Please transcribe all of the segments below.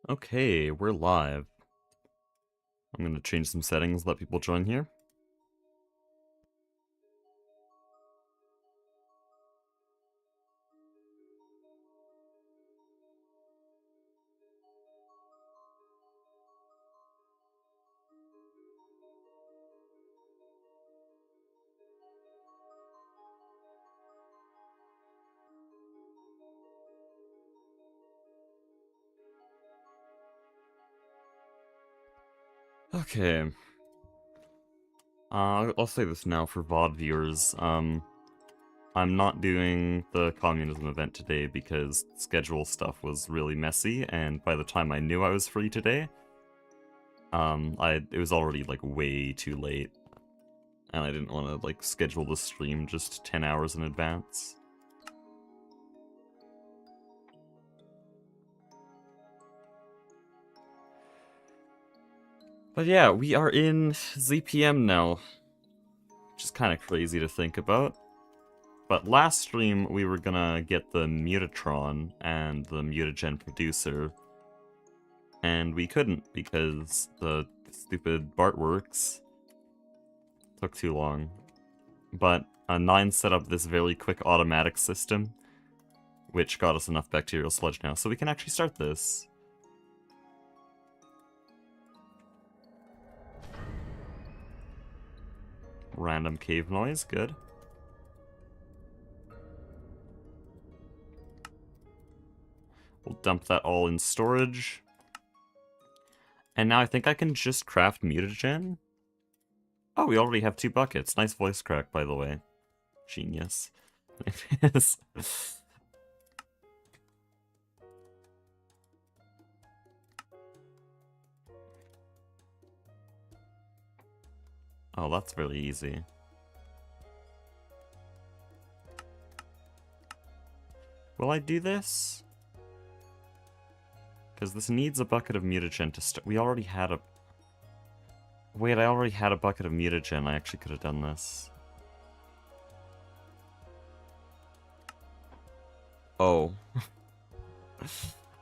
Okay, we're live. I'm gonna change some settings, let people join here. Okay. I'll say this now for VOD viewers. I'm not doing the communism event today because schedule stuff was really messy, and by the time I knew I was free today, it was already like way too late, and I didn't want to like schedule the stream just 10 hours in advance. But yeah, we are in ZPM now, which is kind of crazy to think about. But last stream, we were gonna get the Mutatron and the Mutagen producer, and we couldn't because the stupid Bartworks took too long. But 9 set up this very quick automatic system, which got us enough bacterial sludge now, so we can actually start this. Random cave noise, good. We'll dump that all in storage. And now I think I can just craft Mutagen. Oh, we already have 2 buckets. Nice voice crack, by the way. Genius. Oh, that's very easy. Will I do this? Because this needs a bucket of mutagen to start. We already had a... Wait, I already had a bucket of mutagen. I actually could have done this. Oh.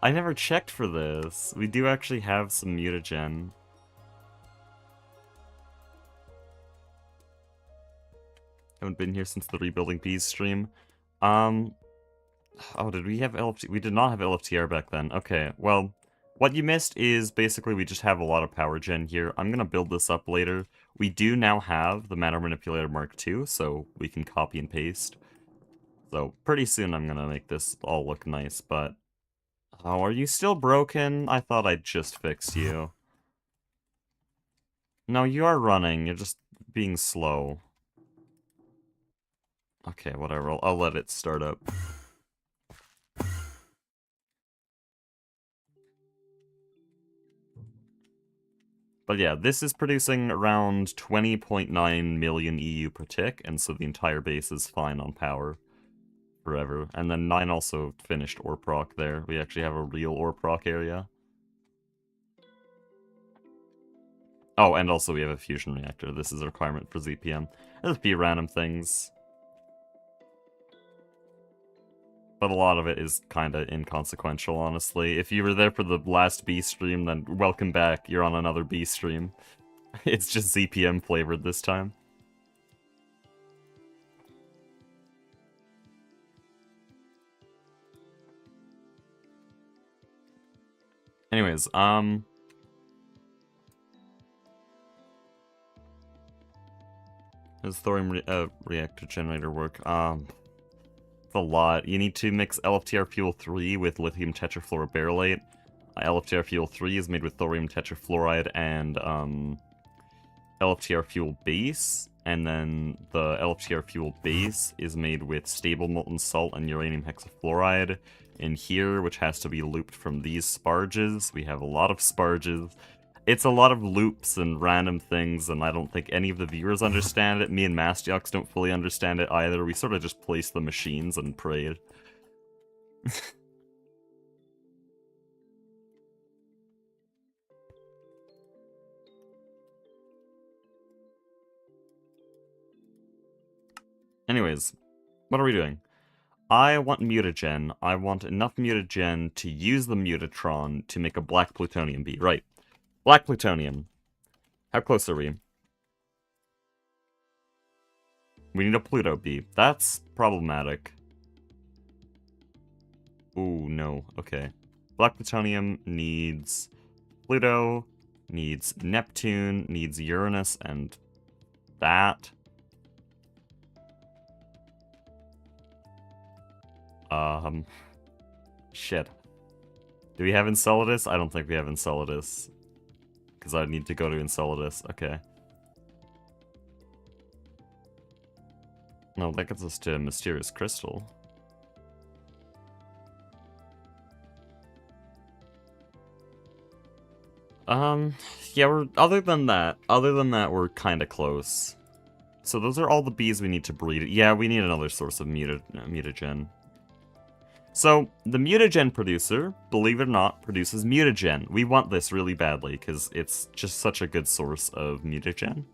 I never checked for this. We do actually have some mutagen. Haven't been here since the Rebuilding Bees stream. Oh, did we have LFT? We did not have LFTR back then. Okay, well, what you missed is basically we just have a lot of power gen here. I'm gonna build this up later. We do now have the Matter Manipulator Mark II, so we can copy and paste. So pretty soon I'm gonna make this all look nice, but... Oh, are you still broken? I thought I'd just fixed you. No, you are running. You're just being slow. Okay, whatever. I'll let it start up. But yeah, this is producing around 20.9 million EU per tick, and so the entire base is fine on power forever. And then 9 also finished ore proc there. We actually have a real ore proc area. Oh, and also we have a fusion reactor. This is a requirement for ZPM. There's a few random things. But a lot of it is kinda inconsequential, honestly. If you were there for the last B stream, then welcome back. You're on another B stream. It's just ZPM flavored this time. Anyways, how does thorium reactor generator work? It's a lot. You need to mix LFTR Fuel 3 with lithium tetrafluorobarylate. LFTR Fuel 3 is made with thorium tetrafluoride and LFTR Fuel base, and then the LFTR Fuel base is made with stable molten salt and uranium hexafluoride in here, which has to be looped from these sparges. We have a lot of sparges. It's a lot of loops and random things, and I don't think any of the viewers understand it. Me and Mastiox don't fully understand it either. We sort of just placed the machines and prayed. Anyways, what are we doing? I want mutagen. I want enough mutagen to use the mutatron to make a black plutonium bee. Right. Black plutonium. How close are we? We need a Pluto bee. That's problematic. Ooh, no. Okay. Black plutonium needs Pluto, needs Neptune, needs Uranus, and that. Shit. Do we have Enceladus? I don't think we have Enceladus. Because I need to go to Enceladus. Okay. No, that gets us to Mysterious Crystal. Yeah, other than that, we're kind of close. So those are all the bees we need to breed. Yeah, we need another source of mutagen. So, the mutagen producer, believe it or not, produces mutagen. We want this really badly, because it's just such a good source of mutagen.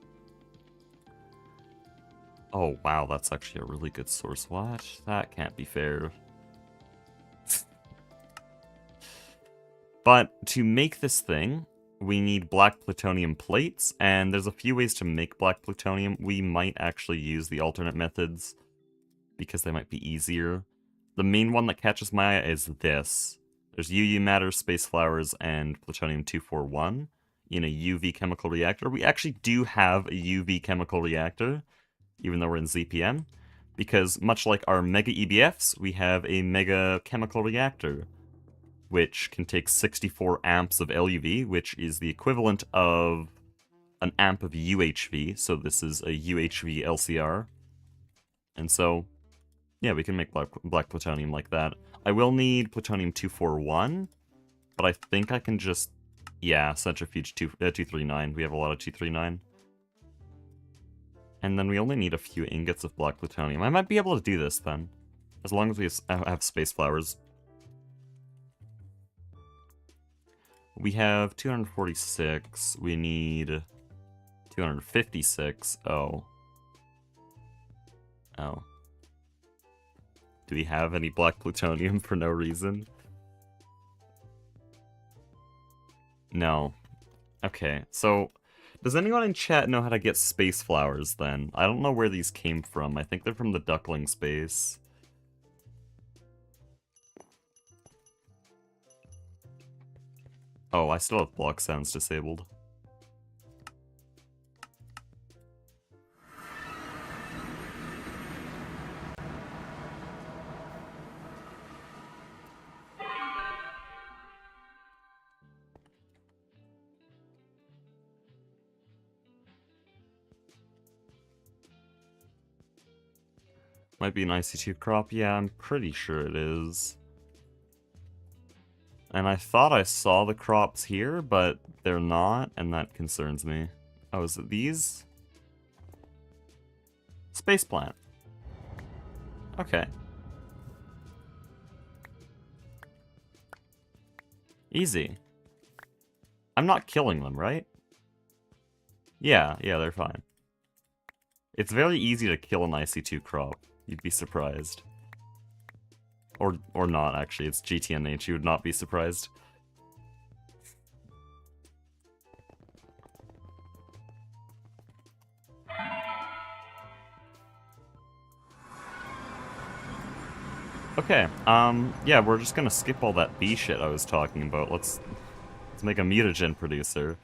Oh, wow, that's actually a really good source. What? That can't be fair. But to make this thing, we need black plutonium plates, and there's a few ways to make black plutonium. We might actually use the alternate methods, because they might be easier. The main one that catches my eye is this. There's UU matter, space flowers, and plutonium-241 in a UV chemical reactor. We actually do have a UV chemical reactor, even though we're in ZPM, because much like our mega EBFs, we have a mega chemical reactor, which can take 64 amps of LUV, which is the equivalent of an amp of UHV, so this is a UHV LCR. And so, yeah, we can make black plutonium like that. I will need plutonium-241, but I think I can just, yeah, centrifuge 239. We have a lot of 239. And then we only need a few ingots of black plutonium. I might be able to do this then, as long as we have space flowers. We have 246. We need 256. Oh. Oh. Do we have any black plutonium for no reason? No. Okay, so does anyone in chat know how to get space flowers then? I don't know where these came from. I think they're from the duckling space. Oh, I still have block sounds disabled. Might be an IC2 crop. Yeah, I'm pretty sure it is. And I thought I saw the crops here, but they're not, and that concerns me. Oh, is it these? Space plant. Okay. Easy. I'm not killing them, right? Yeah, they're fine. It's very easy to kill an IC2 crop. You'd be surprised. Or not, actually. It's GTNH. You would not be surprised. Okay, yeah, we're just gonna skip all that bee shit I was talking about. Let's make a mutagen producer.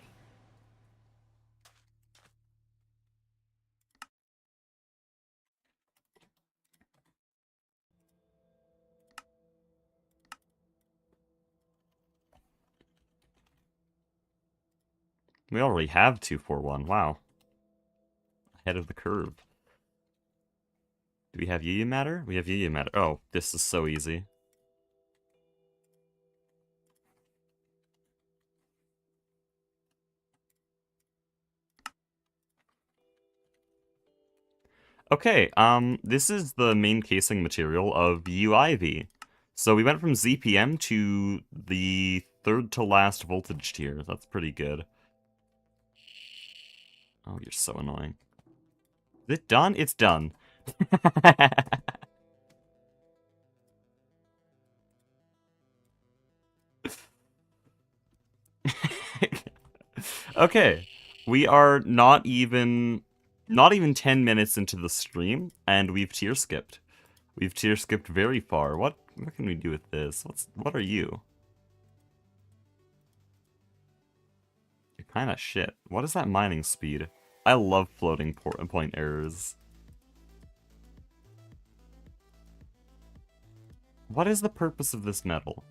We already have 241, wow. Ahead of the curve. Do we have UU matter? We have UU matter. Oh, this is so easy. Okay, this is the main casing material of UIV. So we went from ZPM to the third to last voltage tier. That's pretty good. Oh, you're so annoying. Is it done? It's done. Okay, we are not even 10 minutes into the stream, and we've tier skipped. We've tier skipped very far. What can we do with this? What are you? You're kind of shit. What is that mining speed? I love floating point errors. What is the purpose of this metal?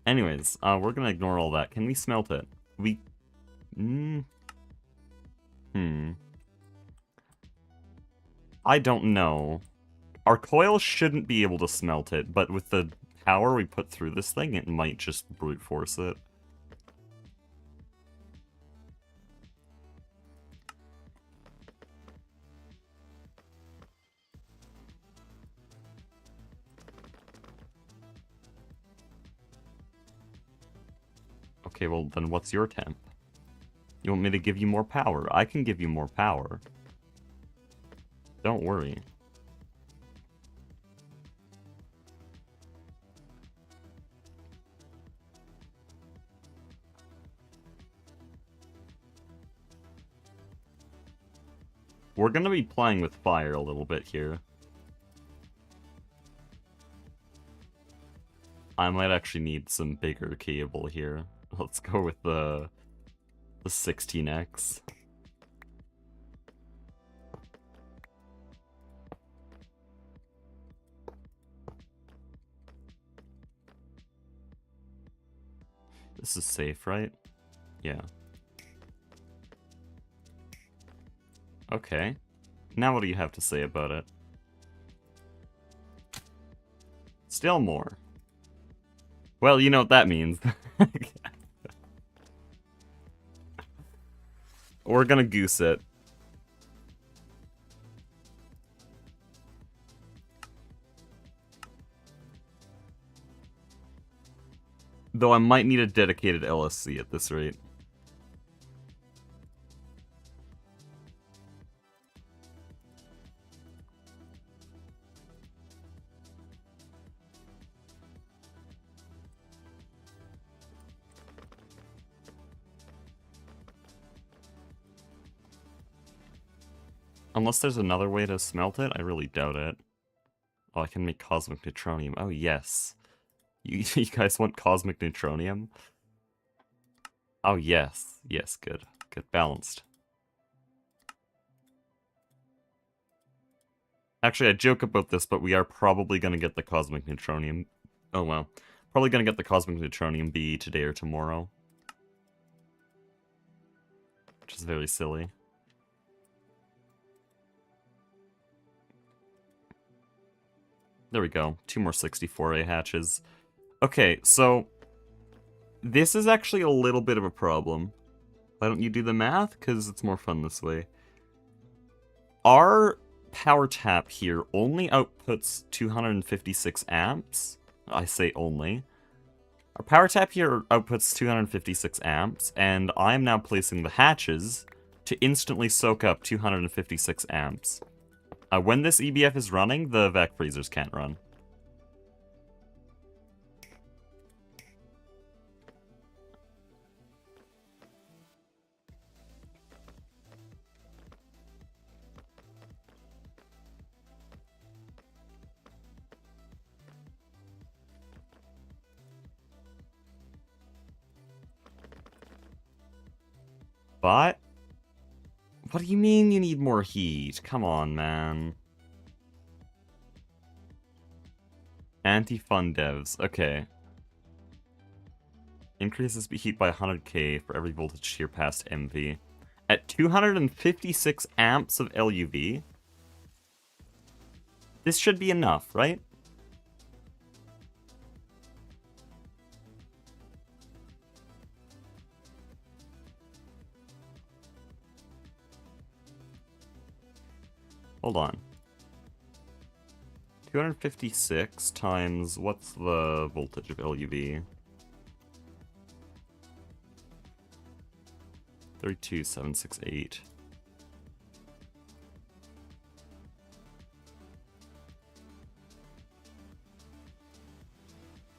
Anyways, we're gonna ignore all that. Can we smelt it? I don't know. Our coil shouldn't be able to smelt it, but with the power we put through this thing, it might just brute force it. Okay, well then what's your temp? You want me to give you more power? I can give you more power. Don't worry. We're gonna be playing with fire a little bit here. I might actually need some bigger cable here. Let's go with the 16x. This is safe, right? Yeah. Okay. Now what do you have to say about it? Still more. Well, you know what that means. We're gonna goose it. Though I might need a dedicated LSC at this rate. Unless there's another way to smelt it, I really doubt it. Oh, I can make cosmic neutronium. Oh, yes. You guys want cosmic neutronium? Oh, yes. Yes, good. Good. Balanced. Actually, I joke about this, but we are probably going to get the cosmic neutronium. Oh, well. Probably going to get the cosmic neutronium B today or tomorrow. Which is very silly. There we go. 2 more 64A hatches. Okay, so this is actually a little bit of a problem. Why don't you do the math? Because it's more fun this way. Our power tap here only outputs 256 amps. I say only. Our power tap here outputs 256 amps, and I am now placing the hatches to instantly soak up 256 amps. When this EBF is running, the vac freezers can't run. But what do you mean you need more heat? Come on, man. Anti-fun devs. Okay. Increases heat by 100k for every voltage tier past MV. At 256 amps of LUV? This should be enough, right? Hold on. 256 times, what's the voltage of LUV? 32768.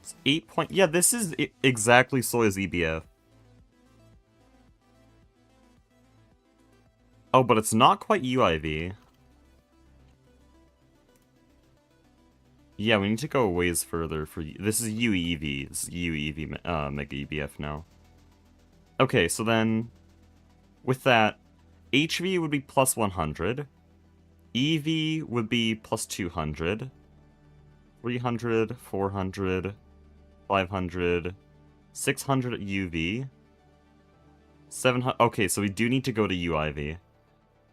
It's 8 point... Yeah, this is exactly Soy's EBF. Oh, but it's not quite UIV. Yeah, we need to go a ways further for... This is UEV. This is UEV Mega EBF now. Okay, so then... With that, HV would be plus 100. EV would be plus 200. 300, 400, 500, 600 at UV. 700... Okay, so we do need to go to UIV.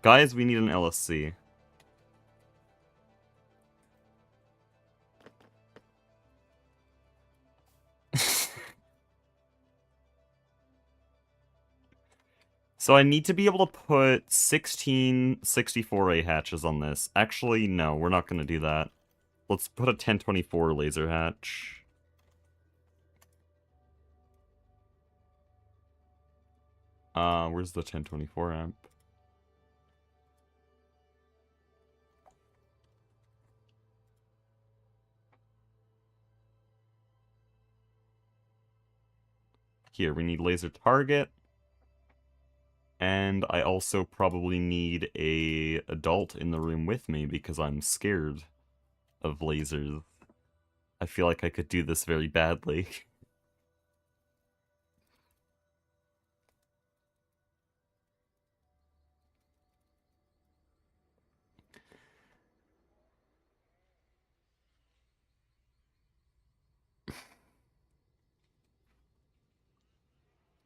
Guys, we need an LSC. So I need to be able to put 16 64A hatches on this. Actually, no, we're not going to do that. Let's put a 1024 laser hatch. Where's the 1024 amp? Here, we need laser target. And I also probably need a adult in the room with me because I'm scared of lasers. I feel like I could do this very badly.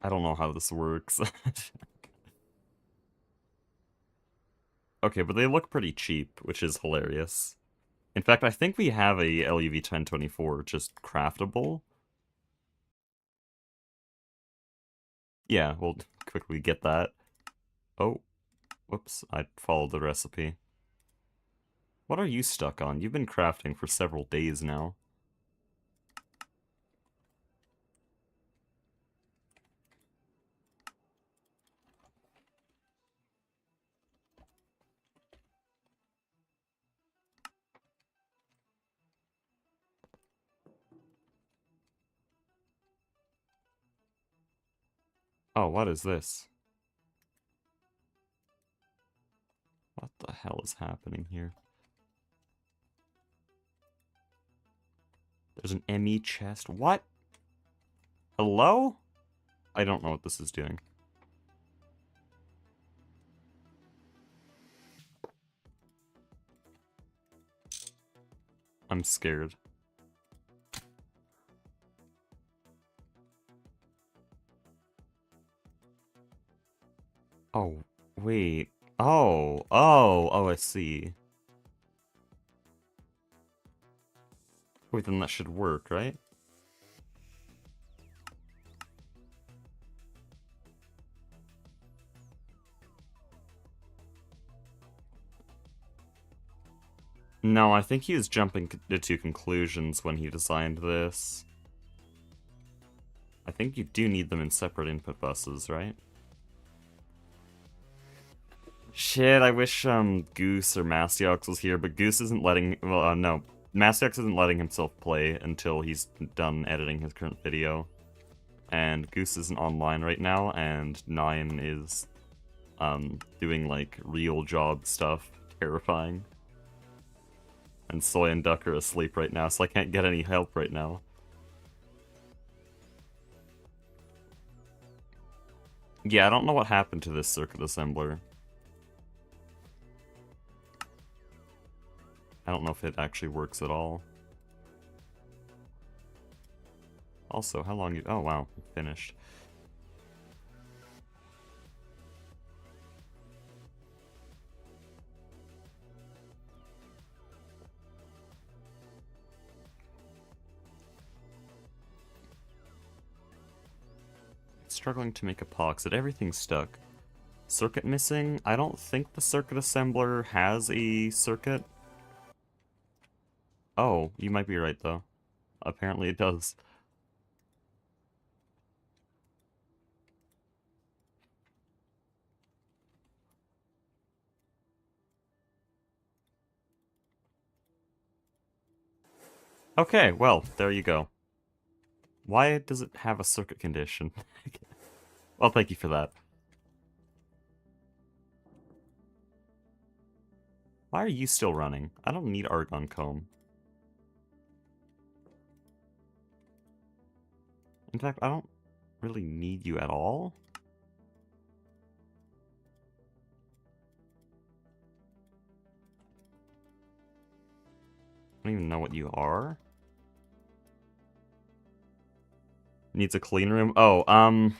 I don't know how this works. Okay, but they look pretty cheap, which is hilarious. In fact, I think we have a LUV 1024, just craftable. Yeah, we'll quickly get that. Oh, whoops, I followed the recipe. What are you stuck on? You've been crafting for several days now. Oh, what is this? What the hell is happening here? There's an ME chest. What? Hello? I don't know what this is doing. I'm scared. Oh, wait. Oh, I see. Wait, then that should work, right? No, I think he was jumping to conclusions when he designed this. I think you do need them in separate input buses, right? Shit, I wish Goose or Mastiox was here, but Goose isn't letting... Well, no. Mastiox isn't letting himself play until he's done editing his current video. And Goose isn't online right now, and Nine is doing, like, real job stuff. Terrifying. And Soy and Duck are asleep right now, so I can't get any help right now. Yeah, I don't know what happened to this circuit assembler. I don't know if it actually works at all. Also, how long you... Oh, wow. Finished. Struggling to make epoxide. Everything's stuck. Circuit missing? I don't think the circuit assembler has a circuit. Oh, you might be right, though. Apparently it does. Okay, well, there you go. Why does it have a circuit condition? Well, thank you for that. Why are you still running? I don't need Argon Comb. In fact, I don't really need you at all. I don't even know what you are. Needs a clean room? Oh,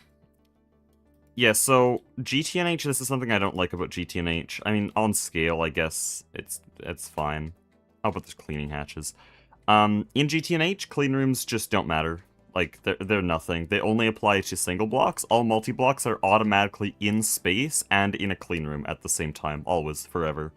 yeah, so GTNH, this is something I don't like about GTNH. I mean, on scale, I guess it's fine. Oh, but there's cleaning hatches. In GTNH, clean rooms just don't matter. Like, they're nothing. They only apply to single blocks. All multi-blocks are automatically in space and in a clean room at the same time, always, forever.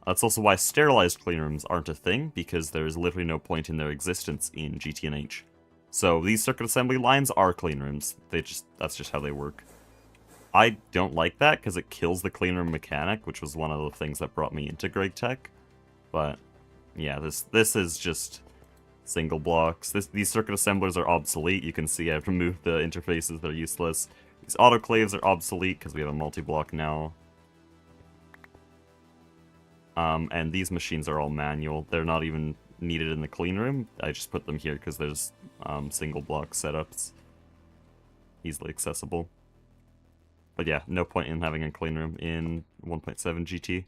That's also why sterilized clean rooms aren't a thing, because there's literally no point in their existence in GTNH. So these circuit assembly lines are clean rooms. That's just how they work. I don't like that because it kills the clean room mechanic, which was one of the things that brought me into Greg Tech. But yeah, this is just single blocks. These circuit assemblers are obsolete. You can see I've removed the interfaces, they're useless. These autoclaves are obsolete because we have a multi-block now. And these machines are all manual. They're not even needed in the clean room. I just put them here because there's single block setups. Easily accessible. But yeah, no point in having a clean room in 1.7 GT.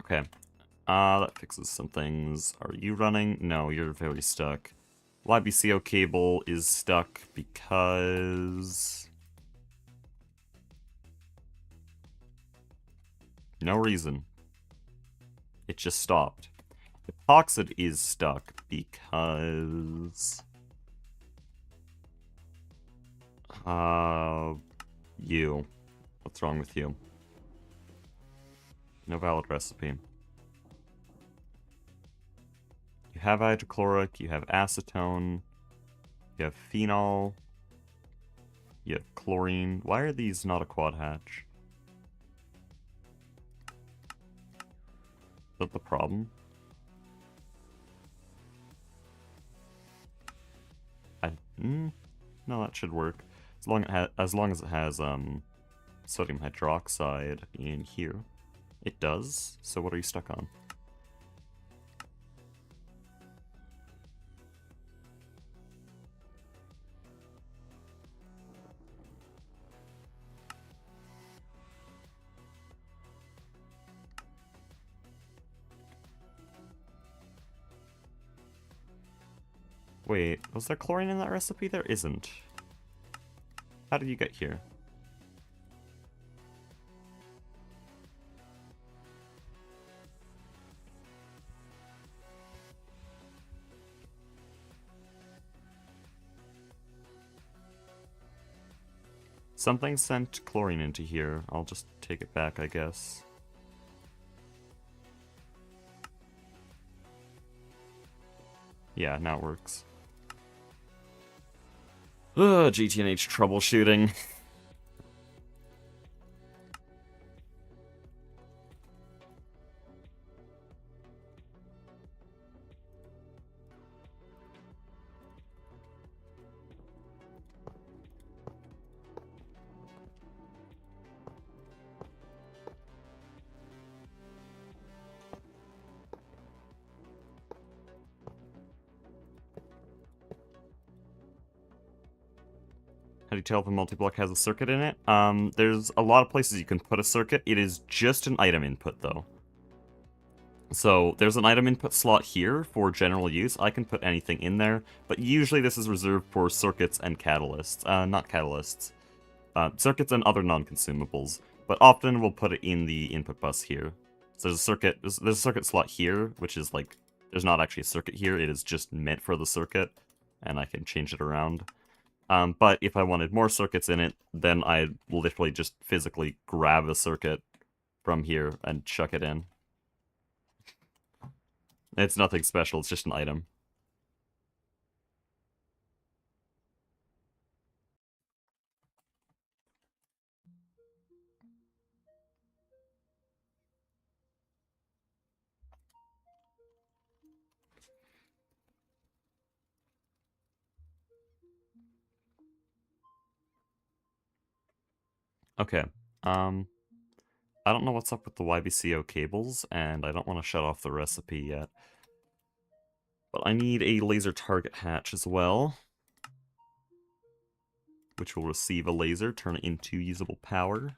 Okay. That fixes some things. Are you running? No, you're very stuck. YBCO cable is stuck because... no reason. It just stopped. Epoxid is stuck because... you. What's wrong with you? No valid recipe. You have hydrochloric, you have acetone, you have phenol, you have chlorine. Why are these not a quad hatch? Is that the problem? No, that should work. As long as it has sodium hydroxide in here. It does. So what are you stuck on? Wait, was there chlorine in that recipe? There isn't. How did you get here? Something sent chlorine into here. I'll just take it back, I guess. Yeah, now it works. Ugh, GTNH troubleshooting. How do you tell if a multi-block has a circuit in it? There's a lot of places you can put a circuit. It is just an item input, though. So there's an item input slot here for general use. I can put anything in there, but usually this is reserved for circuits and catalysts. Not catalysts. Circuits and other non-consumables. But often we'll put it in the input bus here. So there's a circuit slot here, which is like, there's not actually a circuit here. It is just meant for the circuit, and I can change it around. But if I wanted more circuits in it, then I'd literally just physically grab a circuit from here and chuck it in. It's nothing special, it's just an item. Okay. I don't know what's up with the YBCO cables, and I don't want to shut off the recipe yet. But I need a laser target hatch as well, which will receive a laser, turn it into usable power.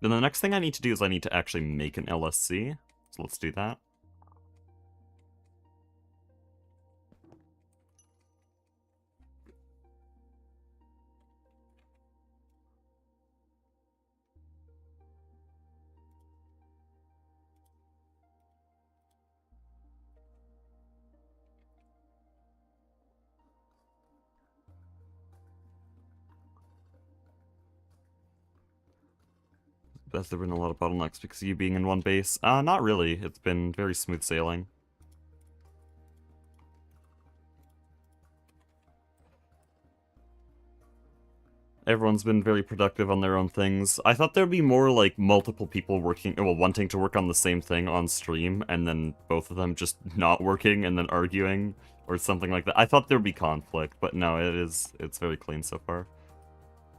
Then the next thing I need to do is I need to actually make an LSC, so let's do that. Has there been a lot of bottlenecks because of you being in one base? Not really. It's been very smooth sailing. Everyone's been very productive on their own things. I thought there'd be more, like, multiple people working, well, wanting to work on the same thing on stream, and then both of them just not working and then arguing, or something like that. I thought there'd be conflict, but no, it's very clean so far.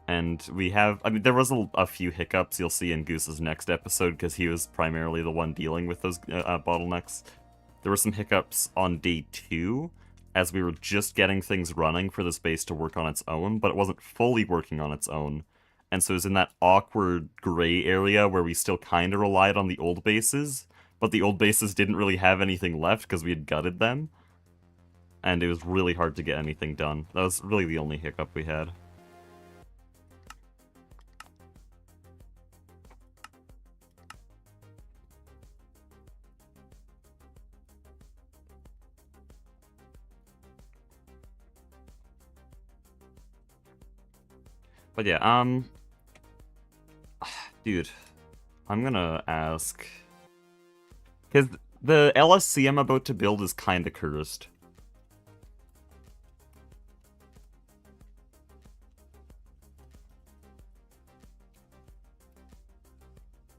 And we have, I mean, there was a few hiccups you'll see in Goose's next episode, because he was primarily the one dealing with those bottlenecks. There were some hiccups on day 2, as we were just getting things running for this base to work on its own, but it wasn't fully working on its own. And so it was in that awkward gray area where we still kind of relied on the old bases, but the old bases didn't really have anything left because we had gutted them. And it was really hard to get anything done. That was really the only hiccup we had. But yeah, dude, I'm gonna ask, because the LSC I'm about to build is kinda cursed.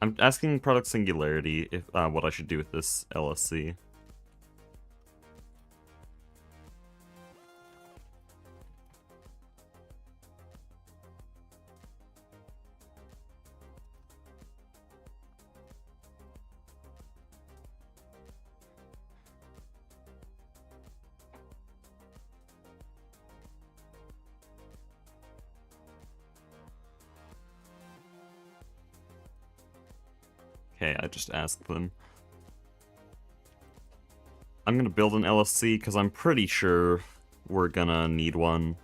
I'm asking Product Singularity if what I should do with this LSC. Okay, I just asked them. I'm gonna build an LSC because I'm pretty sure we're gonna need one.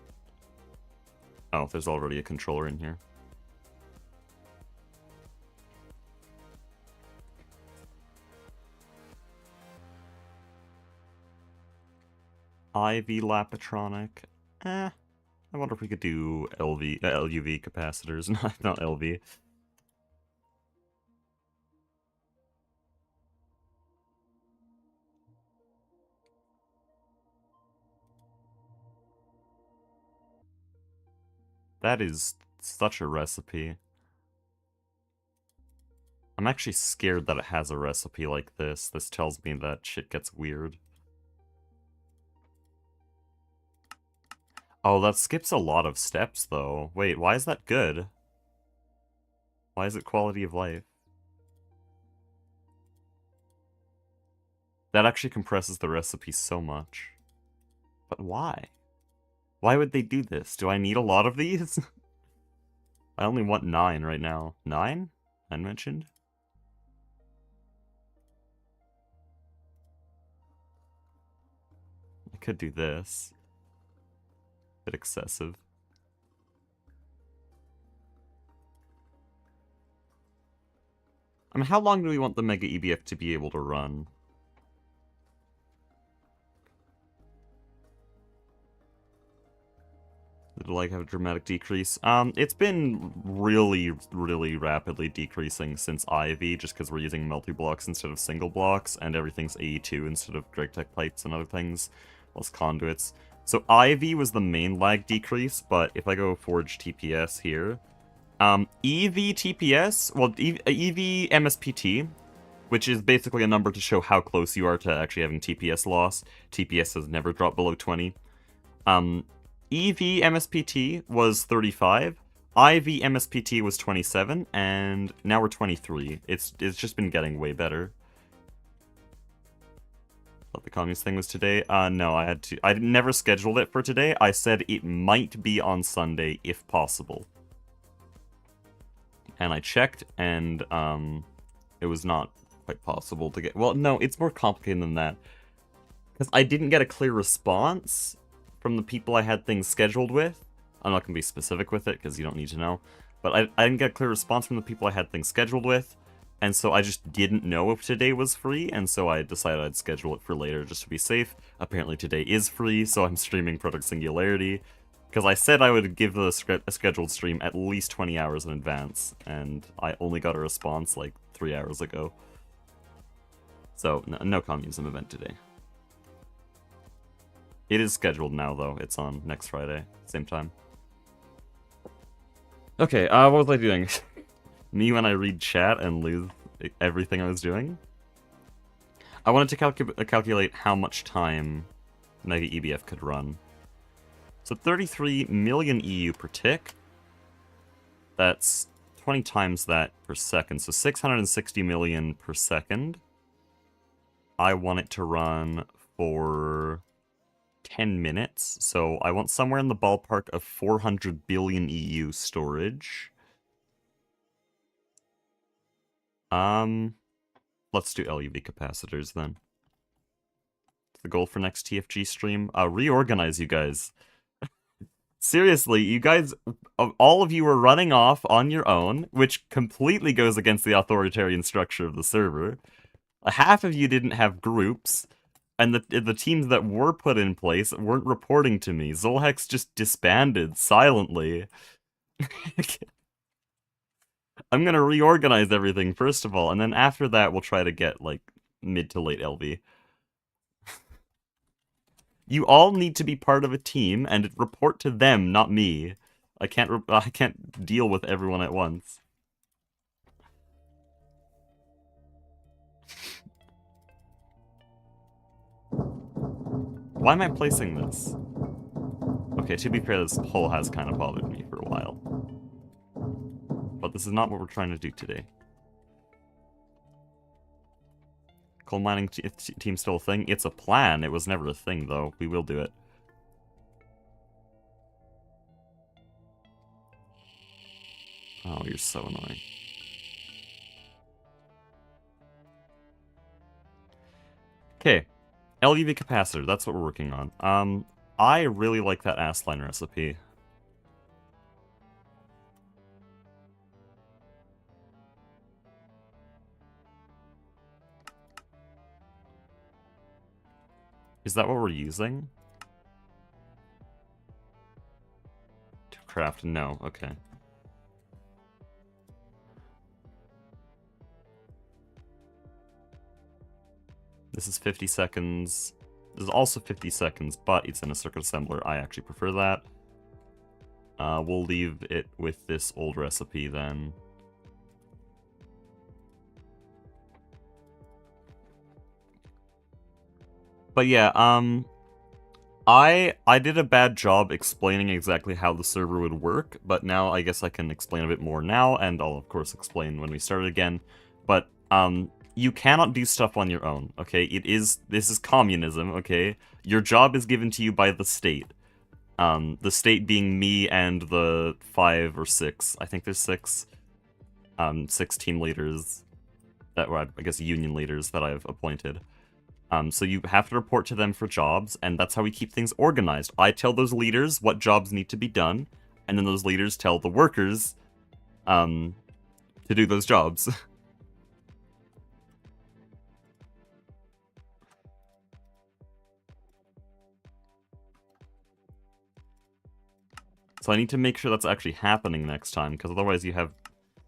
Oh, there's already a controller in here. IV Lapatronic. I wonder if we could do LUV capacitors, not LV. That is such a recipe. I'm actually scared that it has a recipe like this. This tells me that shit gets weird. Oh, that skips a lot of steps, though. Wait, why is that good? Why is it quality of life? That actually compresses the recipe so much. But why? Why would they do this? Do I need a lot of these? I only want 9 right now. 9? Unmentioned? I could do this. Bit excessive. I mean, how long do we want the Mega EBF to be able to run? Did like have a dramatic decrease? It's been really, really rapidly decreasing since Ivy, just because we're using multi-blocks instead of single blocks, and everything's AE2 instead of Drake pipes and other things, plus conduits. So Ivy was the main lag decrease, but if I go Forge TPS here, EV TPS, well, EV MSPT, which is basically a number to show how close you are to actually having TPS loss. TPS has never dropped below 20. EV MSPT was 35, IV MSPT was 27, and now we're 23. It's just been getting way better. Thought the communist thing was today. No, I never scheduled it for today. I said it might be on Sunday if possible. And I checked, and it was not quite possible to get. Well, no, it's more complicated than that. Because I didn't get a clear response from the people I had things scheduled with. I'm not going to be specific with it, because you don't need to know. But I didn't get a clear response from the people I had things scheduled with. And so I just didn't know if today was free, and so I decided I'd schedule it for later just to be safe. Apparently today is free, so I'm streaming Product Singularity. Because I said I would give a scheduled stream at least 20 hours in advance, and I only got a response like 3 hours ago. So, no communism event today. It is scheduled now, though. It's on next Friday, same time. Okay, what was I doing? Me when I read chat and lose everything I was doing? I wanted to calculate how much time Mega EBF could run. So 33 million EU per tick. That's 20 times that per second, so 660 million per second. I want it to run for 10 minutes, so I want somewhere in the ballpark of 400 billion EU storage. Let's do LUV capacitors then. The goal for next TFG stream? Reorganize, you guys. Seriously, you guys, all of you are running off on your own, which completely goes against the authoritarian structure of the server. Half of you didn't have groups, and the teams that were put in place weren't reporting to me. Zolhex just disbanded silently. I'm gonna reorganize everything first of all, and then after that we'll try to get, like, mid to late LV. You all need to be part of a team and report to them, not me. I can't deal with everyone at once. Why am I placing this? Okay, to be fair, this hole has kind of bothered me for a while. But this is not what we're trying to do today. Coal mining team still a thing? It's a plan. It was never a thing, though. We will do it. Oh, you're so annoying. Okay. LUV capacitor, that's what we're working on. I really like that ass line recipe. Is that what we're using? To craft? No, okay. This is 50 seconds. This is also 50 seconds, but it's in a circuit assembler. I actually prefer that. We'll leave it with this old recipe then. But yeah, I did a bad job explaining exactly how the server would work, but now I guess I can explain a bit more now, and I'll of course explain when we start again. But you cannot do stuff on your own, okay? This is communism, okay? Your job is given to you by the state. The state being me and the 5 or 6, I think there's 6, 6 team leaders that were, I guess, union leaders that I've appointed. So you have to report to them for jobs, and that's how we keep things organized. I tell those leaders what jobs need to be done, and then those leaders tell the workers to do those jobs. So I need to make sure that's actually happening next time, because otherwise you have...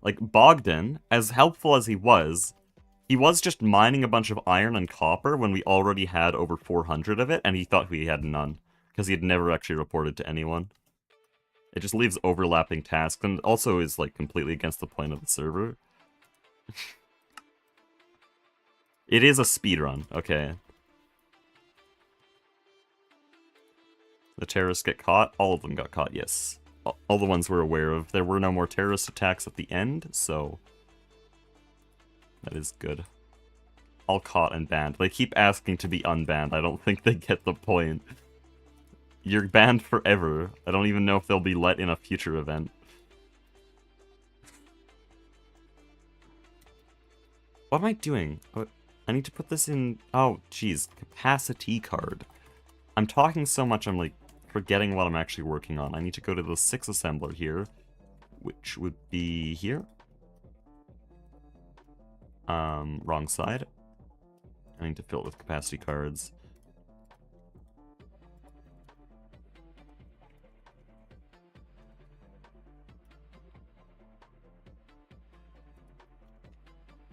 Like, Bogdan, as helpful as he was just mining a bunch of iron and copper when we already had over 400 of it, and he thought we had none, because he had never actually reported to anyone. It just leaves overlapping tasks, and also is, like, completely against the point of the server. It is a speedrun, okay. The terrorists get caught? All of them got caught, yes. All the ones we're aware of. There were no more terrorist attacks at the end, so... that is good. All caught and banned. They keep asking to be unbanned. I don't think they get the point. You're banned forever. I don't even know if they'll be let in a future event. What am I doing? Oh, I need to put this in... oh, jeez. Capacity card. I'm talking so much, I'm, like, forgetting what I'm actually working on. I need to go to the 6 assembler here, which would be here. Wrong side. I need to fill it with capacity cards.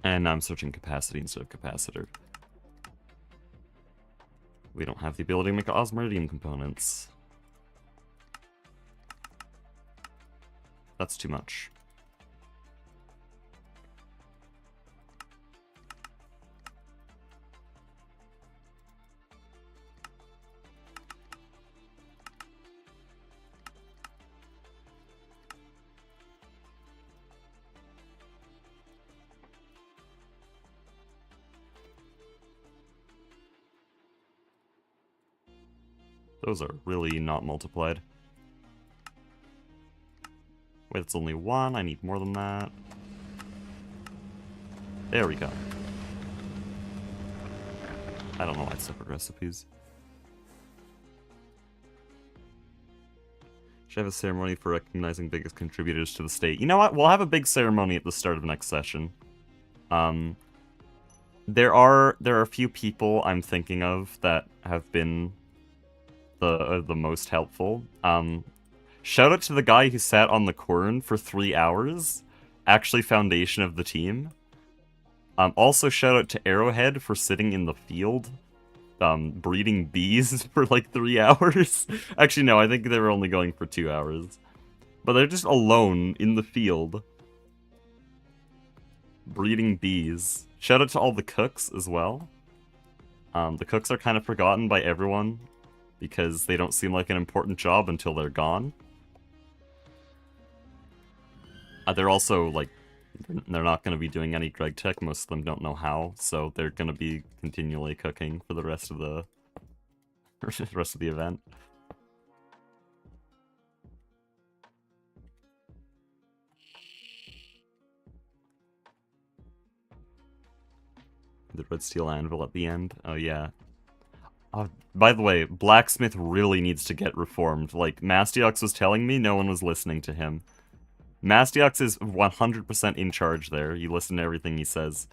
And now I'm searching capacity instead of capacitor. We don't have the ability to make osmeridium components. That's too much. Those are really not multiplied. Wait, it's only one. I need more than that. There we go. I don't know why it's separate recipes. Should have a ceremony for recognizing biggest contributors to the state. You know what? We'll have a big ceremony at the start of next session. There are a few people I'm thinking of that have been the most helpful. Shout out to the guy who sat on the corn for 3 hours. Actually foundation of the team. Also shout out to Arrowhead for sitting in the field. Breeding bees for like 3 hours. Actually, no, I think they were only going for 2 hours. But they're just alone in the field. Breeding bees. Shout out to all the cooks as well. The cooks are kind of forgotten by everyone because they don't seem like an important job until they're gone. They're also, like, they're not going to be doing any Greg Tech. Most of them don't know how, so they're going to be continually cooking for the rest of the event. The red steel anvil at the end. Oh yeah. By the way, Blacksmith really needs to get reformed. Like Mastiox was telling me, no one was listening to him. Mastiox is 100% in charge there. You listen to everything he says.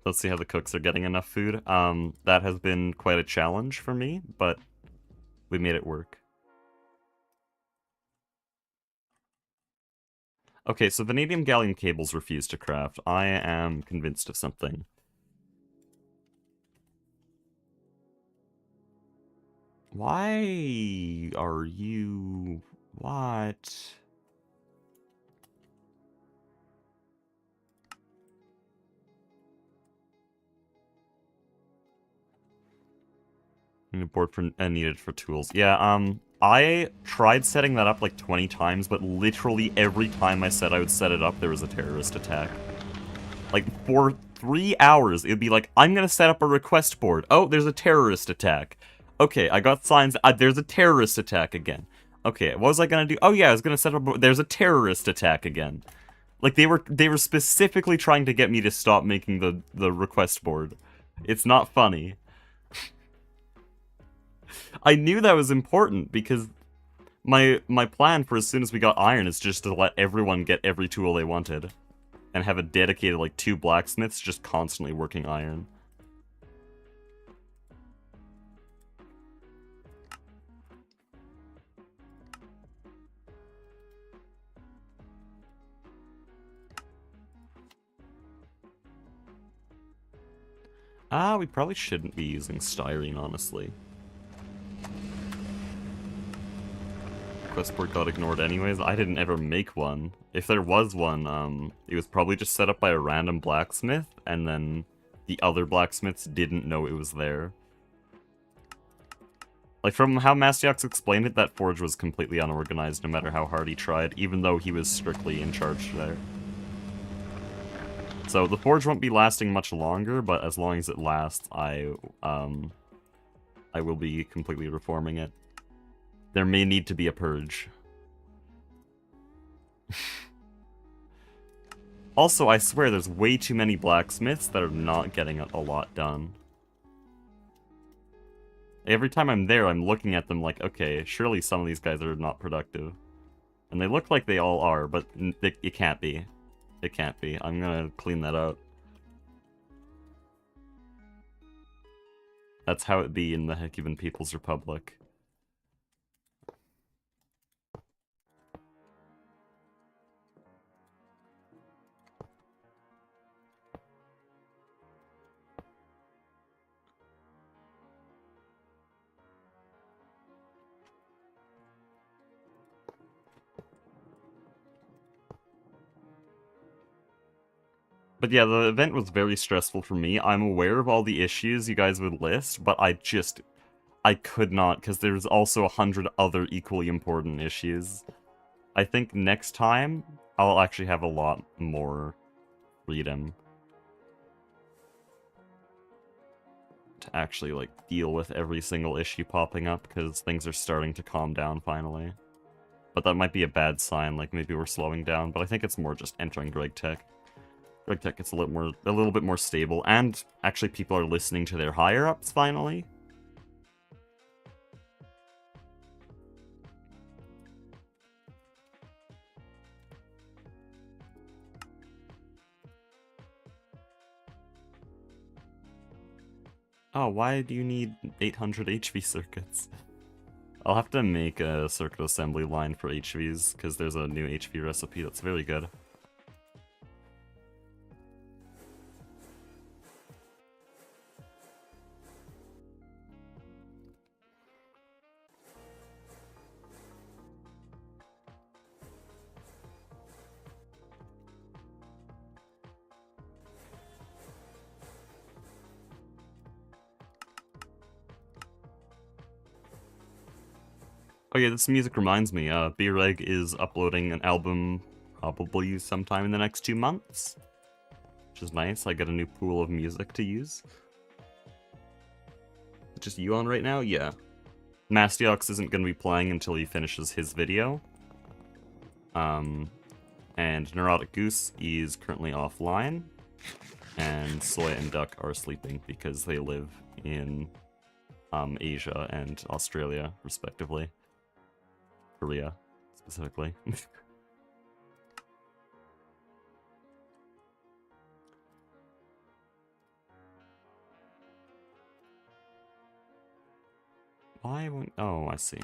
Let's see how the cooks are getting enough food. That has been quite a challenge for me, but we made it work. Okay, so vanadium gallium cables refuse to craft. I am convinced of something. Why are you... what? Board for needed for tools. Yeah, I tried setting that up like 20 times, but literally every time I said I would set it up, there was a terrorist attack. Like, for 3 hours, it'd be like, I'm gonna set up a request board. Oh, there's a terrorist attack. Okay, I got signs. There's a terrorist attack again. Okay, what was I gonna do? Oh yeah, I was gonna set up. There's a terrorist attack again. Like they were specifically trying to get me to stop making the request board. It's not funny. I knew that was important because My plan for as soon as we got iron is just to let everyone get every tool they wanted. And have a dedicated, like, 2 blacksmiths just constantly working iron. We probably shouldn't be using styrene, honestly. Questport got ignored anyways. I didn't ever make one. If there was one, it was probably just set up by a random blacksmith, and then the other blacksmiths didn't know it was there. Like, from how Mastiox explained it, that forge was completely unorganized no matter how hard he tried, even though he was strictly in charge there. So the forge won't be lasting much longer, but as long as it lasts, I will be completely reforming it. There may need to be a purge. Also, I swear there's way too many blacksmiths that are not getting a lot done. Every time I'm there, I'm looking at them like, okay, surely some of these guys are not productive. And they look like they all are, but it can't be. It can't be. I'm gonna clean that up. That's how it be in the Hecuban People's Republic. But yeah, the event was very stressful for me. I'm aware of all the issues you guys would list, but I could not, because there's also 100 other equally important issues. I think next time, I'll actually have a lot more freedom to actually, like, deal with every single issue popping up, because things are starting to calm down finally. But that might be a bad sign, like maybe we're slowing down, but I think it's more just entering Greg Tech. Greg Tech gets a little bit more stable, and actually people are listening to their higher-ups finally. Oh, why do you need 800 HV circuits? I'll have to make a circuit assembly line for HVs, because there's a new HV recipe that's very good. Oh yeah, this music reminds me, B-Reg is uploading an album probably sometime in the next 2 months. Which is nice, I get a new pool of music to use. Just you on right now? Yeah. Mastiox isn't going to be playing until he finishes his video. And Neurotic Goose is currently offline. And Soy and Duck are sleeping because they live in Asia and Australia, respectively. Korea, specifically. Why won't... Oh, I see.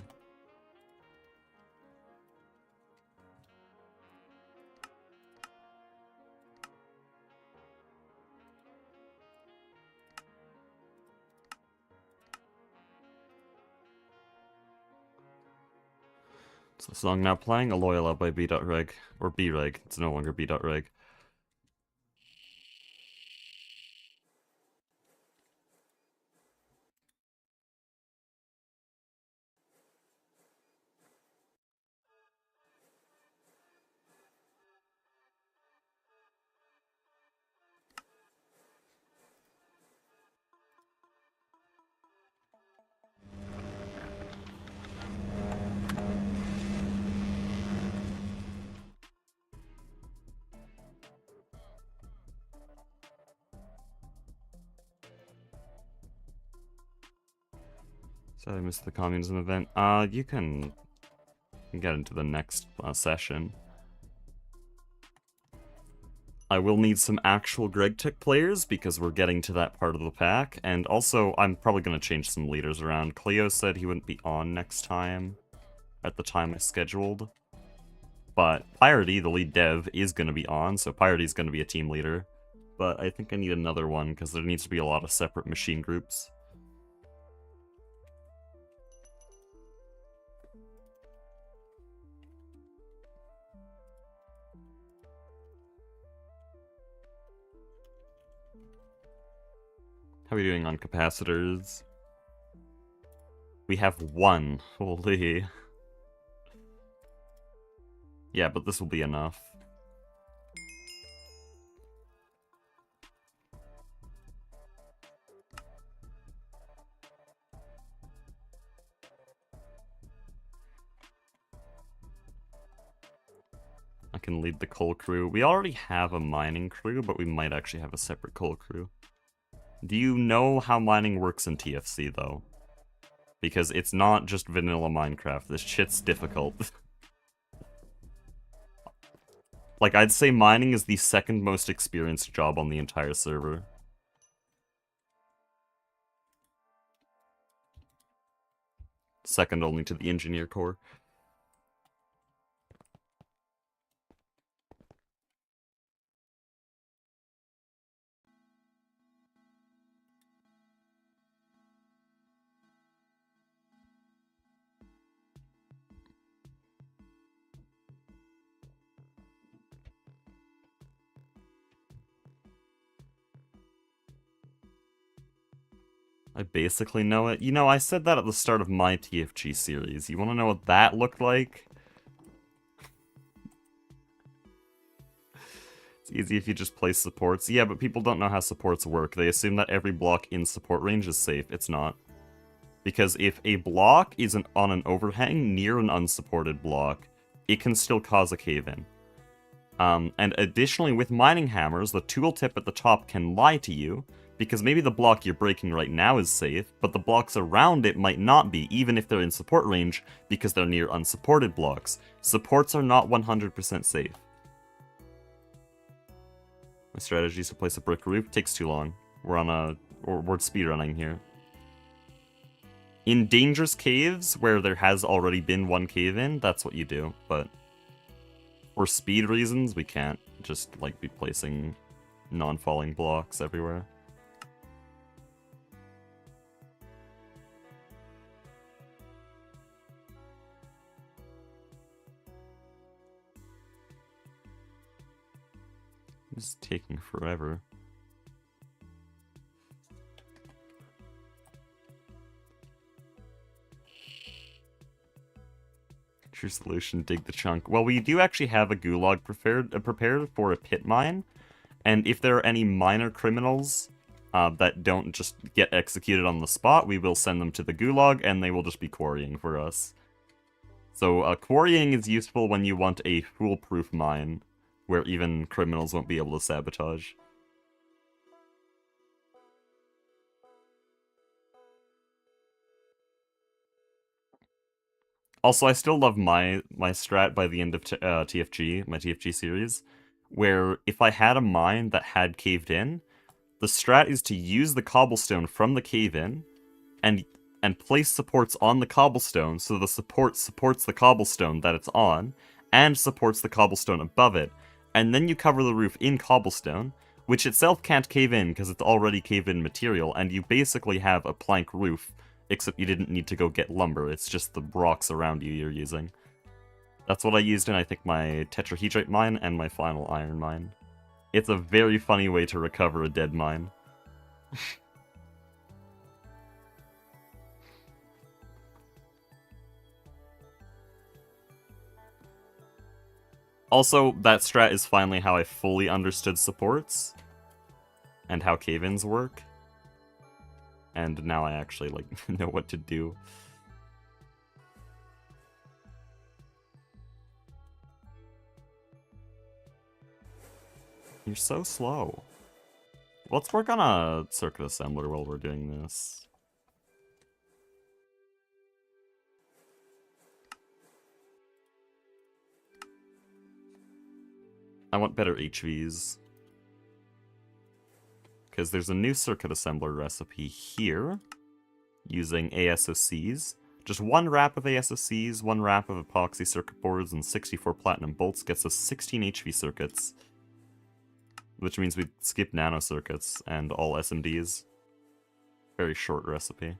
So the song now playing, Aloyala by B.Reg, or B-Reg, it's no longer B.Reg. So I missed the communism event. You can get into the next session. I will need some actual GregTech players because we're getting to that part of the pack, and also I'm probably going to change some leaders around. Cleo said he wouldn't be on next time at the time I scheduled, but Pyrity, the lead dev, is going to be on, so Pyrity's going to be a team leader, but I think I need another one because there needs to be a lot of separate machine groups. How are we doing on capacitors? We have one. Holy. Yeah, but this will be enough. I can lead the coal crew. We already have a mining crew, but we might actually have a separate coal crew. Do you know how mining works in TFC, though? Because it's not just vanilla Minecraft. This shit's difficult. Like, I'd say mining is the second most experienced job on the entire server. Second only to the engineer corps. I basically know it. You know, I said that at the start of my TFG series. You want to know what that looked like? It's easy if you just place supports. Yeah, but people don't know how supports work. They assume that every block in support range is safe. It's not. Because if a block is on an overhang near an unsupported block, it can still cause a cave-in. And additionally, with mining hammers, the tooltip at the top can lie to you, because maybe the block you're breaking right now is safe, but the blocks around it might not be, even if they're in support range, because they're near unsupported blocks. Supports are not 100% safe. My strategy is to place a brick roof. Takes too long. We're speedrunning here. In dangerous caves, where there has already been one cave-in, that's what you do, but for speed reasons, we can't just, like, be placing non-falling blocks everywhere. It's taking forever. Your solution, dig the chunk. Well, we do actually have a gulag prepared for a pit mine, and if there are any minor criminals that don't just get executed on the spot, we will send them to the gulag, and they will just be quarrying for us. So quarrying is useful when you want a foolproof mine, where even criminals won't be able to sabotage. Also, I still love my strat by the end of TFG, my TFG series, where if I had a mine that had caved in, the strat is to use the cobblestone from the cave-in and place supports on the cobblestone so the support supports the cobblestone that it's on and supports the cobblestone above it, and then you cover the roof in cobblestone, which itself can't cave in because it's already cave-in material, and you basically have a plank roof, except you didn't need to go get lumber, it's just the rocks around you you're using. That's what I used in, I think, my tetrahedrite mine and my final iron mine. It's a very funny way to recover a dead mine. Also, that strat is finally how I fully understood supports and how cave-ins work. And now I actually, like, know what to do. You're so slow. Let's work on a circuit assembler while we're doing this. I want better HVs. Because there's a new circuit assembler recipe here, using ASOCs. Just one wrap of ASOCs, one wrap of epoxy circuit boards, and 64 platinum bolts gets us 16 HV circuits. Which means we skip nano circuits and all SMDs. Very short recipe.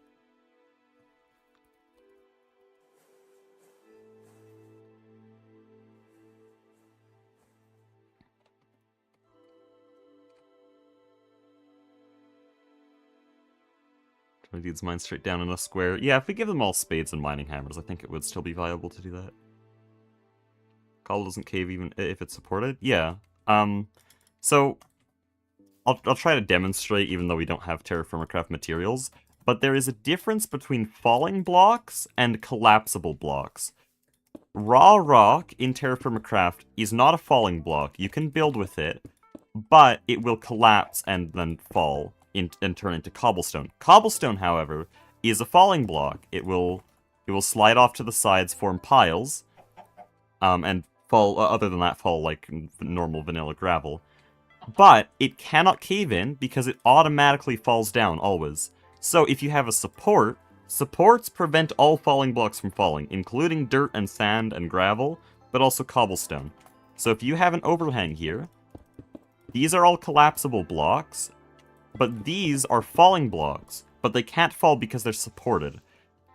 Dudes mine straight down in a square. Yeah, if we give them all spades and mining hammers, I think it would still be viable to do that. Cobble doesn't cave even if it's supported? Yeah. So I'll try to demonstrate even though we don't have terraformacraft materials, but there is a difference between falling blocks and collapsible blocks. Raw rock in terraformacraft is not a falling block. You can build with it, but it will collapse and then fall and turn into cobblestone. Cobblestone, however, is a falling block. It will slide off to the sides, form piles, and fall. Other than that, fall like normal vanilla gravel. But it cannot cave in because it automatically falls down always. So if you have a support, supports prevent all falling blocks from falling, including dirt and sand and gravel, but also cobblestone. So if you have an overhang here, these are all collapsible blocks, but these are falling blocks, but they can't fall because they're supported.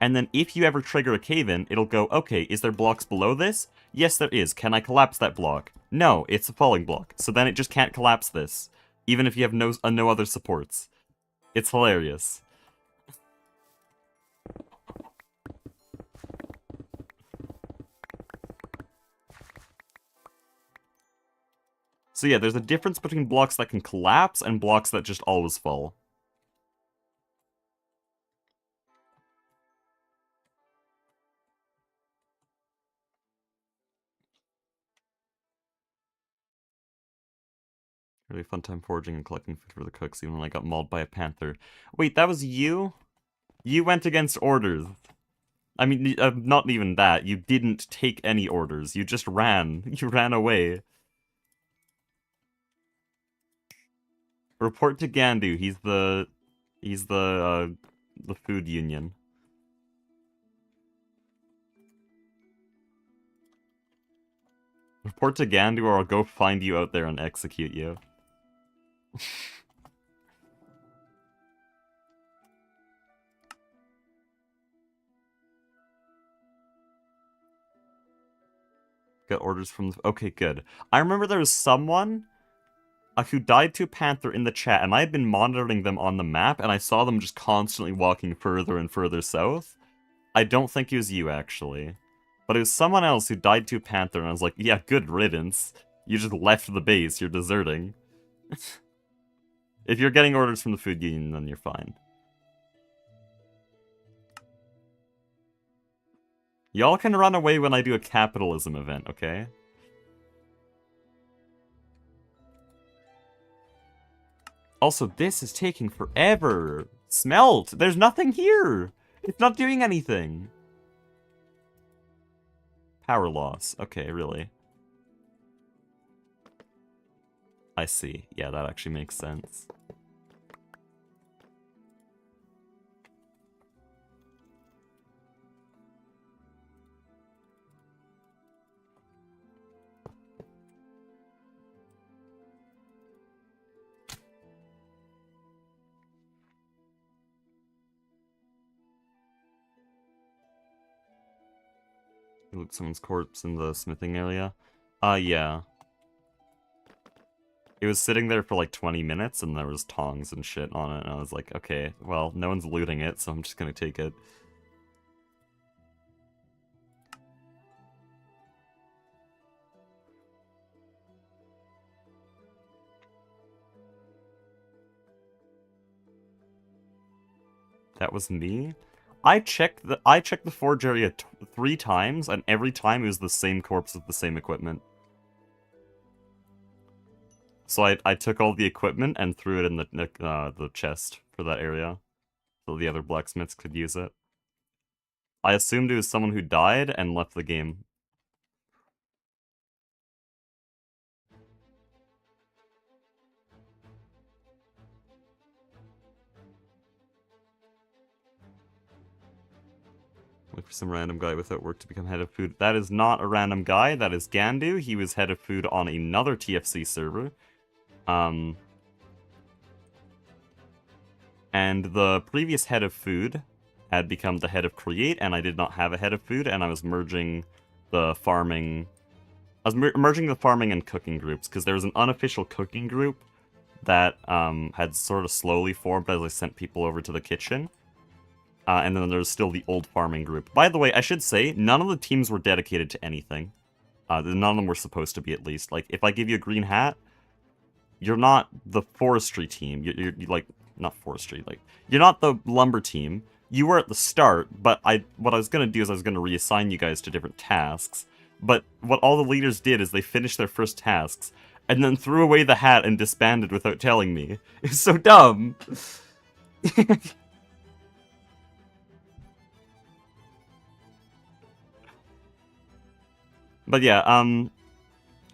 And then if you ever trigger a cave-in, it'll go, okay, is there blocks below this? Yes, there is. Can I collapse that block? No, it's a falling block. So then it just can't collapse this, even if you have no other supports. It's hilarious. So yeah, there's a difference between blocks that can collapse and blocks that just always fall. Really fun time foraging and collecting food for the cooks, even when I got mauled by a panther. Wait, that was you? You went against orders. I mean, not even that. You didn't take any orders. You just ran. You ran away. Report to Gandu. He's the food union. Report to Gandu or I'll go find you out there and execute you. Got orders from the... Okay, good. I remember there was someone who died to a panther in the chat, and I had been monitoring them on the map, and I saw them just constantly walking further and further south. I don't think it was you, actually. But it was someone else who died to a panther, and I was like, yeah, good riddance. You just left the base, you're deserting. If you're getting orders from the food union, then you're fine. Y'all can run away when I do a capitalism event, okay? Also, this is taking forever. Smelt! There's nothing here! It's not doing anything. Power loss. Okay, really. I see. Yeah, that actually makes sense. Look, someone's corpse in the smithing area. Yeah. It was sitting there for like 20 minutes and there was tongs and shit on it, and I was like, okay, well, no one's looting it, so I'm just gonna take it. That was me? I checked the forge area 3 times, and every time it was the same corpse with the same equipment. So I took all the equipment and threw it in the chest for that area, so the other blacksmiths could use it. I assumed it was someone who died and left the game. Look for some random guy without work to become head of food. That is not a random guy. That is Gandu. He was head of food on another TFC server. And the previous head of food had become the head of create, and I did not have a head of food, and I was merging the farming... I was merging the farming and cooking groups, because there was an unofficial cooking group that had sort of slowly formed as I sent people over to the kitchen. And then there's still the old farming group. By the way, I should say, none of the teams were dedicated to anything. None of them were supposed to be, at least. Like, if I give you a green hat, you're not the forestry team. You're like, not forestry, like, you're not the lumber team. You were at the start, but what I was going to do is I was going to reassign you guys to different tasks. But what all the leaders did is they finished their first tasks, and then threw away the hat and disbanded without telling me. It's so dumb! But yeah,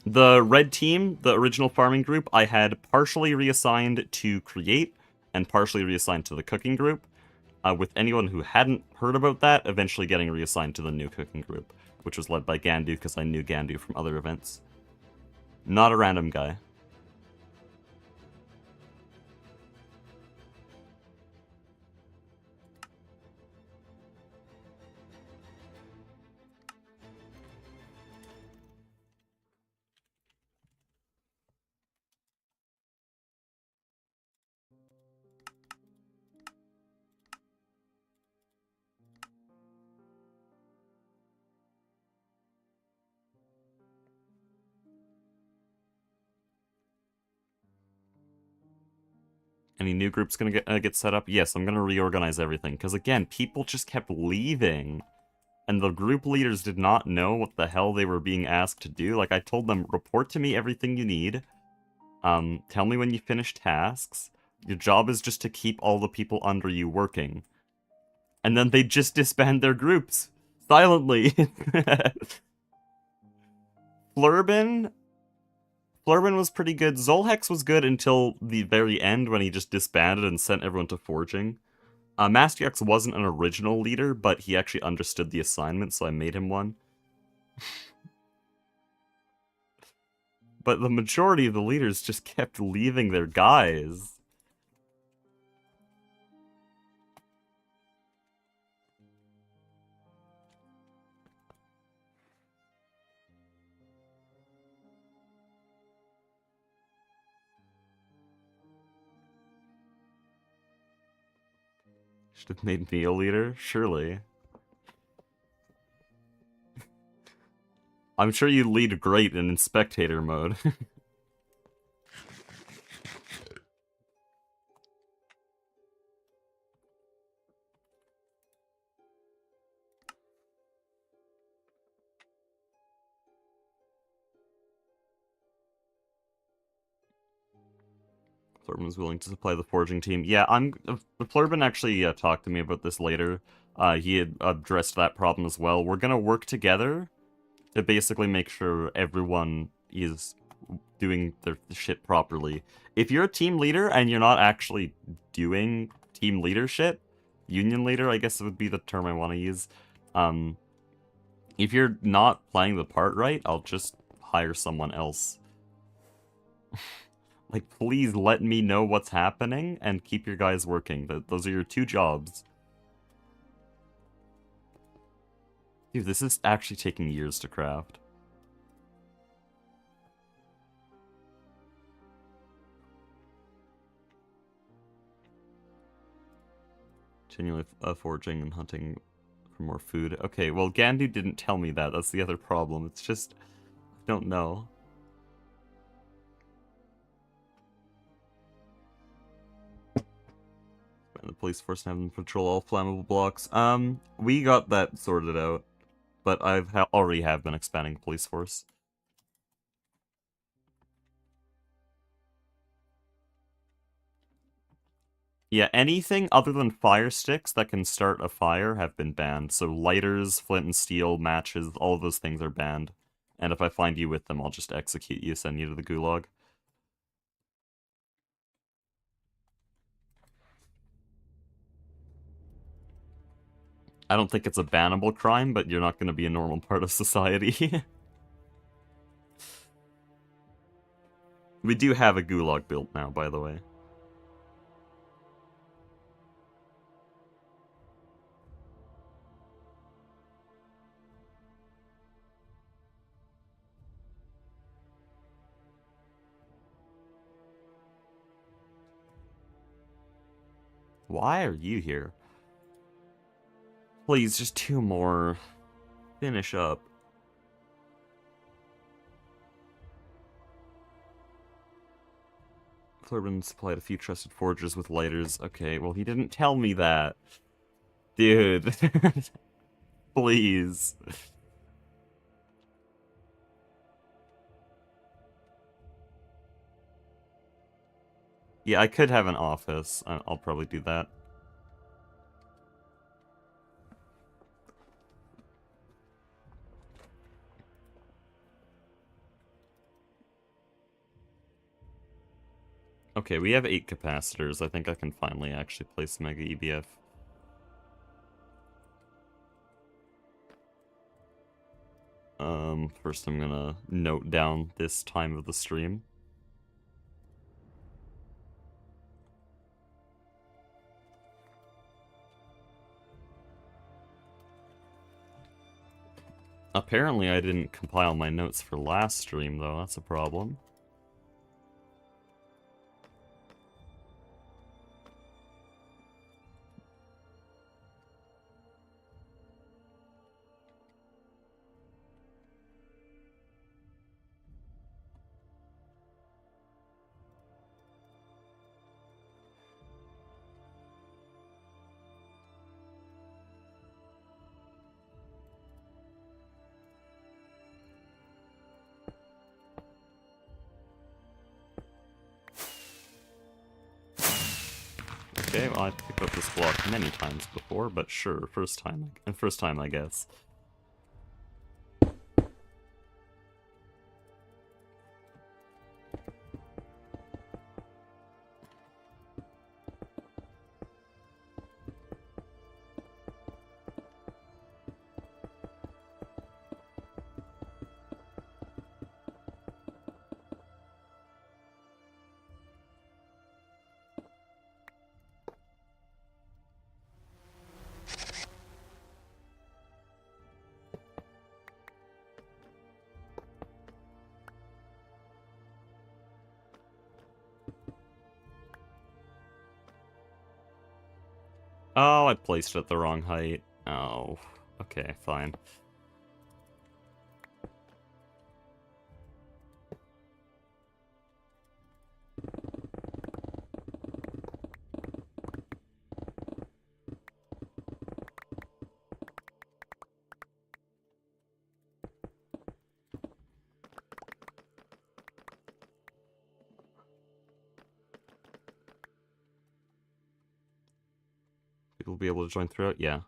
the red team, the original farming group, I had partially reassigned to create, and partially reassigned to the cooking group, with anyone who hadn't heard about that eventually getting reassigned to the new cooking group, which was led by Gandu, because I knew Gandu from other events. Not a random guy. Any new groups gonna get set up? Yes, I'm gonna reorganize everything, because again, people just kept leaving. And the group leaders did not know what the hell they were being asked to do. Like, I told them, report to me everything you need. Tell me when you finish tasks. Your job is just to keep all the people under you working. And then they just disband their groups. Silently. Flurbin was pretty good. Zolhex was good until the very end when he just disbanded and sent everyone to forging. Master X wasn't an original leader, but he actually understood the assignment, so I made him one. But the majority of the leaders just kept leaving their guys. Should have made me a leader, surely. I'm sure you lead great in spectator mode. Flurbin was willing to supply the forging team. Yeah, Flurbin actually talked to me about this later. He had addressed that problem as well. We're gonna work together to basically make sure everyone is doing their shit properly. If you're a team leader and you're not actually doing team leadership, union leader, I guess would be the term I want to use. If you're not playing the part right, I'll just hire someone else. Like, please let me know what's happening and keep your guys working. Those are your two jobs. Dude, this is actually taking years to craft. Continually foraging and hunting for more food. Okay, well, Gandu didn't tell me that. That's the other problem. It's just, I don't know. And the police force and have them patrol all flammable blocks. We got that sorted out, but already have been expanding the police force. Yeah, anything other than fire sticks that can start a fire have been banned. So lighters, flint and steel, matches, all of those things are banned. And if I find you with them, I'll just execute you, send you to the gulag. I don't think it's a bannable crime, but you're not going to be a normal part of society. We do have a gulag built now, by the way. Why are you here? Please, just 2 more. Finish up. Clerban supplied a few trusted forgers with lighters. Okay, well, he didn't tell me that. Dude. Please. Yeah, I could have an office. I'll probably do that. Okay, we have 8 capacitors. I think I can finally actually place Mega EBF. First I'm gonna note down this time of the stream. Apparently I didn't compile my notes for last stream, though. That's a problem. Okay, well, I've picked up this block many times before, but sure, first time, I guess. Oh, I placed it at the wrong height. Oh, okay, fine. People will be able to join throughout? Yeah.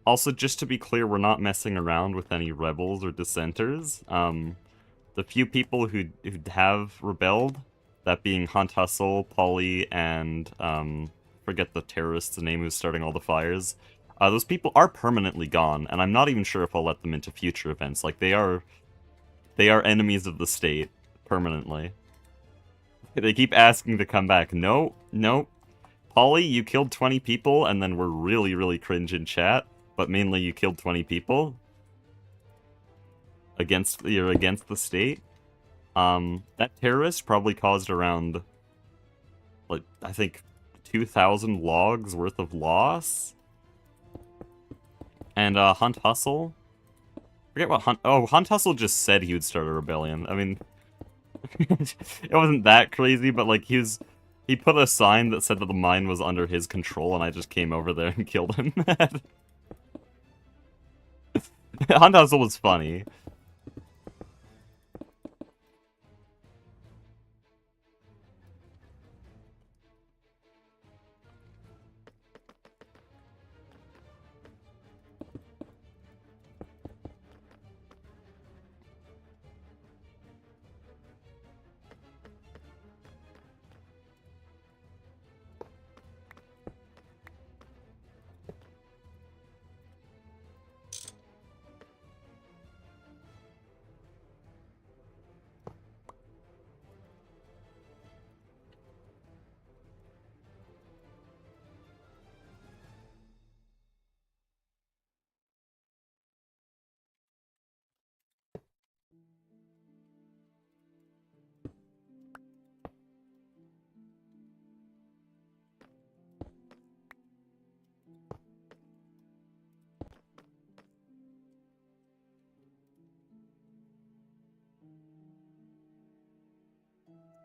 Also, just to be clear, we're not messing around with any rebels or dissenters. The few people who have rebelled, that being Hunt Hustle, Polly, and forget the terrorist's name who's starting all the fires. Those people are permanently gone, and I'm not even sure if I'll let them into future events. Like they are enemies of the state permanently. They keep asking to come back. No, no. Polly, you killed 20 people, and then we're really, really cringe in chat. But mainly, you killed 20 people. You're against the state. That terrorist probably caused around, like, I think 2,000 logs worth of loss. And, Hunt Hustle? Forget what Hunt Hustle just said he would start a rebellion. I mean, it wasn't that crazy, but, like, he put a sign that said that the mine was under his control, and I just came over there and killed him. Hunt Hustle was funny.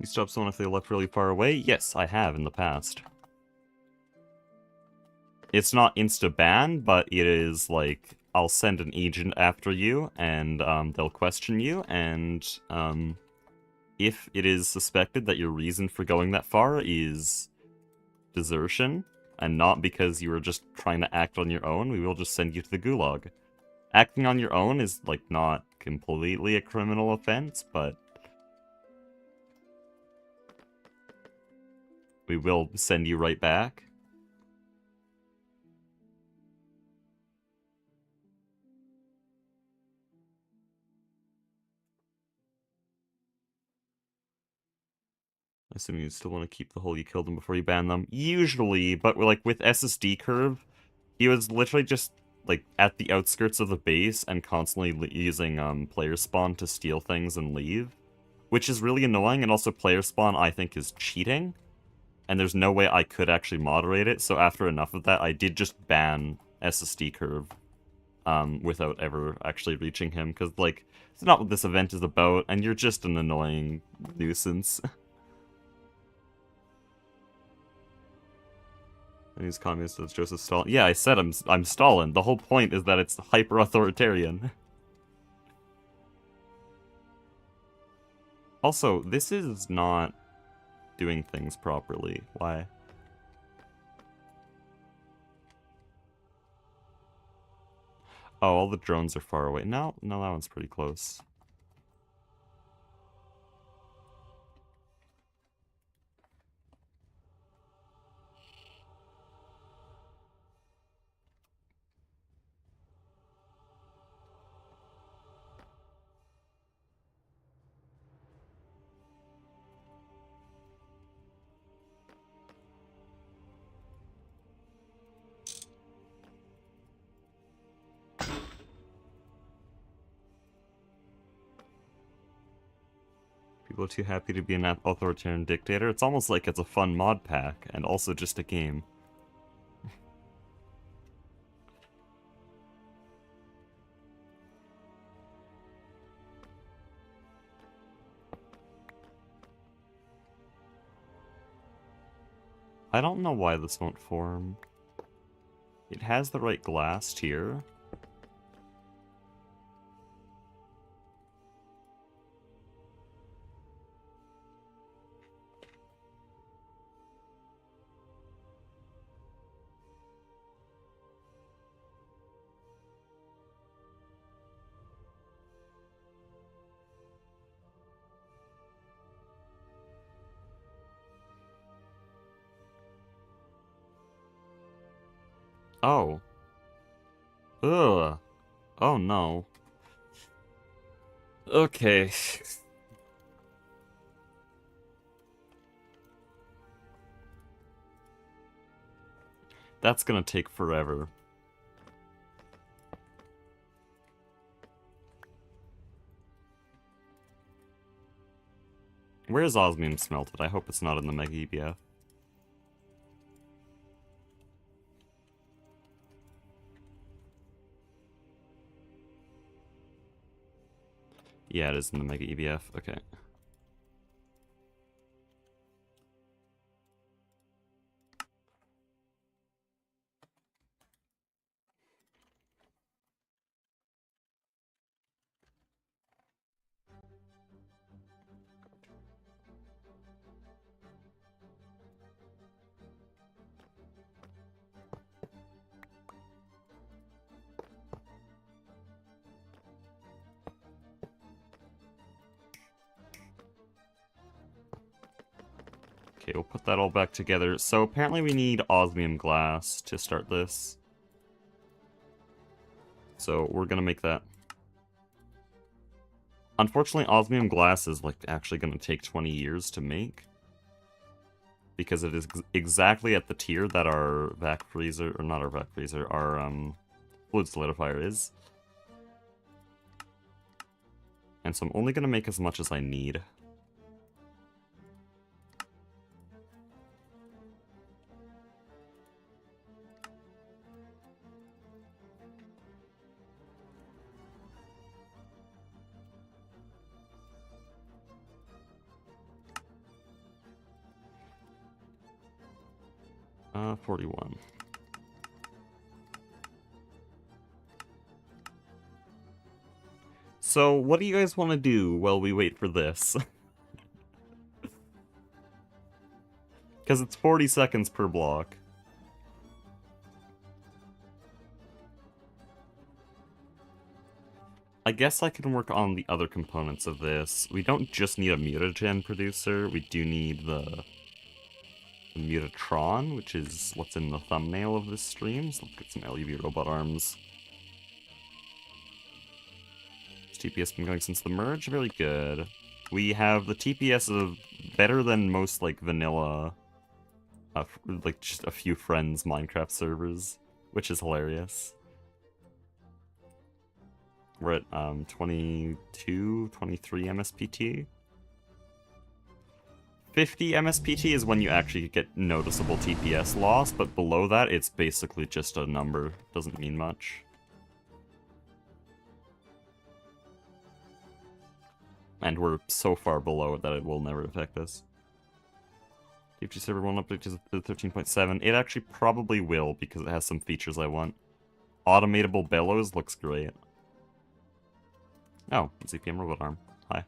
You stop someone if they left really far away? Yes, I have in the past. It's not insta-ban, but it is like, I'll send an agent after you, and they'll question you, and if it is suspected that your reason for going that far is desertion, and not because you were just trying to act on your own, we will just send you to the gulag. Acting on your own is, like, not completely a criminal offense, but we will send you right back. I assume you still want to keep the whole you killed them before you ban them. Usually, but like with SSD Curve, he was literally just like at the outskirts of the base and constantly using player spawn to steal things and leave, which is really annoying. And also player spawn I think is cheating, and there's no way I could actually moderate it. So after enough of that, I did just ban SSD Curve without ever actually reaching him, because like it's not what this event is about, and you're just an annoying nuisance. And he's communist as Joseph Stalin. Yeah, I said I'm Stalin. The whole point is that it's hyper-authoritarian. Also, this is not doing things properly. Why? Oh, all the drones are far away. No, that one's pretty close. People are too happy to be an authoritarian dictator. It's almost like it's a fun mod pack, and also just a game. I don't know why this won't form. It has the right glass tier. Oh. Ugh. Oh no. Okay. That's gonna take forever. Where's osmium smelted? I hope it's not in the Mega EBF. Yeah, it is in the Mega EBF. Okay. Okay, we'll put that all back together. So apparently we need osmium glass to start this. So we're gonna make that. Unfortunately, osmium glass is like actually gonna take 20 years to make, because it is exactly at the tier that our vac freezer, or not our vac freezer, our fluid solidifier is. And so I'm only gonna make as much as I need. 41. So, what do you guys want to do while we wait for this? Because it's 40 seconds per block. I guess I can work on the other components of this. We don't just need a mutagen producer, we do need the Mutatron, which is what's in the thumbnail of this stream. So let's get some LUV robot arms. Has TPS been going since the merge? Very good. We have the TPS of better than most, like, vanilla, like, just a few friends Minecraft servers, which is hilarious. We're at 22, 23 MSPT. 50 MSPT is when you actually get noticeable TPS loss, but below that, it's basically just a number. Doesn't mean much. And we're so far below it that it will never affect us. TFG server won't update to 13.7. It actually probably will, because it has some features I want. Automatable bellows looks great. Oh, ZPM robot arm. Hi.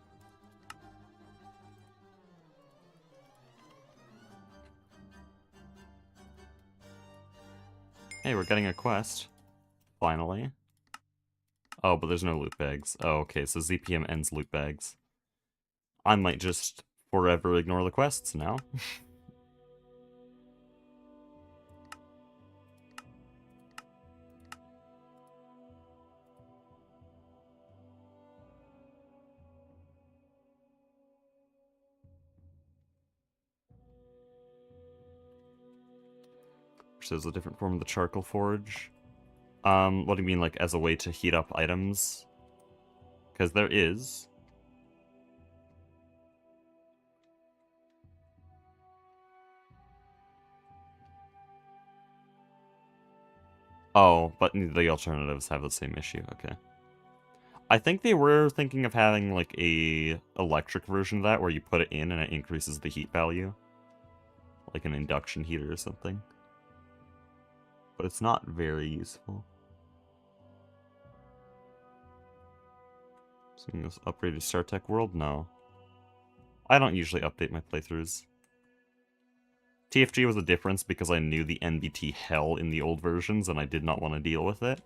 Hey, we're getting a quest. Finally. Oh, but there's no loot bags. Oh, okay, so ZPM ends loot bags. I might just forever ignore the quests now. So there's a different form of the charcoal forge. What do you mean, like, as a way to heat up items? Because there is. Oh, but the alternatives have the same issue, okay. I think they were thinking of having, like, a electric version of that, where you put it in and it increases the heat value. Like an induction heater or something. But it's not very useful. So this upgraded StarTech World? No. I don't usually update my playthroughs. TFG was a difference because I knew the NBT hell in the old versions and I did not want to deal with it.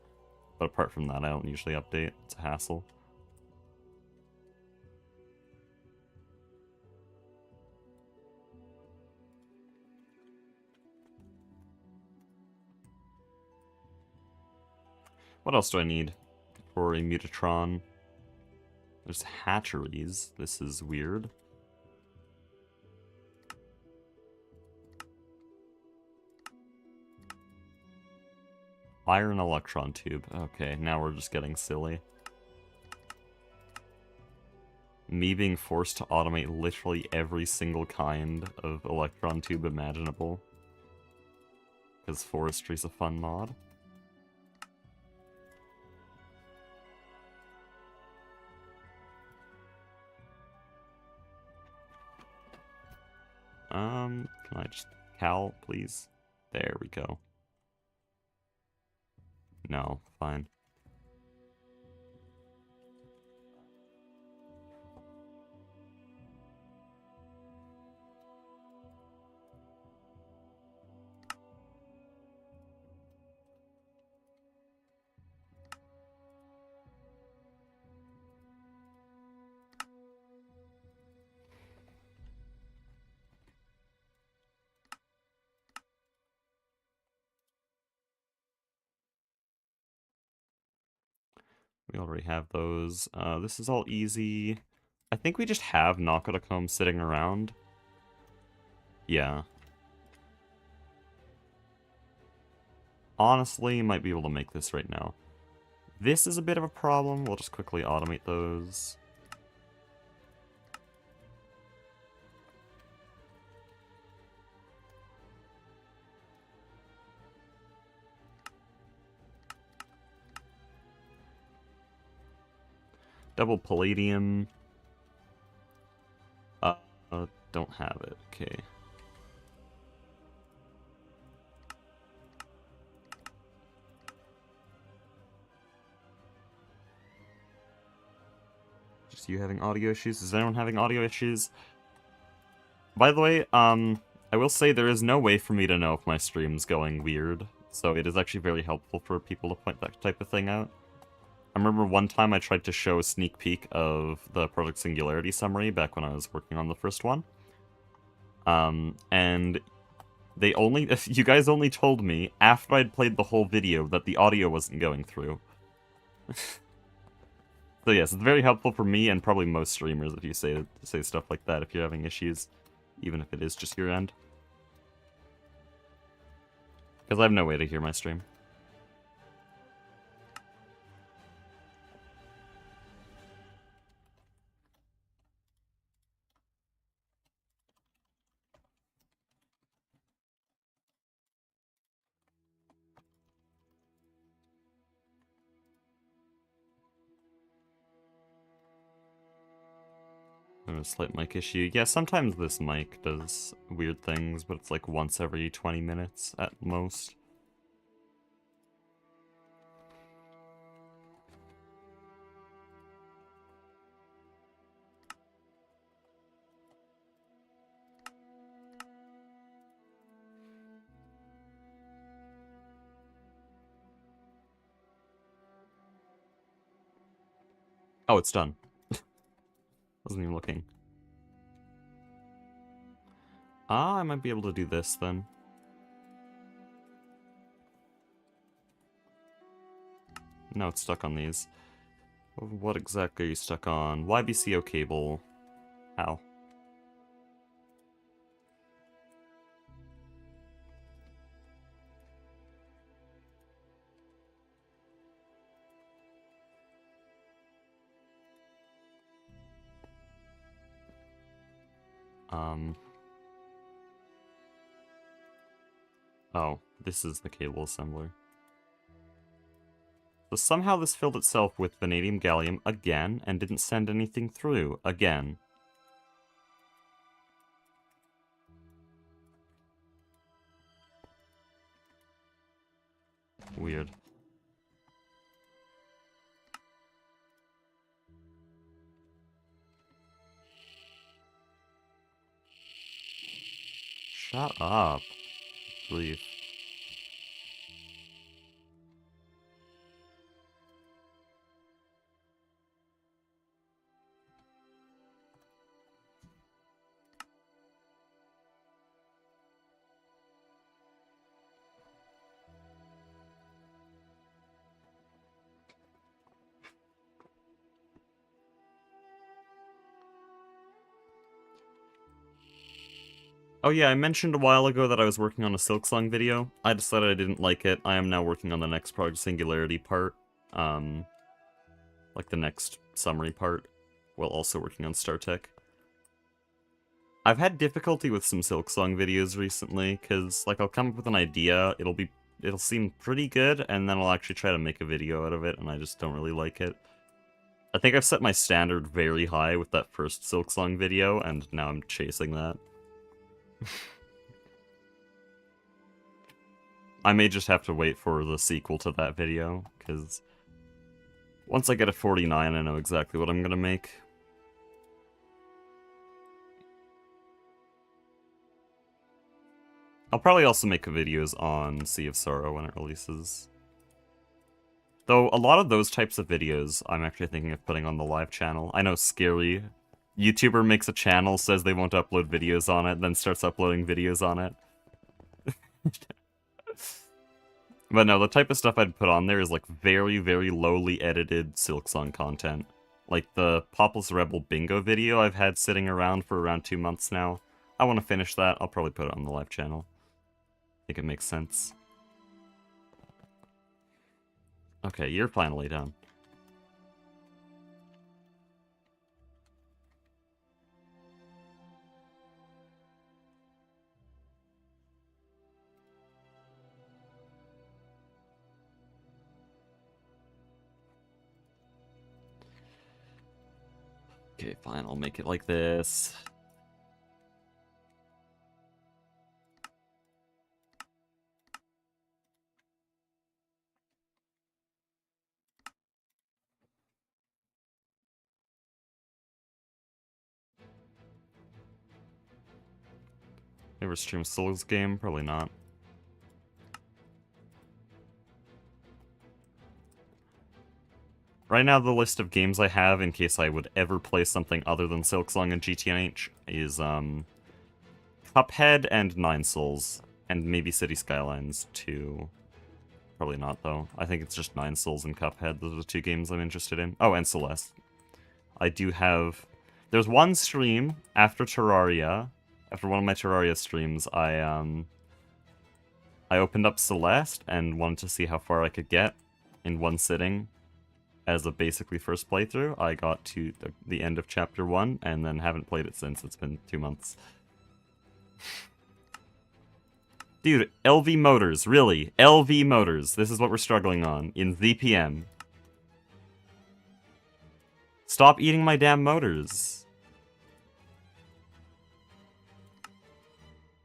But apart from that, I don't usually update. It's a hassle. What else do I need for a Mutatron? There's hatcheries. This is weird. Iron electron tube. Okay, now we're just getting silly. Me being forced to automate literally every single kind of electron tube imaginable. Because forestry's a fun mod. Can I just cal, please? There we go. No, fine. We already have those. This is all easy. I think we just have Nakotakome sitting around. Yeah. Honestly, might be able to make this right now. This is a bit of a problem. We'll just quickly automate those. Double palladium. Don't have it. Okay. Just you having audio issues? Is anyone having audio issues? By the way, I will say there is no way for me to know if my stream's going weird, so it is actually very helpful for people to point that type of thing out. I remember one time I tried to show a sneak peek of the Project Singularity summary back when I was working on the first one. And they only, you guys only told me after I'd played the whole video that the audio wasn't going through. So yes, it's very helpful for me and probably most streamers if you say stuff like that if you're having issues, even if it is just your end. Because I have no way to hear my stream. A slight mic issue. Yeah, sometimes this mic does weird things, but it's like once every 20 minutes at most. Oh, it's done. Wasn't even looking. Ah, I might be able to do this then. No, it's stuck on these. What exactly are you stuck on? YBCO cable. How? Oh, this is the cable assembler. So somehow this filled itself with vanadium gallium again and didn't send anything through again. Weird. Shut up. Grief. Oh yeah, I mentioned a while ago that I was working on a Silksong video. I decided I didn't like it. I am now working on the next Project Singularity part. Like the next summary part, while also working on StarTech. I've had difficulty with some Silksong videos recently, because like I'll come up with an idea, it'll seem pretty good, and then I'll actually try to make a video out of it, and I just don't really like it. I think I've set my standard very high with that first Silksong video, and now I'm chasing that. I may just have to wait for the sequel to that video, because once I get a 49, I know exactly what I'm gonna make. I'll probably also make videos on Sea of Sorrow when it releases. Though, a lot of those types of videos, I'm actually thinking of putting on the live channel. I know, scary. YouTuber makes a channel, says they won't upload videos on it, then starts uploading videos on it. But no, the type of stuff I'd put on there is like very, very lowly edited Silksong content. Like the Popless Rebel bingo video I've had sitting around for around 2 months now. I want to finish that, I'll probably put it on the live channel. I think it makes sense. Okay, you're finally done. Okay, fine, I'll make it like this. Ever stream Souls game? Probably not. Right now, the list of games I have, in case I would ever play something other than Silksong and GTNH, is, Cuphead and Nine Souls, and maybe City Skylines 2. Probably not, though. I think it's just Nine Souls and Cuphead. Those are the two games I'm interested in. Oh, and Celeste. I do have... There's one stream after Terraria. After one of my Terraria streams, I opened up Celeste and wanted to see how far I could get in one sitting. As a basically first playthrough, I got to the end of Chapter 1, and then haven't played it since. It's been 2 months. Dude, LV Motors, really? LV Motors, this is what we're struggling on, in ZPM. Stop eating my damn motors.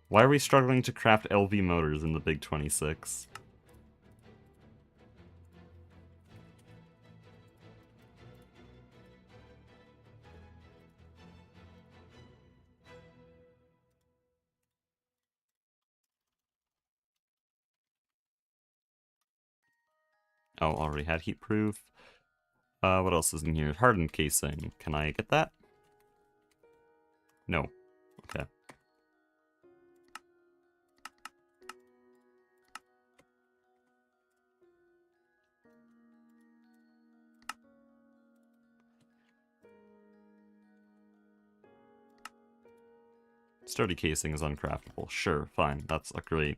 Why are we struggling to craft LV Motors in the Big 26? Oh, already had heat proof. What else is in here? Hardened casing. Can I get that? No. Okay. Sturdy casing is uncraftable. Sure, fine. That's a great...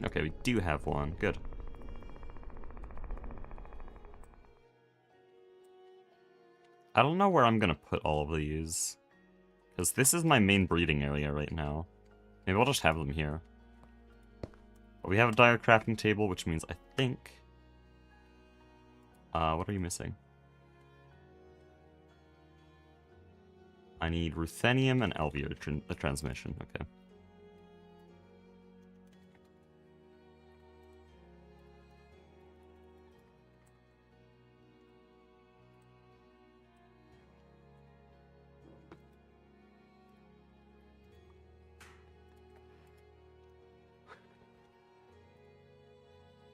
Okay, we do have one. Good. I don't know where I'm gonna put all of these. Because this is my main breeding area right now. Maybe I'll just have them here. But we have a dire crafting table, which means I think... what are you missing? I need ruthenium and alveolar the transmission. Okay.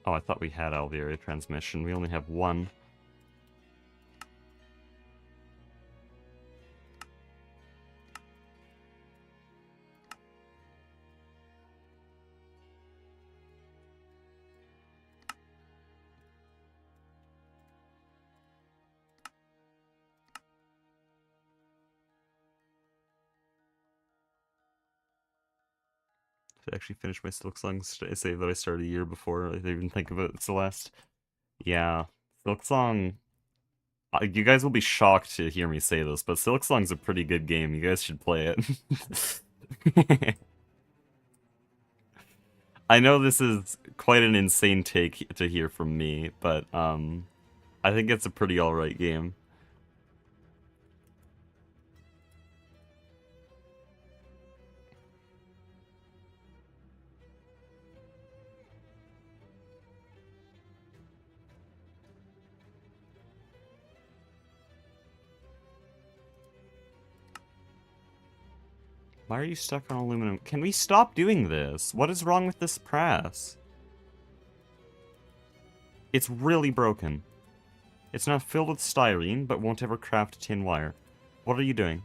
Oh, I thought we had alveolar transmission. We only have one. To actually finish my Silksong save that I started a year before I even think of it, Celeste. Yeah, Silksong... you guys will be shocked to hear me say this, but Silksong's a pretty good game. You guys should play it. I know this is quite an insane take to hear from me, but I think it's a pretty alright game. Why are you stuck on aluminum? Can we stop doing this? What is wrong with this press? It's really broken. It's now filled with styrene, but won't ever craft tin wire. What are you doing?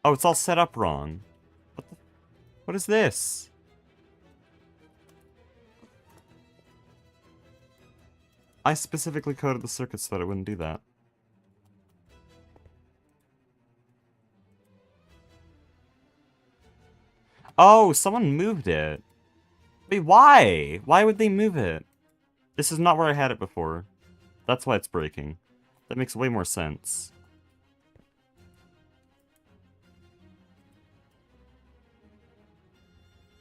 Oh, it's all set up wrong. What is this? I specifically coded the circuits so that it wouldn't do that. Oh, someone moved it. Wait, why? Why would they move it? This is not where I had it before. That's why it's breaking. That makes way more sense.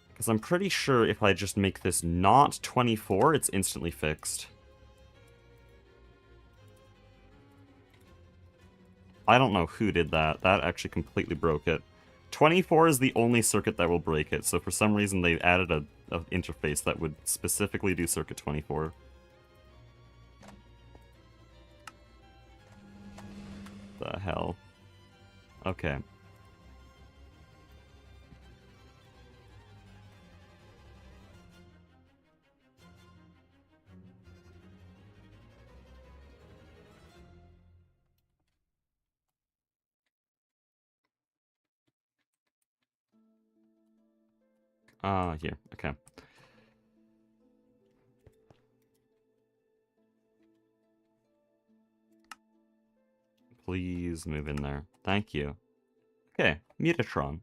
Because I'm pretty sure if I just make this not 24, it's instantly fixed. I don't know who did that. That actually completely broke it. 24 is the only circuit that will break it, so for some reason they added a interface that would specifically do circuit 24. The hell? Okay. Here. Okay. Please move in there. Thank you. Okay, Mutatron.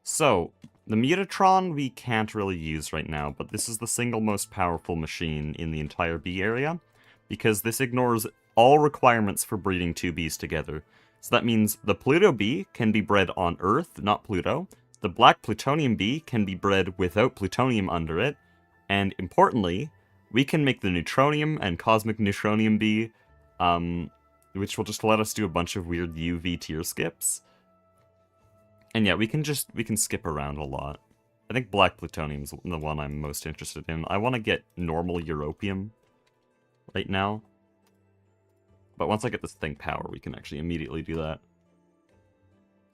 So, the Mutatron we can't really use right now, but this is the single most powerful machine in the entire bee area, because this ignores all requirements for breeding two bees together. So that means the Pluto bee can be bred on Earth, not Pluto. The black plutonium bee can be bred without plutonium under it. And importantly, we can make the neutronium and cosmic neutronium bee, which will just let us do a bunch of weird UV tier skips. And yeah, we can skip around a lot. I think black plutonium's the one I'm most interested in. I want to get normal europium right now. But once I get this thing power, we can actually immediately do that.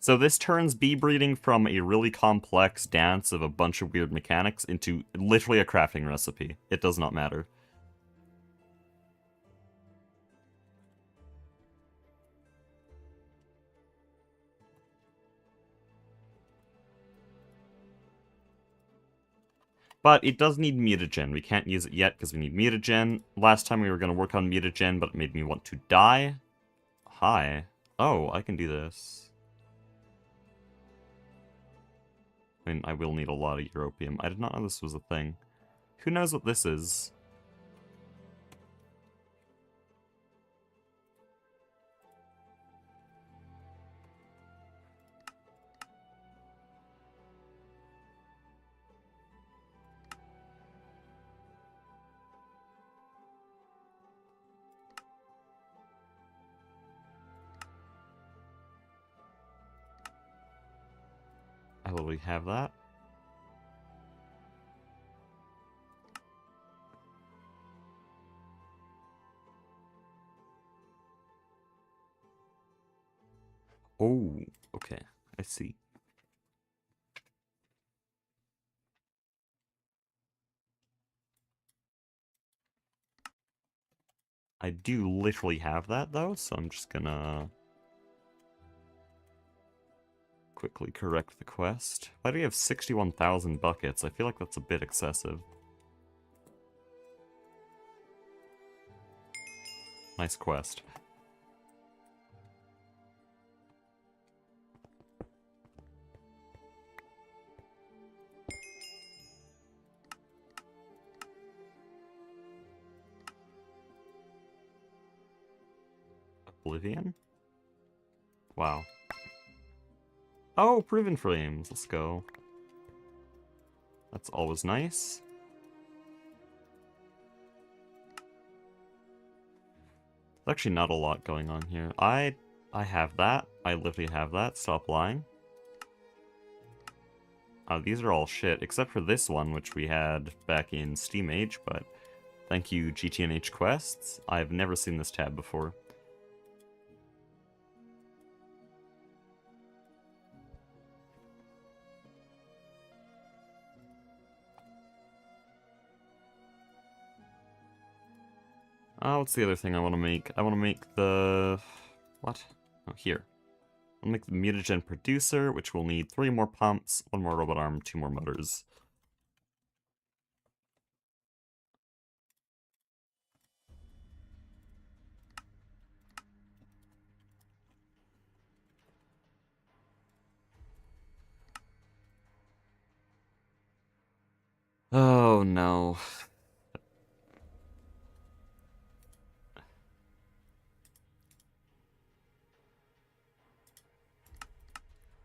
So this turns bee breeding from a really complex dance of a bunch of weird mechanics into literally a crafting recipe. It does not matter. But it does need mutagen. We can't use it yet because we need mutagen. Last time we were going to work on mutagen, but it made me want to die. Hi. Oh, I can do this. I mean, I will need a lot of europium. I did not know this was a thing. Who knows what this is? I literally have that. Oh, okay. I see. I do literally have that, though, so I'm just gonna quickly correct the quest. Why do we have 61,000 buckets? I feel like that's a bit excessive. Nice quest. Oblivion? Wow. Oh, Proven Frames! Let's go. That's always nice. There's actually not a lot going on here. I have that. I literally have that. Stop lying. These are all shit, except for this one, which we had back in Steam Age, but thank you, GTNH Quests. I've never seen this tab before. What's the other thing I want to make? I want to make the... What? Oh, here. I'll make the mutagen producer, which will need 3 more pumps, 1 more robot arm, 2 more motors. no.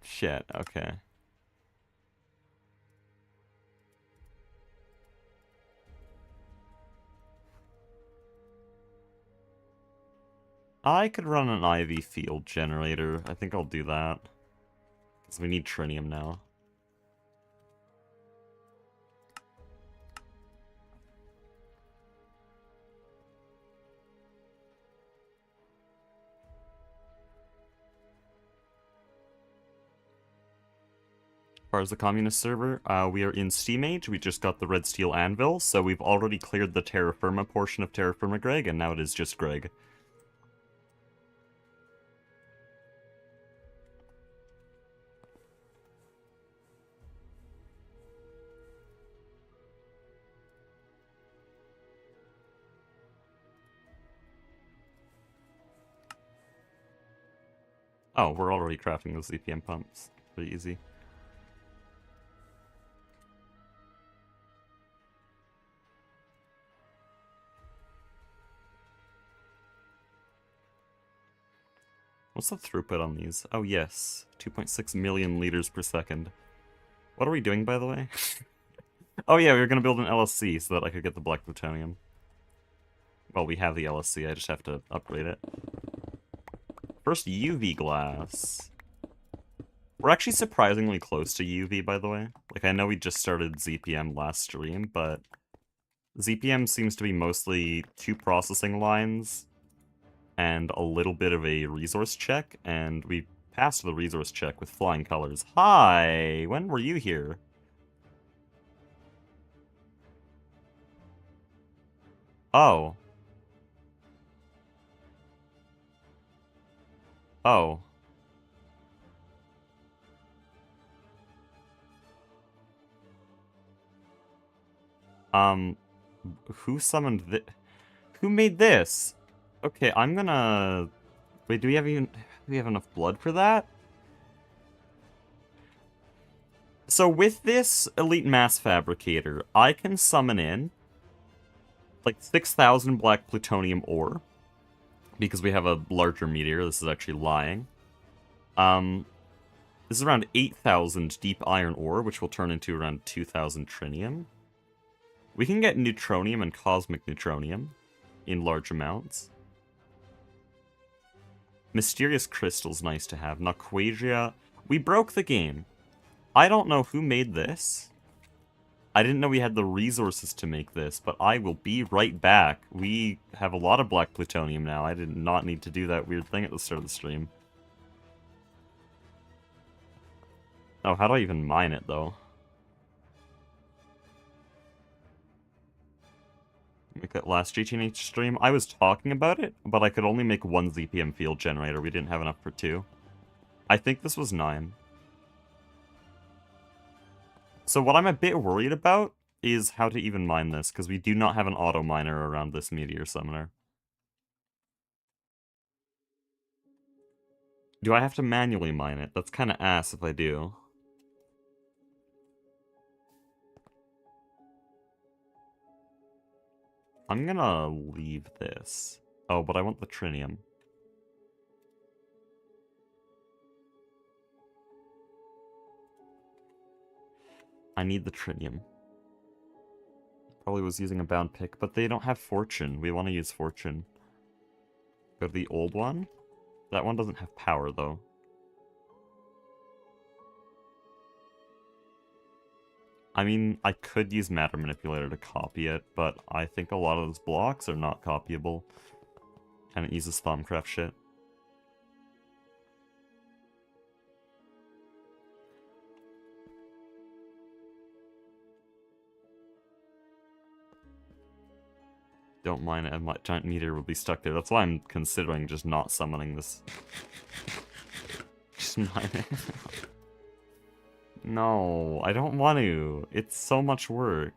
Shit, okay. I could run an IV field generator. I think I'll do that. Because we need trinium now. As far as the communist server, we are in Steam Age. We just got the red steel anvil, so we've already cleared the terra firma portion of terra firma Greg, and now it is just Greg. Oh, we're already crafting those ZPM pumps. Pretty easy. What's the throughput on these? Oh yes, 2.6 million liters per second. What are we doing, by the way? Oh yeah, we were gonna build an LSC so that I could get the black plutonium. Well, we have the LSC, I just have to upgrade it. First UV glass. We're actually surprisingly close to UV, by the way. Like, I know we just started ZPM last stream, but ZPM seems to be mostly 2 processing lines and a little bit of a resource check, and we passed the resource check with flying colors. Hi! When were you here? Oh. Oh. Who summoned this? Who made this? Okay, I'm gonna... Wait, do we have enough blood for that? So with this Elite Mass Fabricator, I can summon in like 6,000 black plutonium ore, because we have a larger meteor. This is actually lying. This is around 8,000 deep iron ore, which will turn into around 2,000 trinium. We can get neutronium and cosmic neutronium in large amounts. Mysterious crystal's nice to have. Naquasia. We broke the game. I don't know who made this. I didn't know we had the resources to make this, but I will be right back. We have a lot of black plutonium now. I did not need to do that weird thing at the start of the stream. Oh, how do I even mine it, though? Make that last GTNH stream. I was talking about it, but I could only make 1 ZPM field generator. We didn't have enough for 2. I think this was 9. So what I'm a bit worried about is how to even mine this, because we do not have an auto miner around this meteor summoner. Do I have to manually mine it? That's kind of ass if I do. I'm gonna leave this. Oh, but I want the trinium. I need the trinium. Probably was using a bound pick, but they don't have fortune. We want to use fortune. Go to the old one. That one doesn't have power, though. I mean, I could use Matter Manipulator to copy it, but I think a lot of those blocks are not copyable. And it uses Thaumcraft shit. Don't mind it, a giant meteor will be stuck there. That's why I'm considering just not summoning this. Just mine it. No, I don't want to. It's so much work.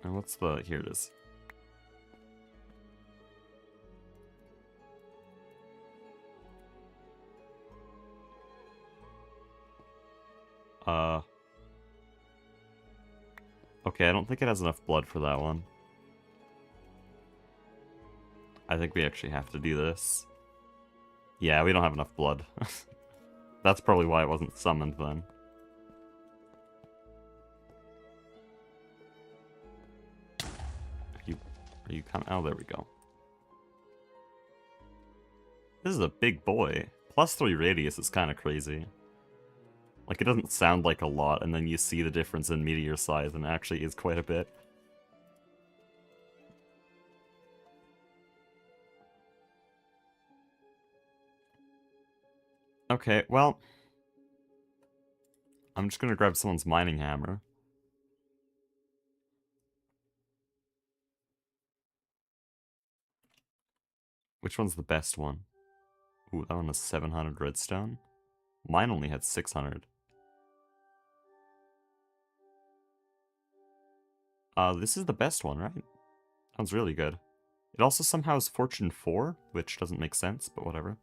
And what's the... Here it is. Okay, I don't think it has enough blood for that one. I think we actually have to do this. Yeah, we don't have enough blood. That's probably why it wasn't summoned then. Are you coming? Oh, there we go. This is a big boy. +3 radius is kind of crazy. Like, it doesn't sound like a lot, and then you see the difference in meteor size, and it actually is quite a bit. Okay, well... I'm just gonna grab someone's mining hammer. Which one's the best one? Ooh, that one has 700 redstone. Mine only had 600. This is the best one, right? Sounds really good. It also somehow is Fortune 4, which doesn't make sense, but whatever.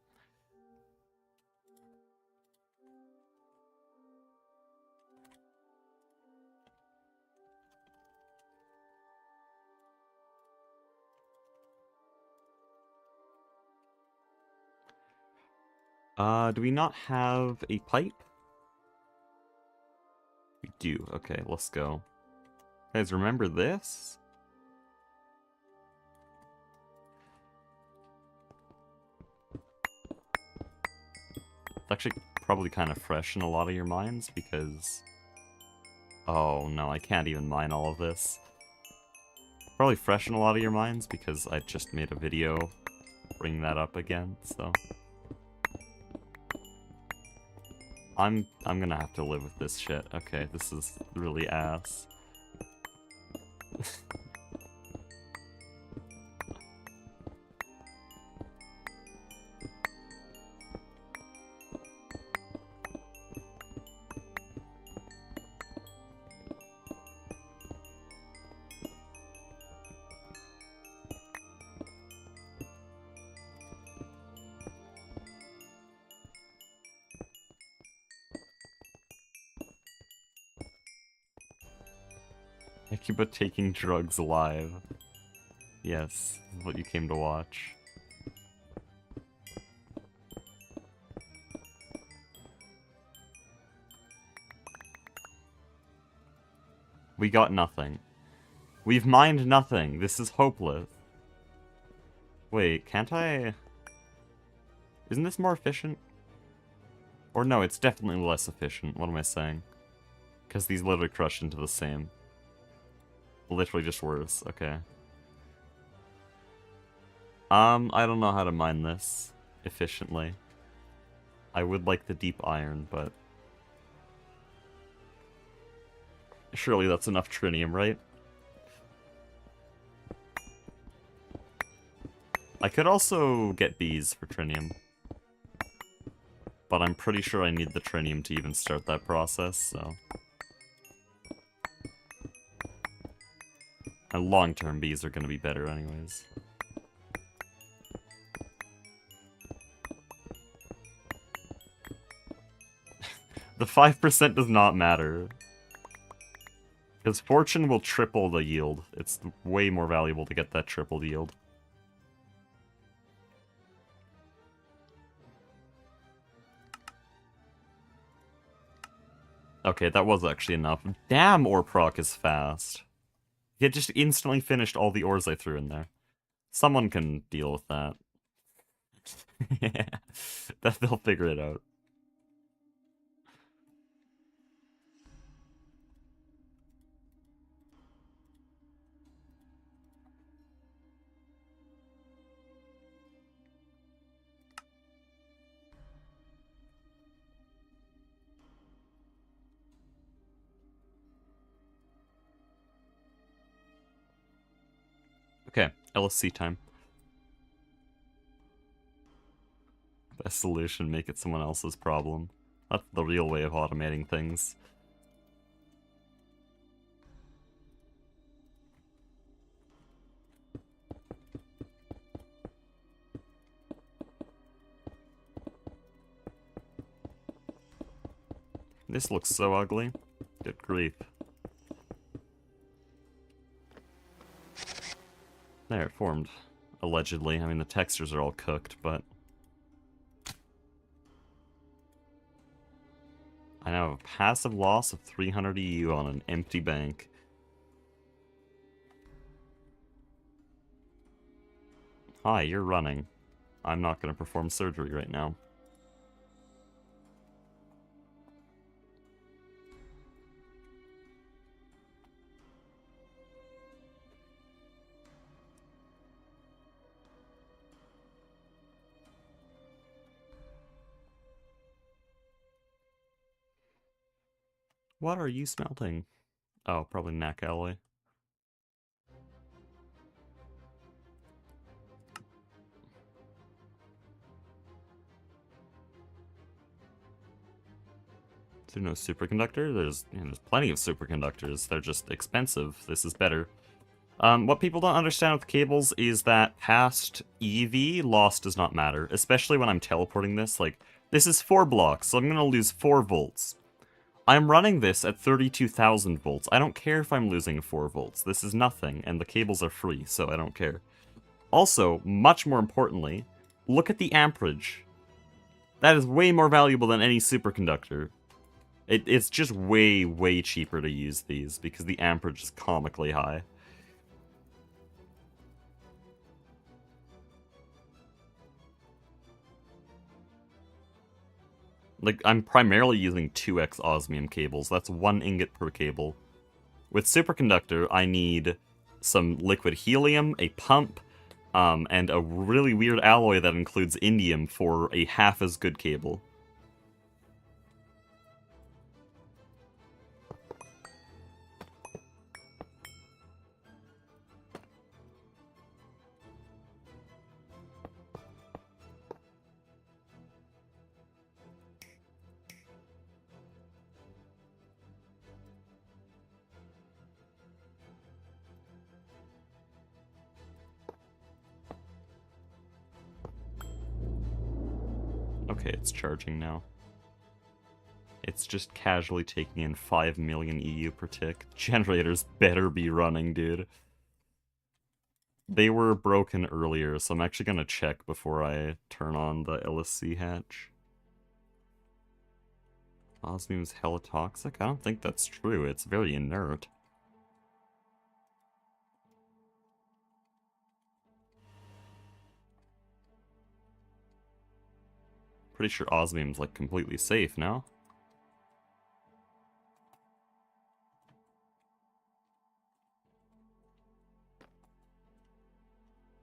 Do we not have a pipe? We do. Okay, let's go. Guys, remember this? It's actually probably kind of fresh in a lot of your minds because... Oh no, I can't even mine all of this. Probably fresh in a lot of your minds because I just made a video bringing that up again, so... I'm gonna have to live with this shit. Okay, this is really ass. Thank you, but taking drugs live. Yes, this is what you came to watch. We got nothing. We've mined nothing. This is hopeless. Wait, can't I... Isn't this more efficient? Or no, it's definitely less efficient. What am I saying? Because these literally crush into the same. Literally just worse. Okay. I don't know how to mine this efficiently. I would like the deep iron, but... Surely that's enough trinium, right? I could also get bees for trinium. But I'm pretty sure I need the trinium to even start that process, so... And long-term bees are gonna be better anyways. The 5% does not matter. Because fortune will triple the yield. It's way more valuable to get that tripled yield. Okay, that was actually enough. Damn, ore proc is fast. It just instantly finished all the ores I threw in there. Someone can deal with that. Yeah, they'll figure it out. Okay, LSC time. Best solution, make it someone else's problem. That's the real way of automating things. This looks so ugly. Good grief. There, it formed. Allegedly. I mean, the textures are all cooked, but... I now have a passive loss of 300 EU on an empty bank. Hi, you're running. I'm not going to perform surgery right now. What are you smelting? Oh, probably Knack Alloy. Is there no superconductor? There's plenty of superconductors. They're just expensive. This is better. What people don't understand with cables is that past EV loss does not matter, especially when I'm teleporting this. Like, this is 4 blocks, so I'm gonna lose 4 volts. I'm running this at 32,000 volts. I don't care if I'm losing 4 volts. This is nothing, and the cables are free, so I don't care. Also, much more importantly, look at the amperage. That is way more valuable than any superconductor. It's just way, way cheaper to use these, because the amperage is comically high. Like, I'm primarily using 2x osmium cables. That's 1 ingot per cable. With superconductor, I need some liquid helium, a pump, and a really weird alloy that includes indium for a half as good cable. Okay, it's charging now. It's just casually taking in 5 million EU per tick. Generators better be running, dude. They were broken earlier, so I'm actually gonna check before I turn on the LSC hatch. Osmium's hella toxic? I don't think that's true. It's very inert. Pretty sure osmium's like completely safe now.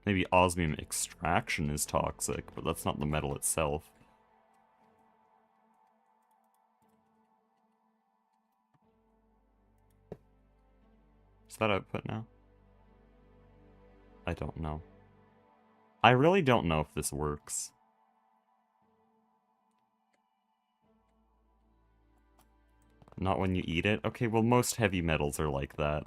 Maybe osmium extraction is toxic, but that's not the metal itself. Is that output now? I don't know. I really don't know if this works. Not when you eat it? Okay, well most heavy metals are like that.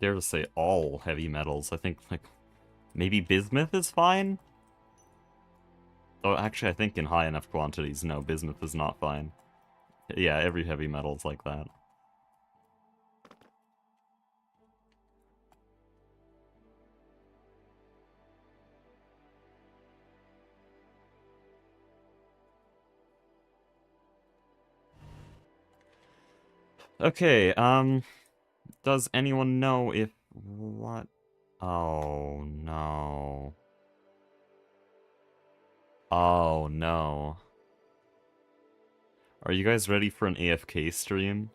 Dare to say all heavy metals. I think, like, maybe bismuth is fine? Oh, actually, I think in high enough quantities, no, bismuth is not fine. Yeah, every heavy metal's like that. Okay, does anyone know if... what? Oh, no. Oh, no. Are you guys ready for an AFK stream?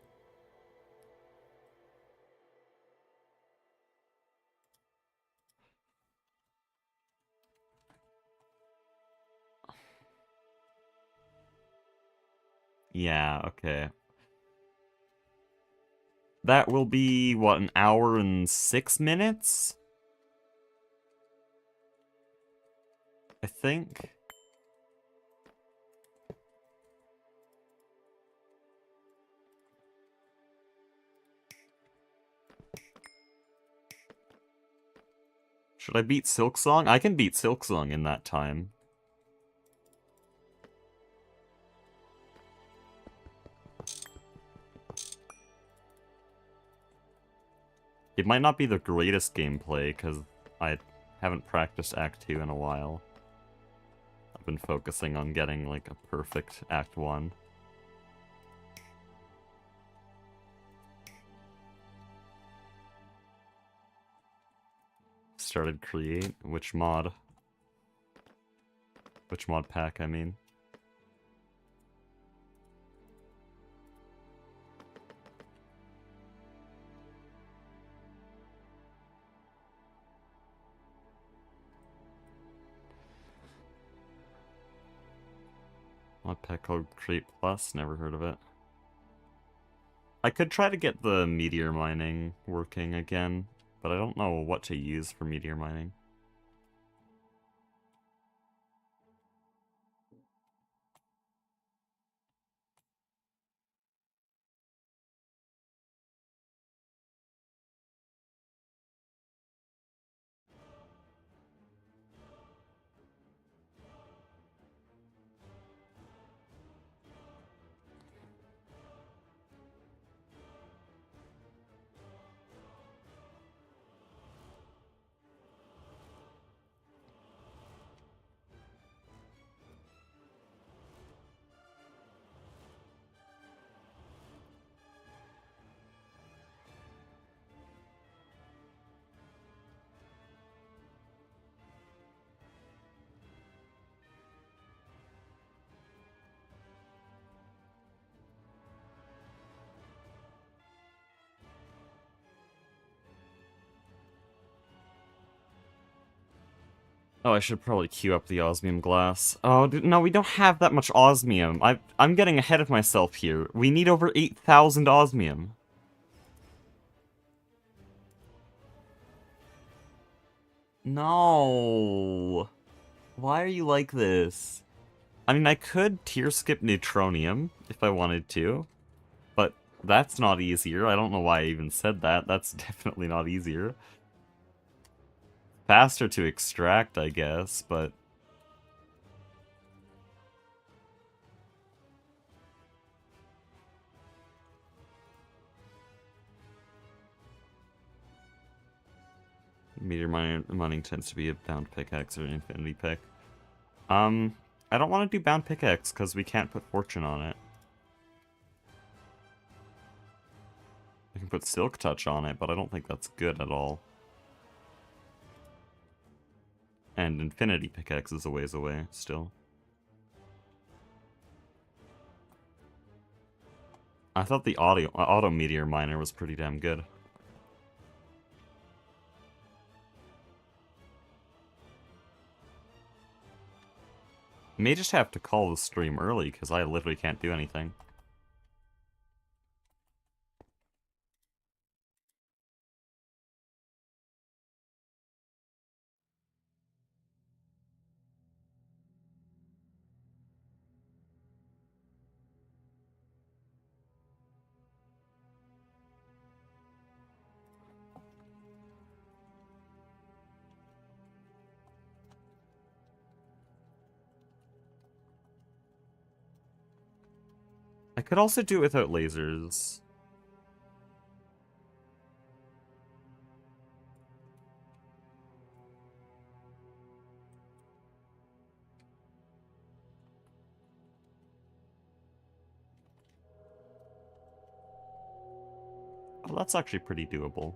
Yeah, okay. That will be, what, an hour and 6 minutes? I think. Should I beat Silksong? I can beat Silksong in that time. It might not be the greatest gameplay, because I haven't practiced Act 2 in a while. I've been focusing on getting, like, a perfect Act 1. Started create? Which mod? Which mod pack, I mean. Mod pack called Create Plus? Never heard of it. I could try to get the meteor mining working again, but I don't know what to use for meteor mining. Oh, I should probably queue up the osmium glass. Oh, no, we don't have that much osmium. I'm getting ahead of myself here. We need over 8,000 osmium. No. Why are you like this? I mean, I could tier skip neutronium if I wanted to, but that's not easier. I don't know why I even said that. That's definitely not easier. Faster to extract, I guess, but... Meteor mining tends to be a bound pickaxe or an infinity pick. I don't want to do bound pickaxe because we can't put fortune on it. I can put silk touch on it, but I don't think that's good at all. And infinity pickaxe is a ways away still. I thought the auto meteor miner was pretty damn good. May just have to call the stream early because I literally can't do anything. I could also do it without lasers. Oh, that's actually pretty doable.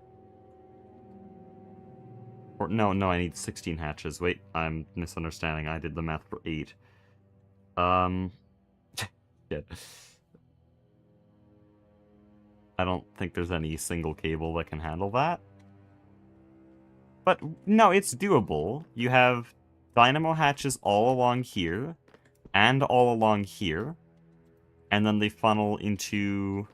Or, no, I need 16 hatches. Wait, I'm misunderstanding. I did the math for 8. Yeah. I don't think there's any single cable that can handle that. But, no, it's doable. You have dynamo hatches all along here, and all along here, and then they funnel into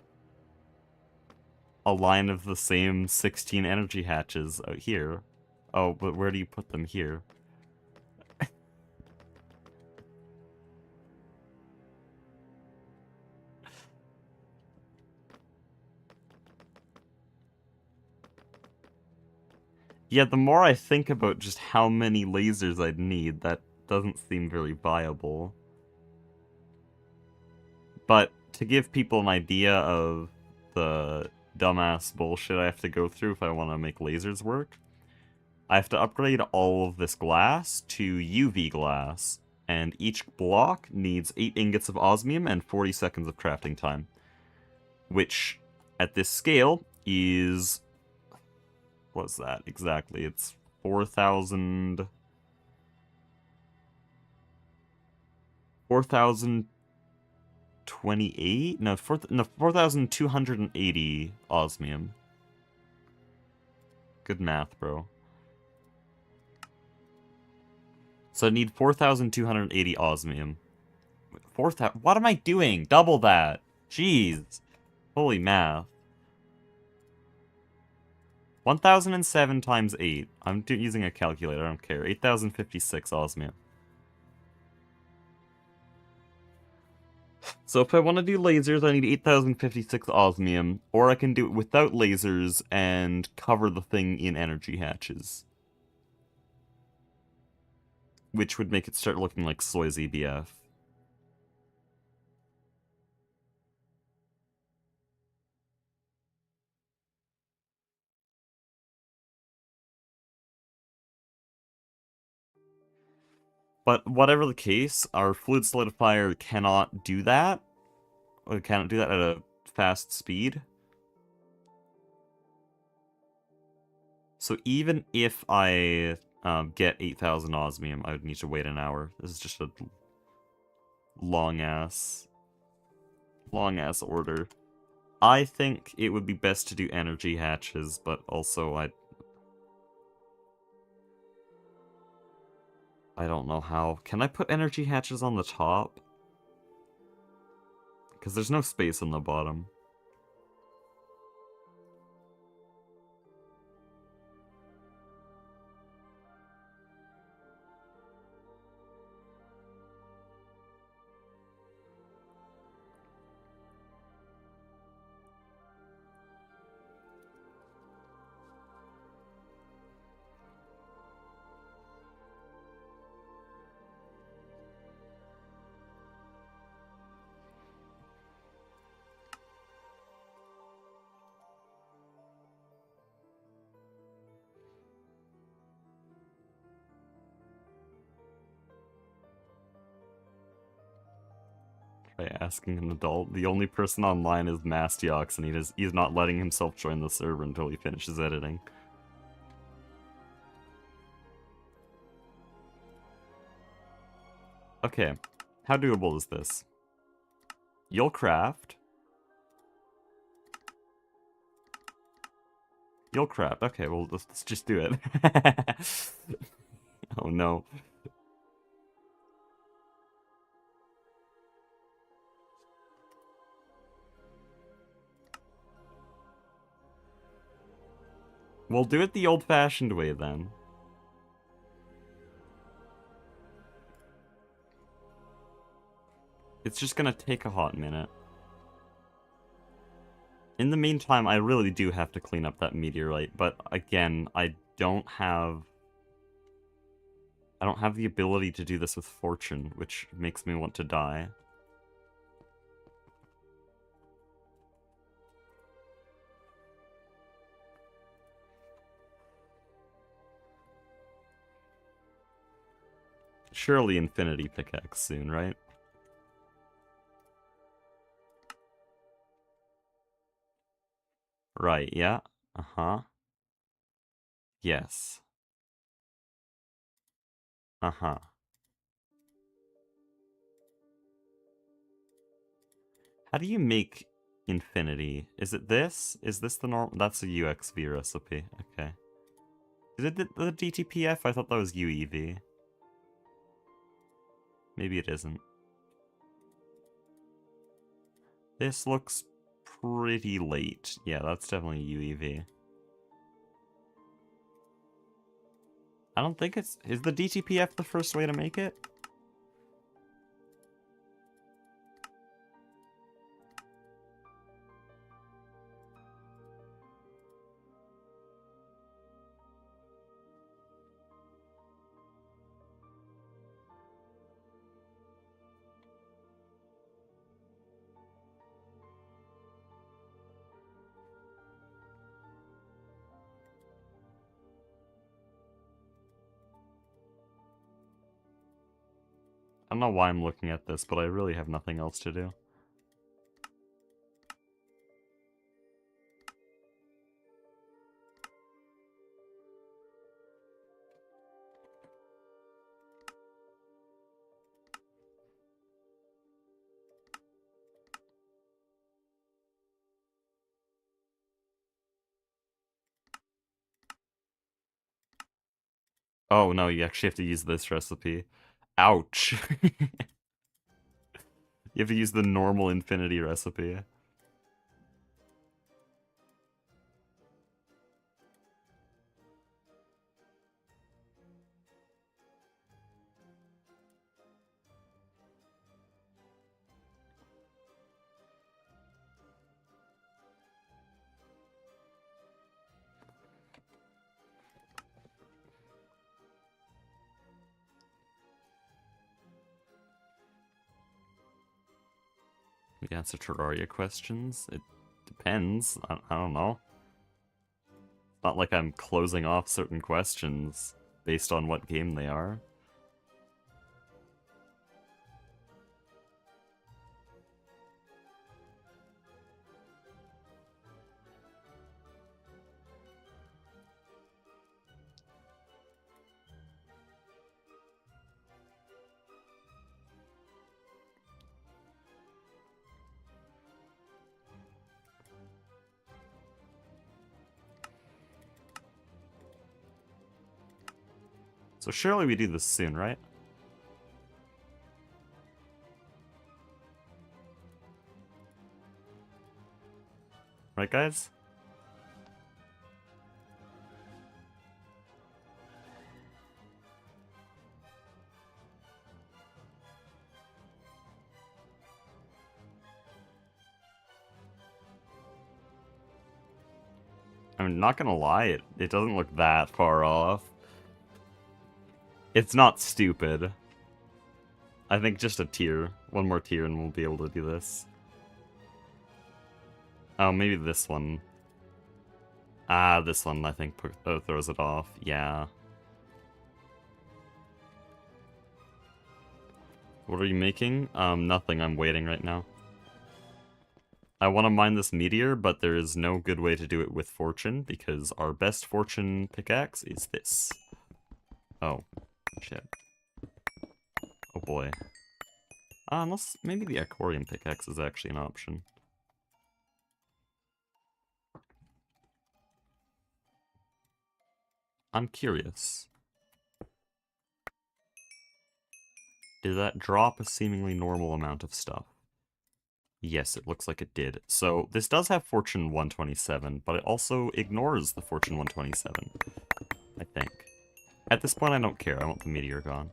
a line of the same 16 energy hatches out here. Oh, but where do you put them here? Yeah, the more I think about just how many lasers I'd need, that doesn't seem very viable. But to give people an idea of the dumbass bullshit I have to go through if I want to make lasers work, I have to upgrade all of this glass to UV glass, and each block needs 8 ingots of osmium and 40 seconds of crafting time. Which, at this scale, is... what's that exactly? It's 4,000... 4,028? No, 4,280 osmium. Good math, bro. So I need 4,280 osmium. 4,000... What am I doing? Double that. Jeez. Holy math. 1,007 times 8. I'm using a calculator, I don't care. 8,056 osmium. So if I want to do lasers, I need 8,056 osmium, or I can do it without lasers and cover the thing in energy hatches. Which would make it start looking like soy ZBF. But whatever the case, our fluid solidifier cannot do that. Or cannot do that at a fast speed. So even if I get 8,000 osmium, I would need to wait an hour. This is just a long-ass order. I think it would be best to do energy hatches, but also I don't know how. Can I put energy hatches on the top? Because there's no space on the bottom. By asking an adult. The only person online is Mastiox, and he's not letting himself join the server until he finishes editing. Okay, how doable is this? You'll craft. You'll craft. Okay, well, let's just do it. Oh no. We'll do it the old-fashioned way, then. It's just gonna take a hot minute. In the meantime, I really do have to clean up that meteorite, but again, I don't have the ability to do this with fortune, which makes me want to die. Surely infinity pickaxe soon, right? Right, yeah. Uh-huh. Yes. Uh-huh. How do you make infinity? Is it this? Is this the normal? That's a UXV recipe. Okay. Is it the DTPF? I thought that was UEV. Maybe it isn't. This looks pretty late. Yeah, that's definitely UEV. I don't think it's... Is the DTPF the first way to make it? don't know why I'm looking at this, but I really have nothing else to do. Oh no, you actually have to use this recipe. Ouch. You have to use the normal infinity recipe. We answer Terraria questions? It depends. I don't know. It's not like I'm closing off certain questions based on what game they are. So surely we do this soon, right? Right, guys? I'm not gonna lie, it doesn't look that far off. It's not stupid. I think just a tier. One more tier and we'll be able to do this. Oh, maybe this one. Ah, this one I think throws it off. Yeah. What are you making? Nothing. I'm waiting right now. I want to mine this meteor, but there is no good way to do it with fortune, because our best fortune pickaxe is this. Oh. Shit. Oh boy. Unless maybe the aquarium pickaxe is actually an option. I'm curious. Did that drop a seemingly normal amount of stuff? Yes, it looks like it did. So this does have Fortune 127, but it also ignores the Fortune 127, I think. At this point, I don't care. I want the meteor gone.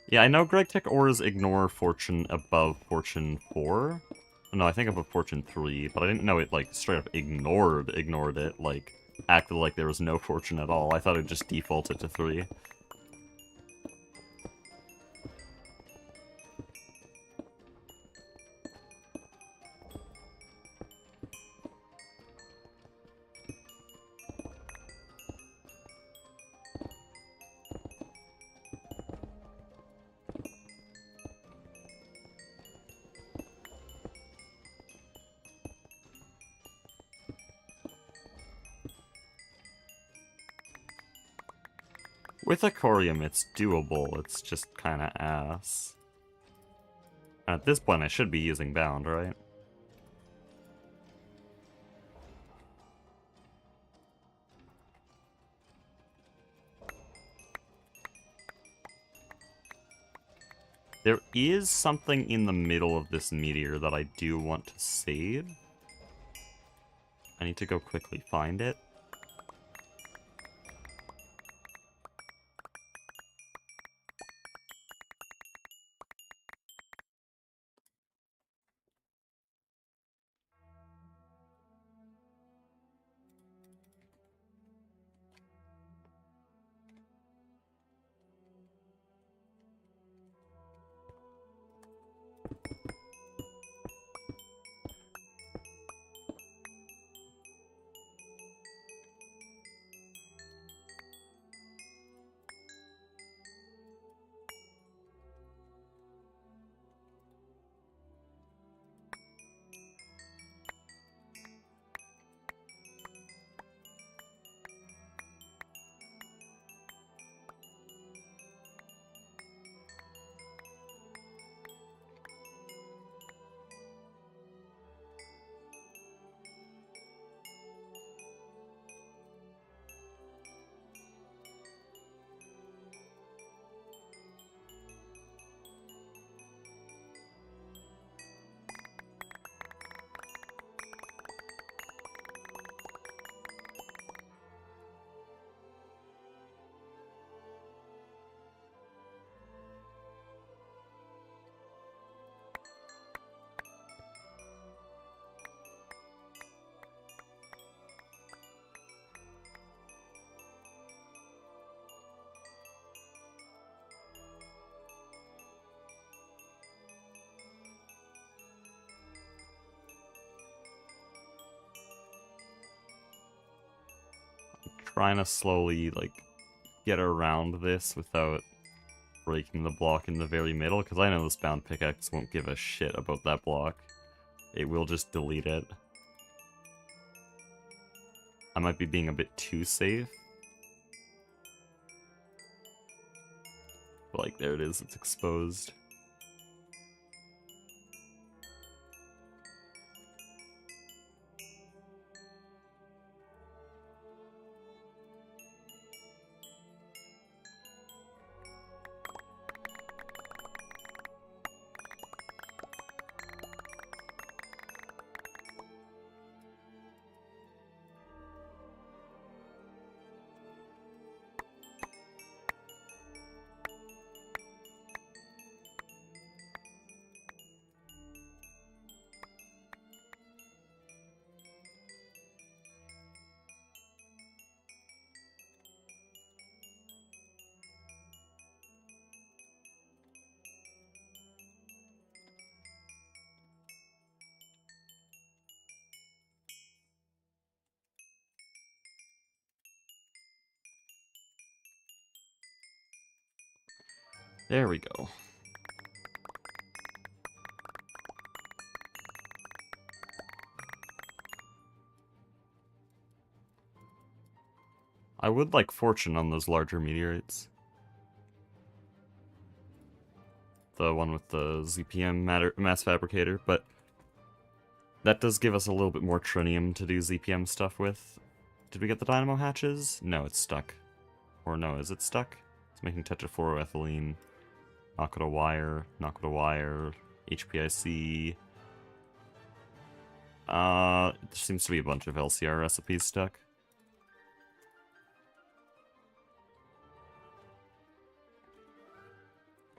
Yeah, I know Greg Tech ores ignore Fortune above Fortune 4. No, I think above Fortune 3, but I didn't know it, like, straight up ignored it, like, acted like there was no Fortune at all. I thought it just defaulted to 3. With Aquarium, it's doable, it's just kinda ass. At this point, I should be using Bound, right? There is something in the middle of this meteor that I do want to save. I need to go quickly find it. trying to slowly, like, get around this without breaking the block in the very middle, because I know this bound pickaxe won't give a shit about that block. It will just delete it. I might be being a bit too safe. But, like, there it is, it's exposed. There we go. I would like fortune on those larger meteorites. The one with the ZPM mass fabricator, but that does give us a little bit more trinium to do ZPM stuff with. Did we get the dynamo hatches? No, it's stuck. Or no, is it stuck? It's making tetrafluoroethylene. Nakoda wire, HPIC. There seems to be a bunch of LCR recipes stuck.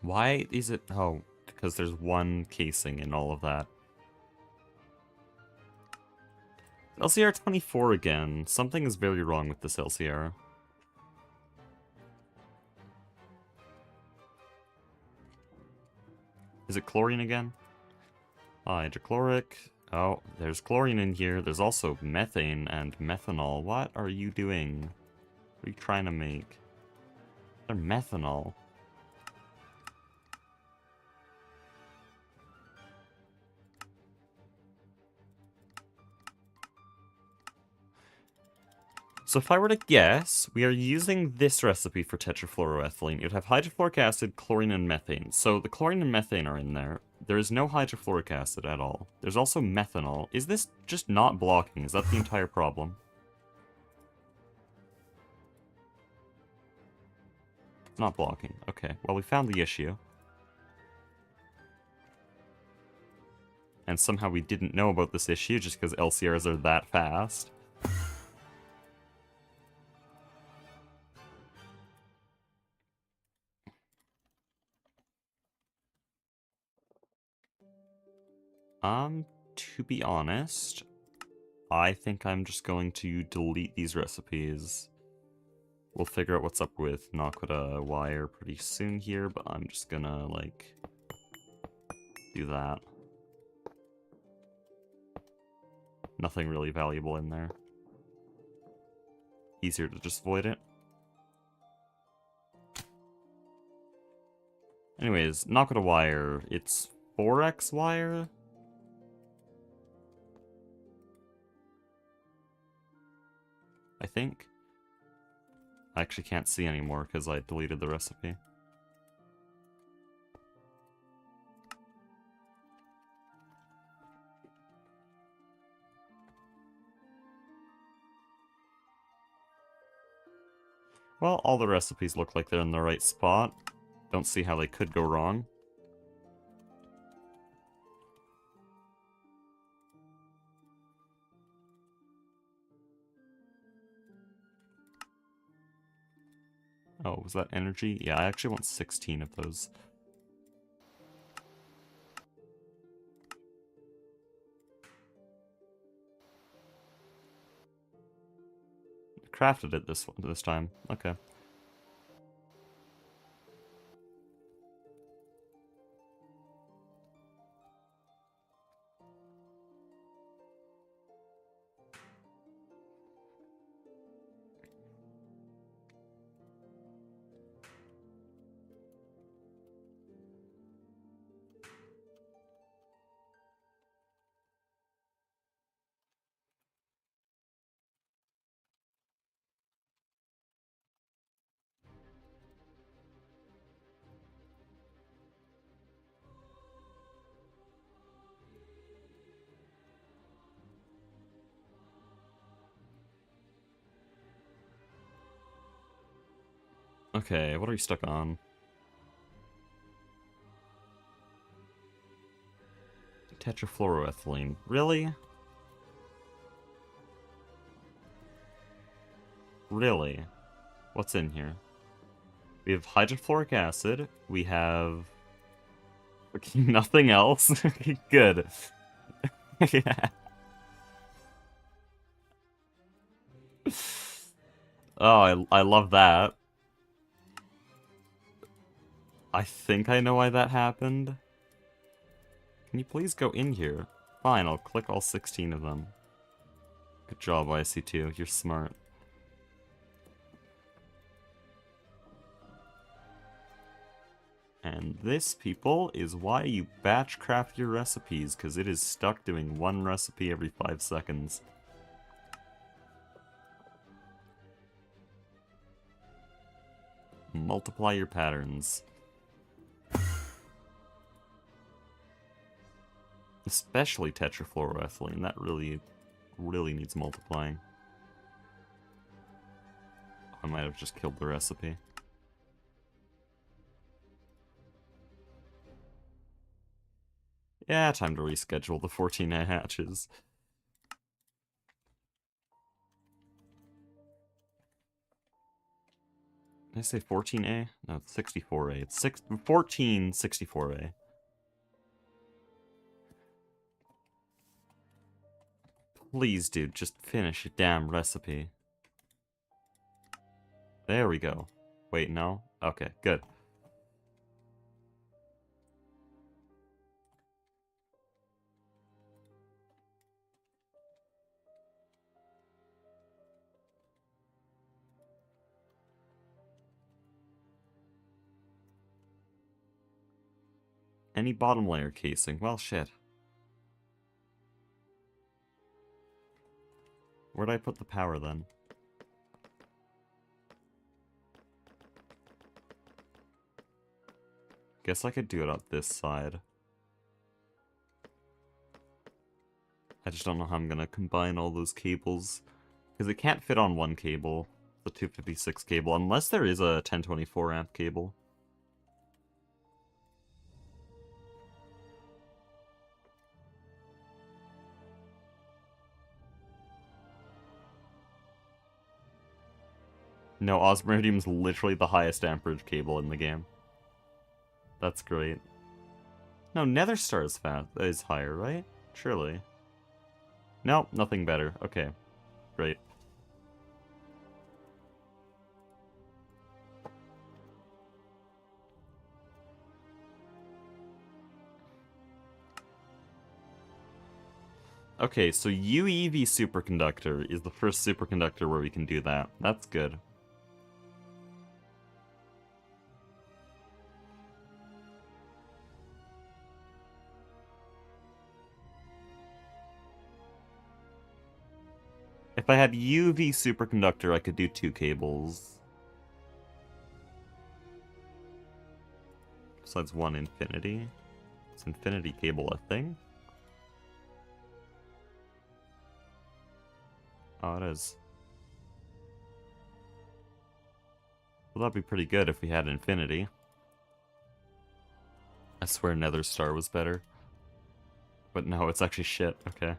Why is it... Oh, because there's one casing in all of that. LCR 24 again. Something is very wrong with this LCR. Is it chlorine again? Hydrochloric. Oh, there's chlorine in here. There's also methane and methanol. What are you doing? What are you trying to make? They're methanol. So if I were to guess, we are using this recipe for tetrafluoroethylene. It would have hydrofluoric acid, chlorine, and methane. So the chlorine and methane are in there. There is no hydrofluoric acid at all. There's also methanol. Is this just not blocking? Is that the entire problem? It's not blocking. Okay, well we found the issue. And somehow we didn't know about this issue just because LCRs are that fast. To be honest, I think I'm just going to delete these recipes. We'll figure out what's up with Nakoda wire pretty soon here, but I'm just gonna, like, do that. Nothing really valuable in there. Easier to just void it. Anyways, Nakoda wire, it's 4x wire? I think. I actually can't see anymore because I deleted the recipe. Well, all the recipes look like they're in the right spot. Don't see how they could go wrong. Oh, was that energy? Yeah, I actually want 16 of those. Crafted it this time. Okay. Okay, what are you stuck on? Tetrafluoroethylene. Really? Really? What's in here? We have hydrofluoric acid. We have... nothing else? Good. Yeah. Oh, I love that. I think I know why that happened. Can you please go in here? Fine, I'll click all 16 of them. Good job, IC2. You're smart. And this, people, is why you batch craft your recipes, because it is stuck doing one recipe every 5 seconds. Multiply your patterns. Especially tetrafluoroethylene, that really needs multiplying. I might have just killed the recipe. Yeah, time to reschedule the 14 hatches. Did I say 14A? No, it's 64A. It's 14 64A. Please, dude, just finish your damn recipe. There we go. Wait, no? Okay, good. Any bottom layer casing? Well, shit. Where'd I put the power, then? Guess I could do it up this side. I just don't know how I'm gonna combine all those cables. Because it can't fit on one cable. The 256 cable, unless there is a 1024 amp cable. No, Osmeridium's literally the highest amperage cable in the game. That's great. No, Netherstar is higher, right? Surely. No, nothing better. Okay, great. Okay, so UEV superconductor is the first superconductor where we can do that. That's good. If I had UV superconductor, I could do 2 cables. Besides one infinity. Is infinity cable a thing? Oh, it is. Well, that'd be pretty good if we had infinity. I swear Netherstar was better. But no, it's actually shit. Okay.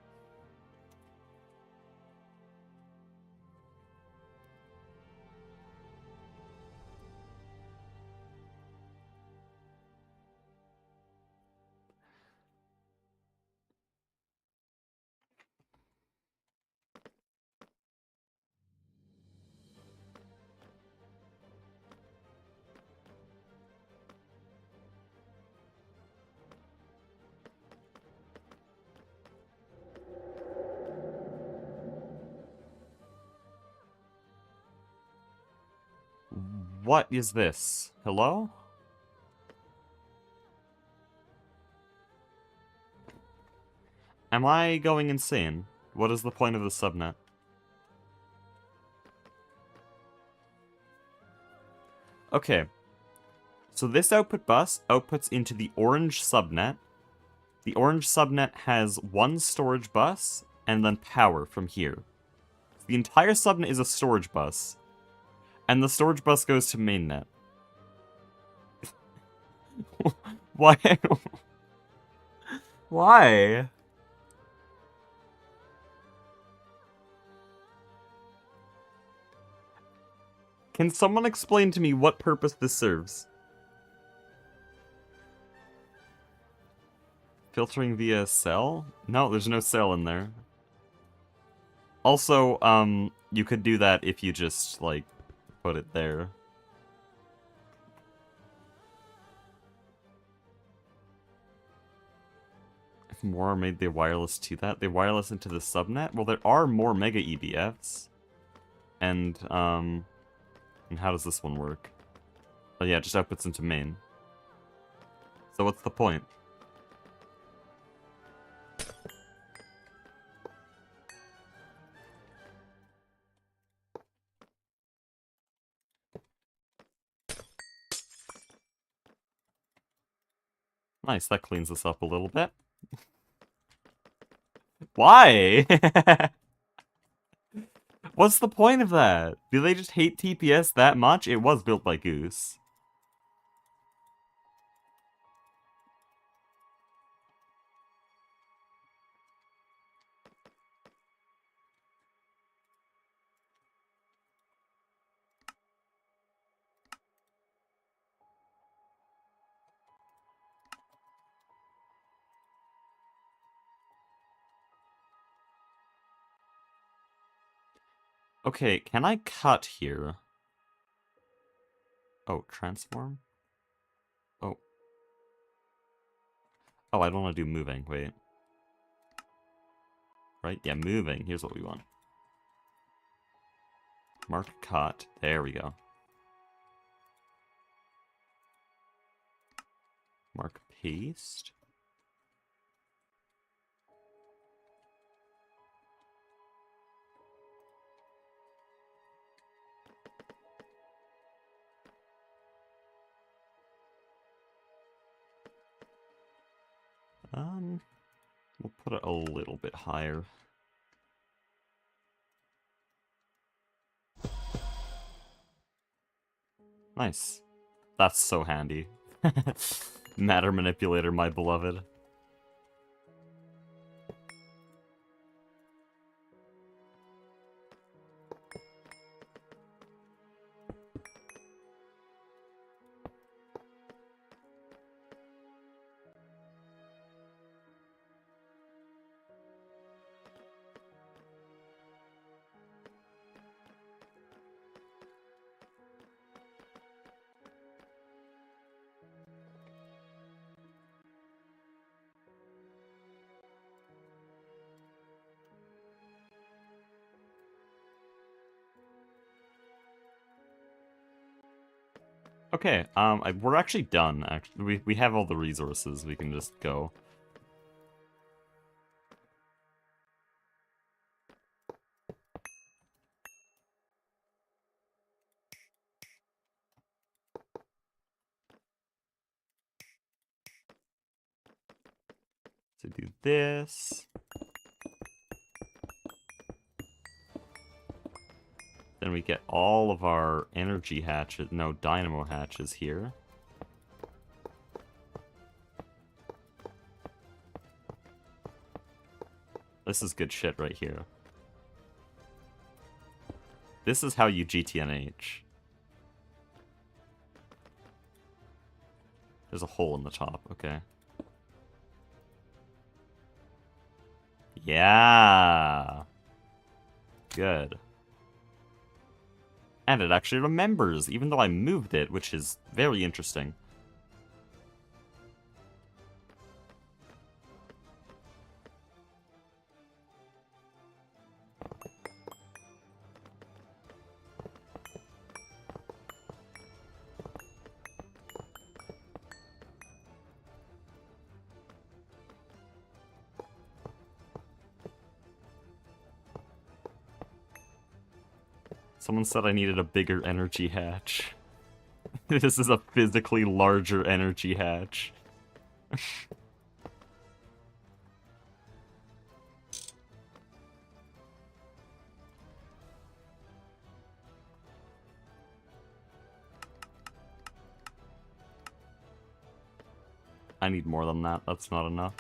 What is this? Hello? Am I going insane? What is the point of the subnet? Okay. So this output bus outputs into the orange subnet. The orange subnet has one storage bus and then power from here. The entire subnet is a storage bus. And the storage bus goes to mainnet. Why? Why? Can someone explain to me what purpose this serves? Filtering via cell? No, there's no cell in there. Also, you could do that if you just, like, put it there. If more made the wireless to that, they wireless into the subnet? Well, there are more mega EBFs. And how does this one work? Oh yeah, it just outputs into main. So what's the point? Nice, that cleans this up a little bit. Why? What's the point of that? Do they just hate TPS that much? It was built by Goose. Okay, can I cut here? Oh, transform? Oh. Oh, I don't want to do moving. Wait. Right? Yeah, moving. Here's what we want. Mark cut. There we go. Mark paste. We'll put it a little bit higher. Nice. That's so handy. Matter manipulator, my beloved. Okay, we're actually done. Actually, we have all the resources. We can just go. So do this. Then we get all of our energy hatches, no, dynamo hatches here. This is good shit right here. This is how you GTNH. There's a hole in the top, okay. Yeah! Good. And it actually remembers, even though I moved it, which is very interesting. Someone said I needed a bigger energy hatch. This is a physically larger energy hatch. I need more than that. That's not enough.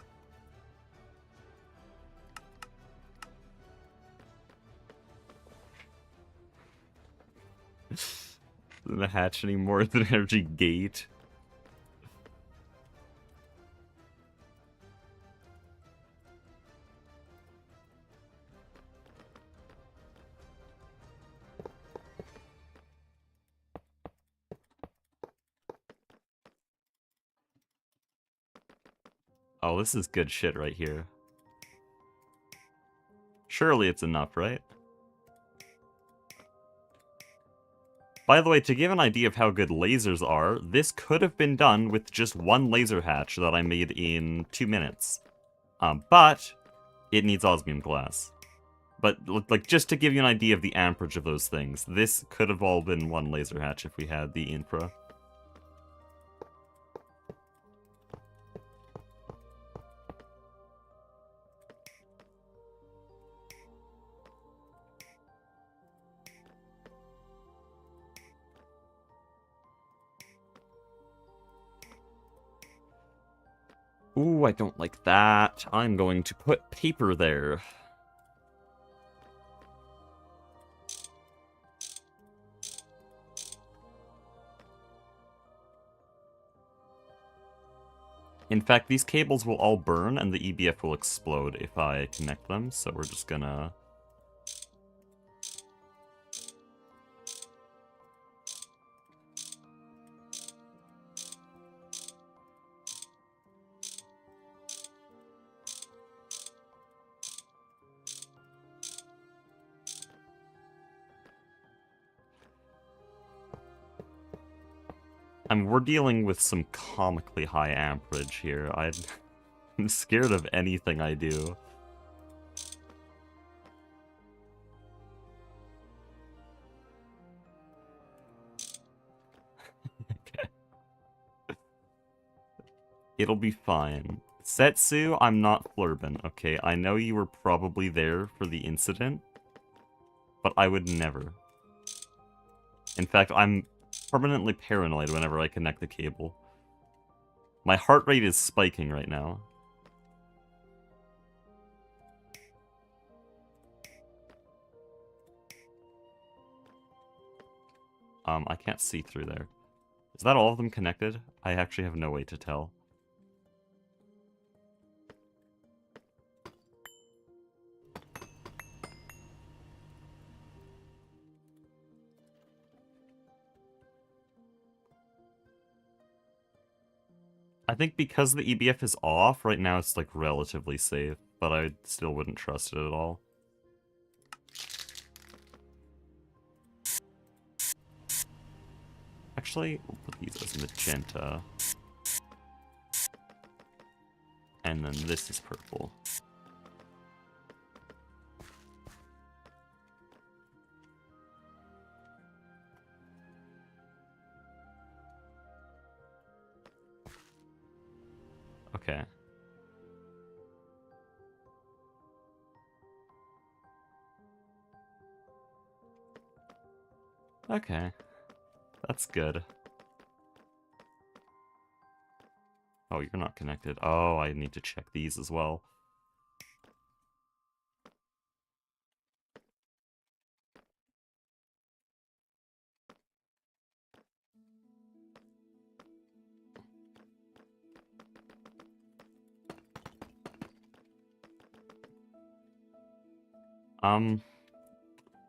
Doesn't hatch anymore than energy gate. Oh, this is good shit right here. Surely it's enough, right? By the way, to give an idea of how good lasers are, this could have been done with just one laser hatch that I made in 2 minutes. But it needs osmium glass. But, like, just to give you an idea of the amperage of those things, this could have all been one laser hatch if we had the infra. Ooh, I don't like that. I'm going to put paper there. In fact, these cables will all burn and the EBF will explode if I connect them, so we're just gonna... we're dealing with some comically high amperage here. I'm scared of anything I do. Okay. It'll be fine. Setsu, I'm not flirbin', okay? I know you were probably there for the incident, but I would never. In fact, I'm permanently paranoid whenever I connect the cable. My heart rate is spiking right now. I can't see through there. Is that all of them connected? I actually have no way to tell. I think because the EBF is off, right now it's like relatively safe, but I still wouldn't trust it at all. Actually, we'll put these as magenta. And then this is purple. Okay. Okay. That's good. Oh, you're not connected. Oh, I need to check these as well.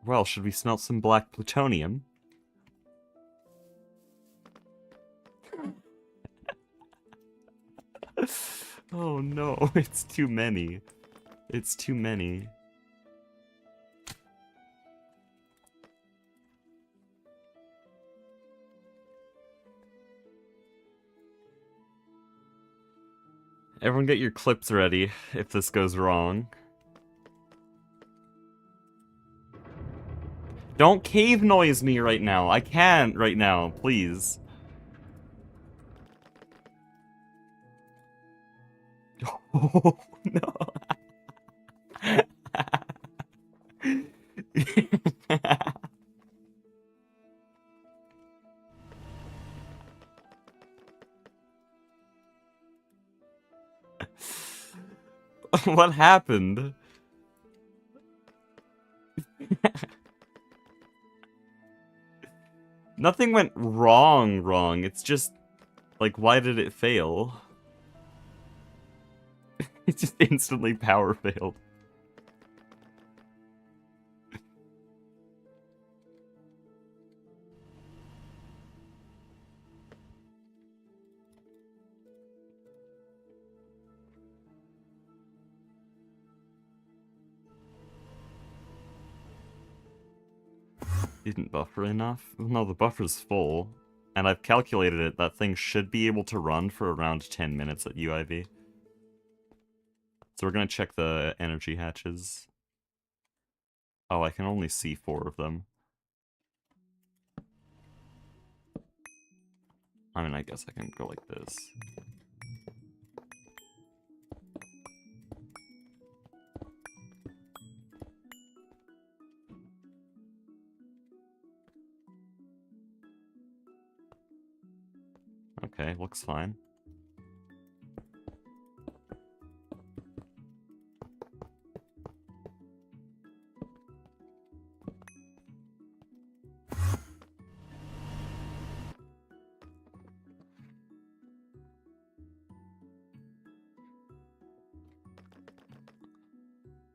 Well, should we smelt some black plutonium? Oh no, it's too many. It's too many. Everyone get your clips ready if this goes wrong. Don't cave noise me right now. I can't right now, please. Oh, no. What happened? Nothing went wrong. It's just, like, why did it fail? It just instantly power failed. Didn't buffer enough? No, the buffer's full. And I've calculated it, that thing should be able to run for around 10 minutes at UIV. So we're gonna check the energy hatches. Oh, I can only see 4 of them. I mean, I guess I can go like this. Okay, looks fine.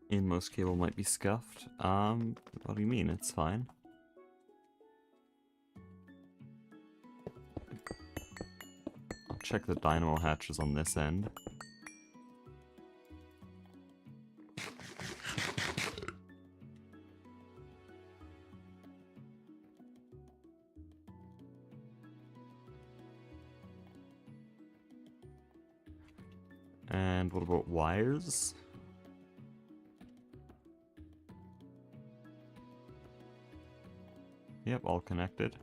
Inmost cable might be scuffed. What do you mean? It's fine. I'll check the dynamo hatches on this end. And what about wires? Yep, all connected.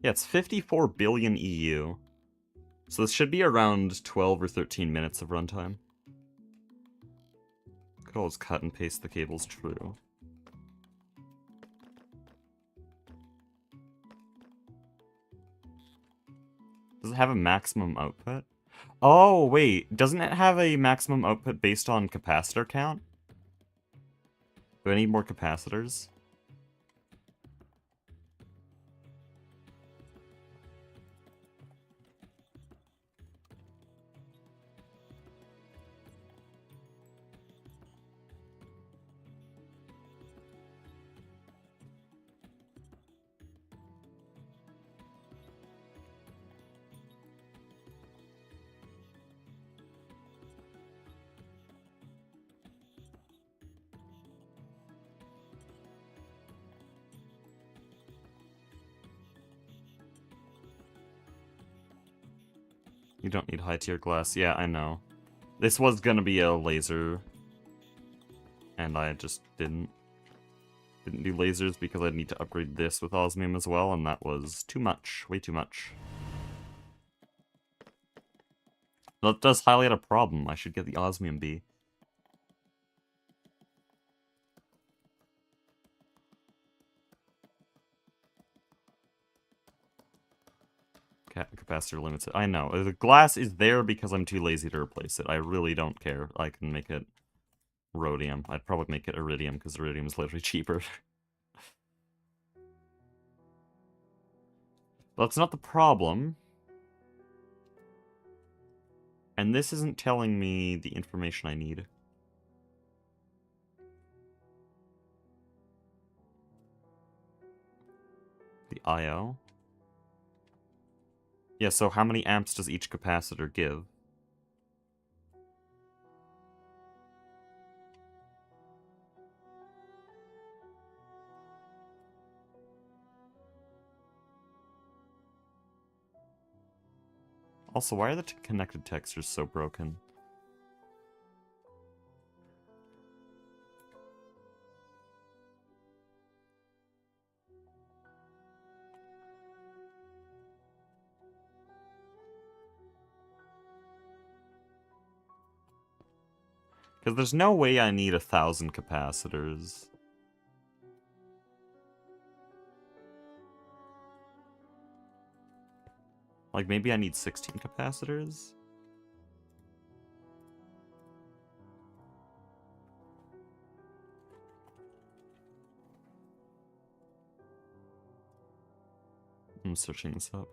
Yeah, it's 54 billion EU. So this should be around 12 or 13 minutes of runtime. Could always cut and paste the cables, true. Does it have a maximum output? Oh, wait. Doesn't it have a maximum output based on capacitor count? Do I need more capacitors? You don't need high-tier glass. Yeah, I know. This was gonna be a laser, and I just didn't do lasers because I'd need to upgrade this with osmium as well, and that was too much. Way too much. That does highlight a problem. I should get the osmium B. Capacitor limits it. I know. The glass is there because I'm too lazy to replace it. I really don't care. I can make it rhodium. I'd probably make it iridium because iridium is literally cheaper. But that's not the problem. And this isn't telling me the information I need. The I/O? Yeah, so how many amps does each capacitor give? Also, why are the connected textures so broken? Because there's no way I need 1,000 capacitors. Like, maybe I need 16 capacitors? I'm searching this up.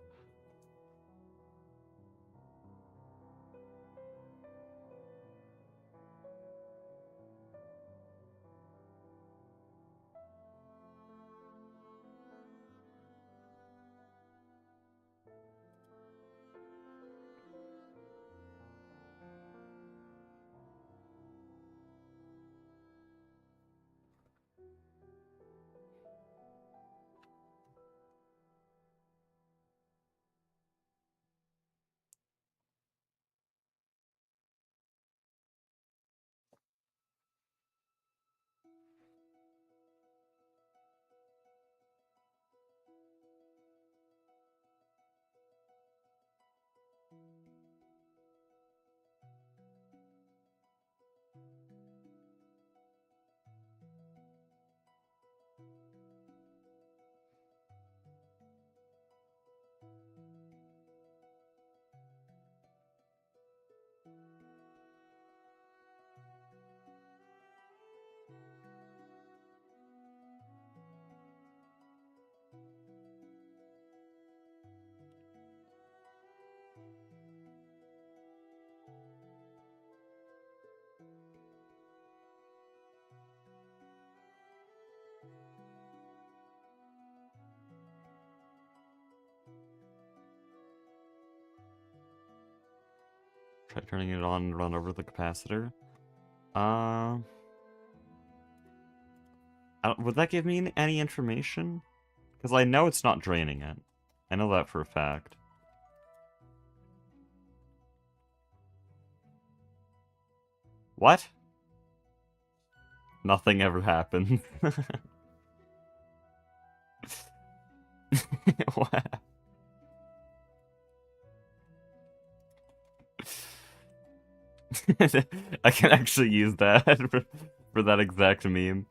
Try turning it on and run over the capacitor. Would that give me any information? Because I know it's not draining it. I know that for a fact. What? Nothing ever happened. What? I can actually use that for that exact meme.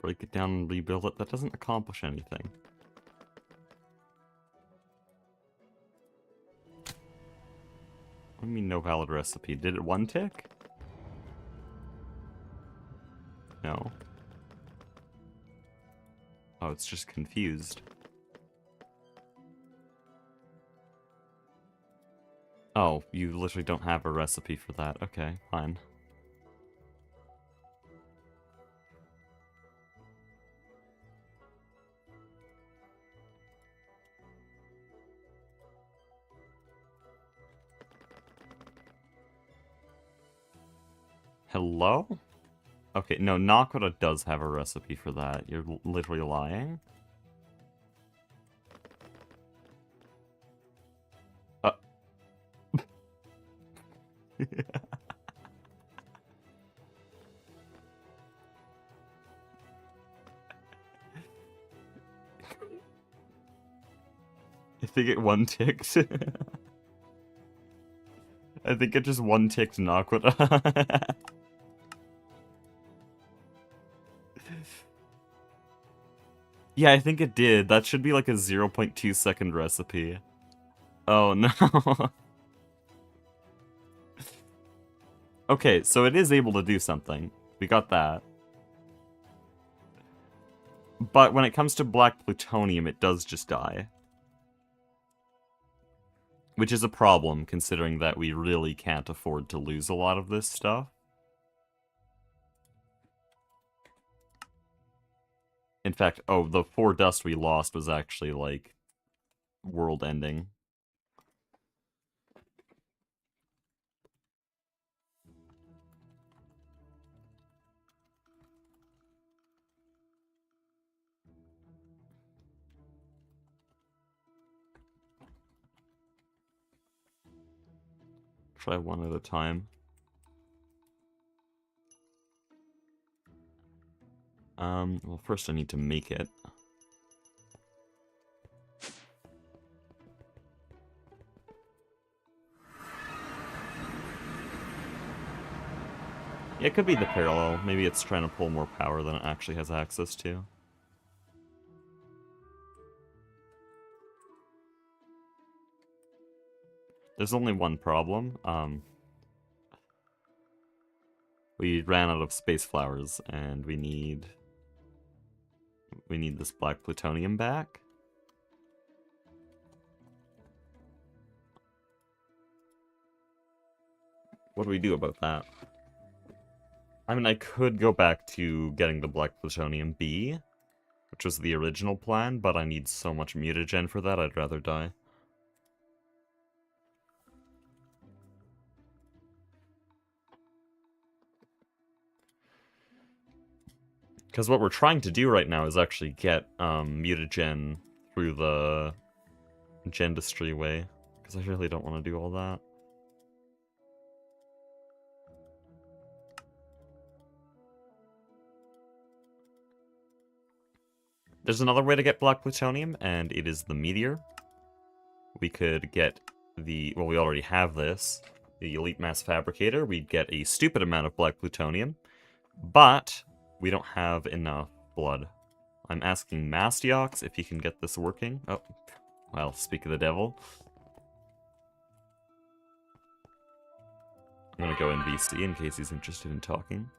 Break it down and rebuild it. That doesn't accomplish anything. What do you mean no valid recipe? Did it one tick? No. Oh, it's just confused. Oh, you literally don't have a recipe for that. Okay, fine. Hello? Okay, no, Nakoda does have a recipe for that. You're literally lying. I think it one-ticked. I think it just one-ticked Nakoda. Yeah, I think it did. That should be like a 0.2 second recipe. Oh, no. Okay, so it is able to do something. We got that. But when it comes to black plutonium, it does just die. Which is a problem, considering that we really can't afford to lose a lot of this stuff. In fact, oh, the 4 dust we lost was actually, like, world-ending. Try one at a time. Well, first I need to make it. Yeah, it could be the parallel. Maybe it's trying to pull more power than it actually has access to. There's only one problem. We ran out of space flowers, and we need this black plutonium back. What do we do about that? I mean, I could go back to getting the black plutonium B, which was the original plan, but I need so much mutagen for that, I'd rather die. Because what we're trying to do right now is actually get mutagen through the Gendustry way, because I really don't want to do all that. There's another way to get black plutonium, and it is the meteor. We could get the... well, we already have this. The Elite Mass Fabricator. We'd get a stupid amount of black plutonium, but we don't have enough blood. I'm asking Mastiox if he can get this working. Oh, well, speak of the devil. I'm gonna go in VC in case he's interested in talking.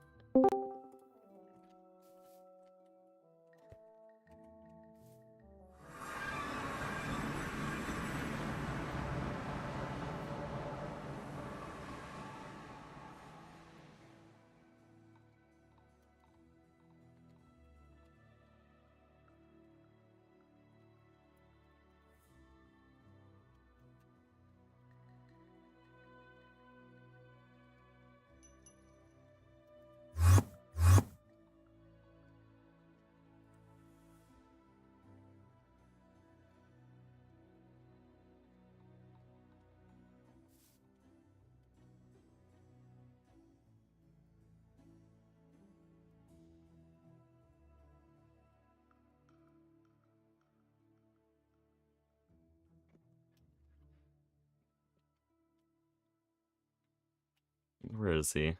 Where is he?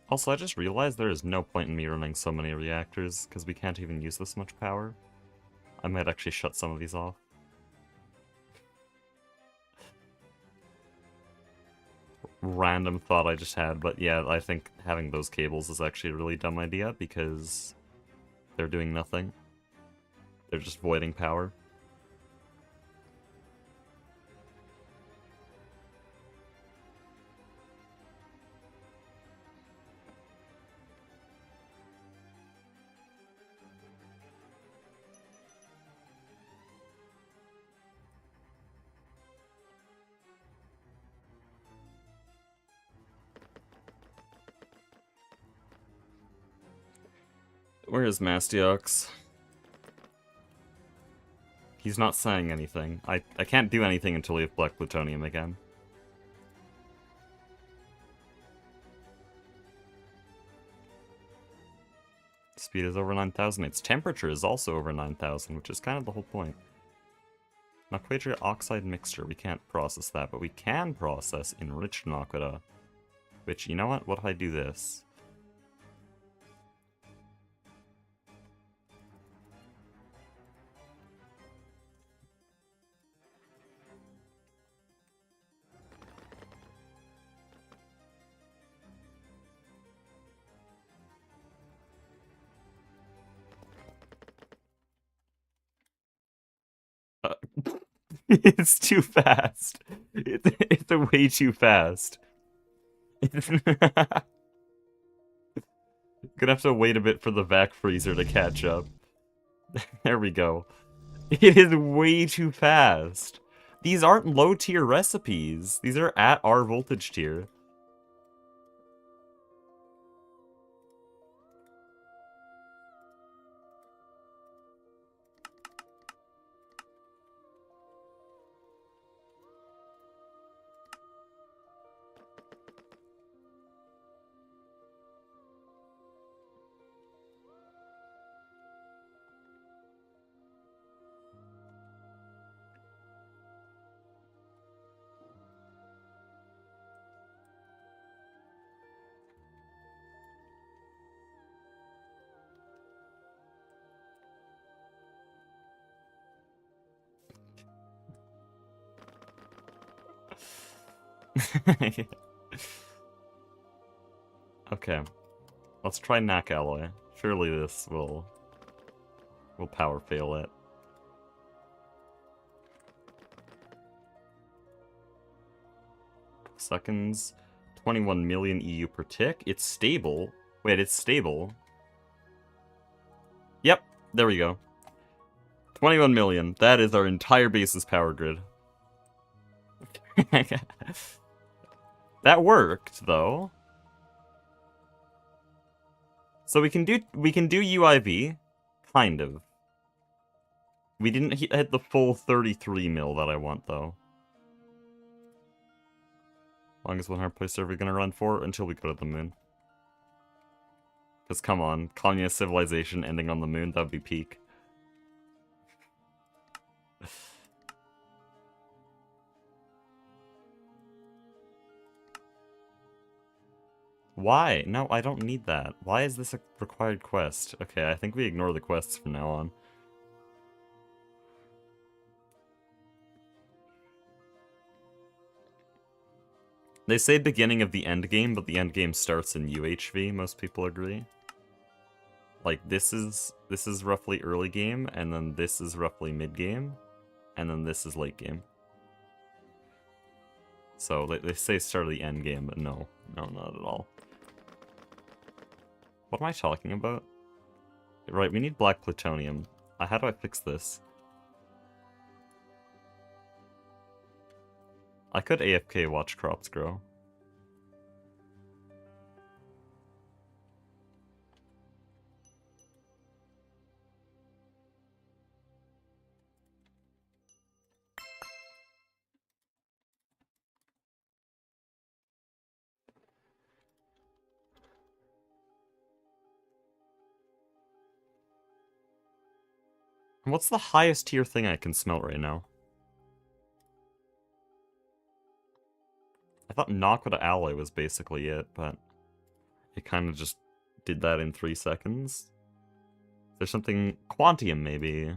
Also, I just realized there is no point in me running so many reactors, because we can't even use this much power. I might actually shut some of these off. Random thought I just had, but yeah, I think having those cables is actually a really dumb idea, because they're doing nothing. They're just voiding power. Where is Mastiox? He's not saying anything. I can't do anything until we have black plutonium again. Speed is over 9,000. Its temperature is also over 9,000, which is kind of the whole point. Naquadria oxide mixture. We can't process that, but we can process enriched Naquada. Which, you know what? What if I do this? It's too fast. It's way too fast. Gonna have to wait a bit for the vac freezer to catch up. There we go. It is way too fast. These aren't low tier recipes. These are at our voltage tier. Okay. Let's try Knack Alloy. Surely this will power fail it. Seconds. 21 million EU per tick. It's stable. Wait, it's stable. Yep, there we go. 21 million. That is our entire base's power grid. That worked, though. So we can do UIV, kind of. We didn't hit the full 33 mil that I want, though. Longest 100 place server gonna run for until we go to the moon. Because come on, communist civilization ending on the moon, that'd be peak. Why? No, I don't need that. Why is this a required quest? Okay, I think we ignore the quests from now on. They say beginning of the endgame, but the endgame starts in UHV, most people agree. Like, this is roughly early game, and then this is roughly mid-game, and then this is late game. So, they say start of the endgame, but no, not at all. What am I talking about? Right, we need black plutonium. How do I fix this? I could AFK watch crops grow. What's the highest tier thing I can smelt right now? I thought knock with an alloy was basically it, but it kind of just did that in 3 seconds. There's something quantium, maybe.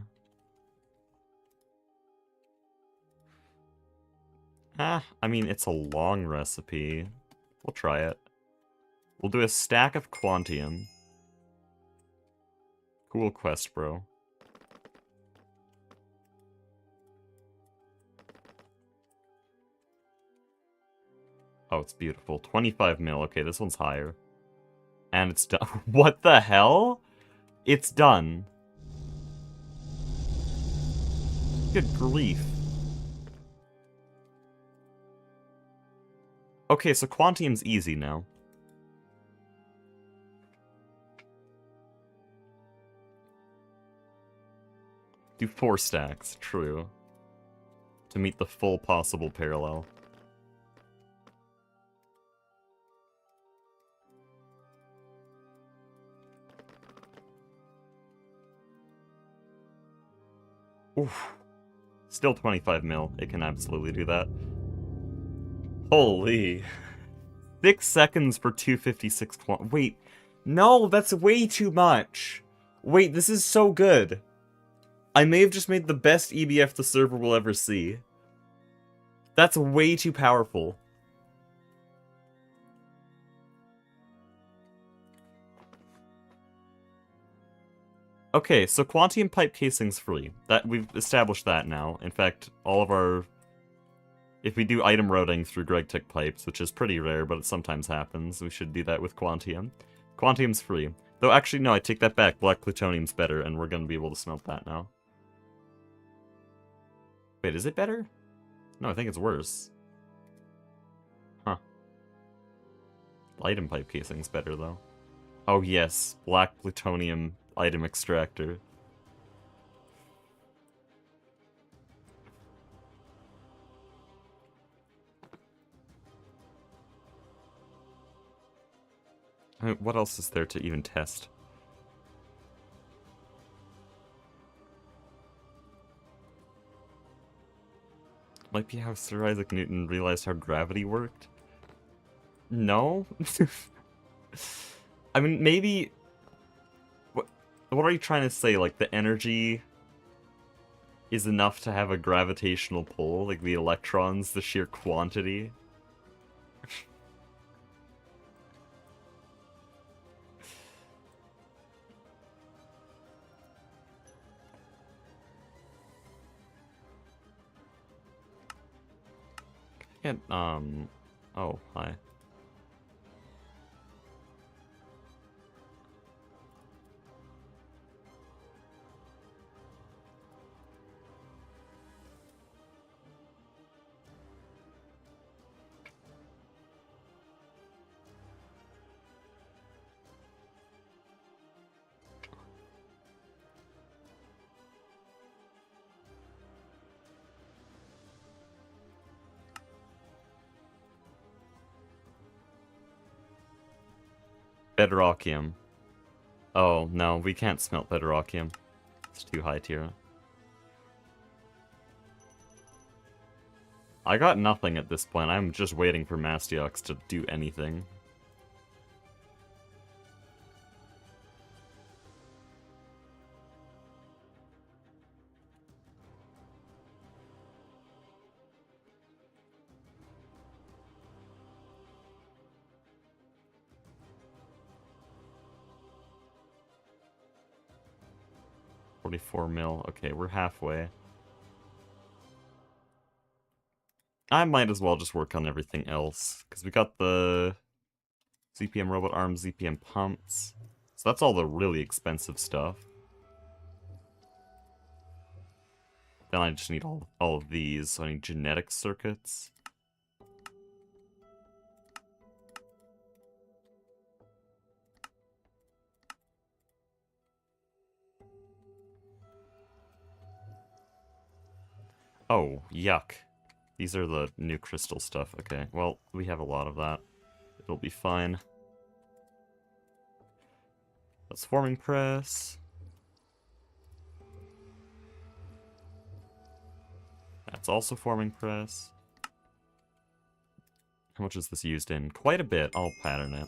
I mean, it's a long recipe. We'll try it. We'll do a stack of quantium. Cool quest, bro. Oh, it's beautiful. 25 mil. Okay, this one's higher. And it's done. What the hell? It's done. Good grief. Okay, so quantium's easy now. Do 4 stacks, true. To meet the full possible parallel. Oof. Still 25 mil. It can absolutely do that. Holy. 6 seconds for 256 quant. Wait. No, that's way too much. Wait, this is so good. I may have just made the best EBF the server will ever see. That's way too powerful. Okay, so Quantium Pipe Casing's free. We've established that now. In fact, all of our... If we do item routing through GregTech pipes, which is pretty rare, but it sometimes happens, we should do that with Quantium. Quantium's free. Though actually, no, I take that back. Black Plutonium's better, and we're going to be able to smelt that now. Wait, is it better? No, I think it's worse. Huh. Item Pipe Casing's better, though. Oh yes, Black Plutonium item extractor. I mean, what else is there to even test? Might be how Sir Isaac Newton realized how gravity worked? No? I mean, maybe... What are you trying to say? Like, the energy is enough to have a gravitational pull? Like, the electrons, the sheer quantity? Get, oh, hi. Bedrockium. Oh, no, we can't smelt Bedrockium. It's too high tier. I got nothing at this point. I'm just waiting for Mastiox to do anything. $44 mil. Okay, we're halfway. I might as well just work on everything else, because we got the ZPM robot arms, ZPM pumps. So that's all the really expensive stuff. Then I just need all of these, so I need genetic circuits. Oh, yuck. These are the new crystal stuff. Okay, well, we have a lot of that. It'll be fine. That's forming press. That's also forming press. How much is this used in? Quite a bit. I'll pattern it.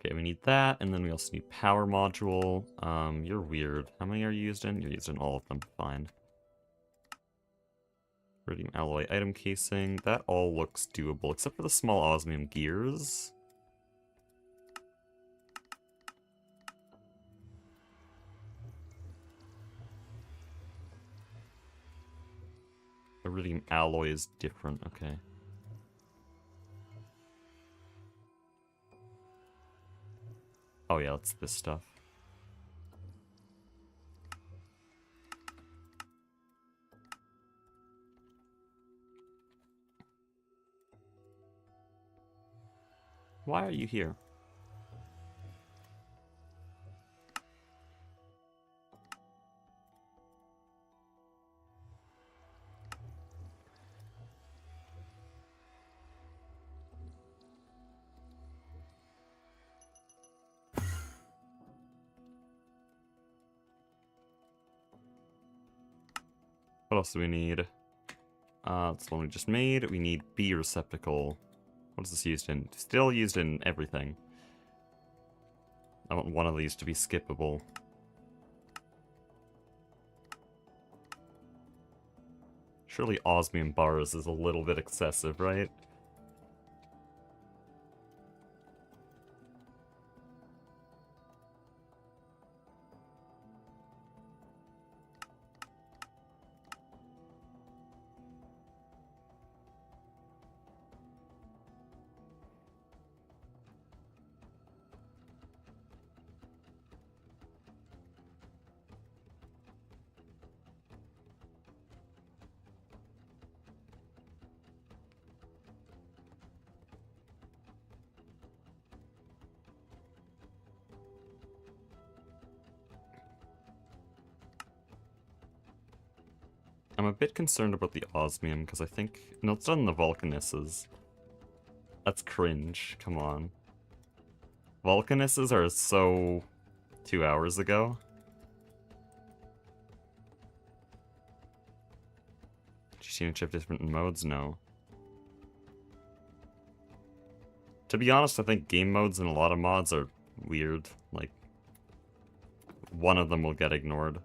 Okay, we need that, and then we also need power module. You're weird. How many are you used in? You're used in all of them. Fine. Iridium alloy item casing. That all looks doable, except for the small osmium gears. Iridium alloy is different. Okay. Oh yeah, it's this stuff. Why are you here? What else do we need? That's the one we just made. We need B receptacle. What is this used in? Still used in everything. I want one of these to be skippable. Surely osmium bars is a little bit excessive, right? I'm a bit concerned about the osmium, because I think... No, it's done in the volcanuses. That's cringe. Come on. Volcanuses are so... 2 hours ago. Did you see any chip different modes? No. To be honest, I think game modes in a lot of mods are weird. Like, one of them will get ignored.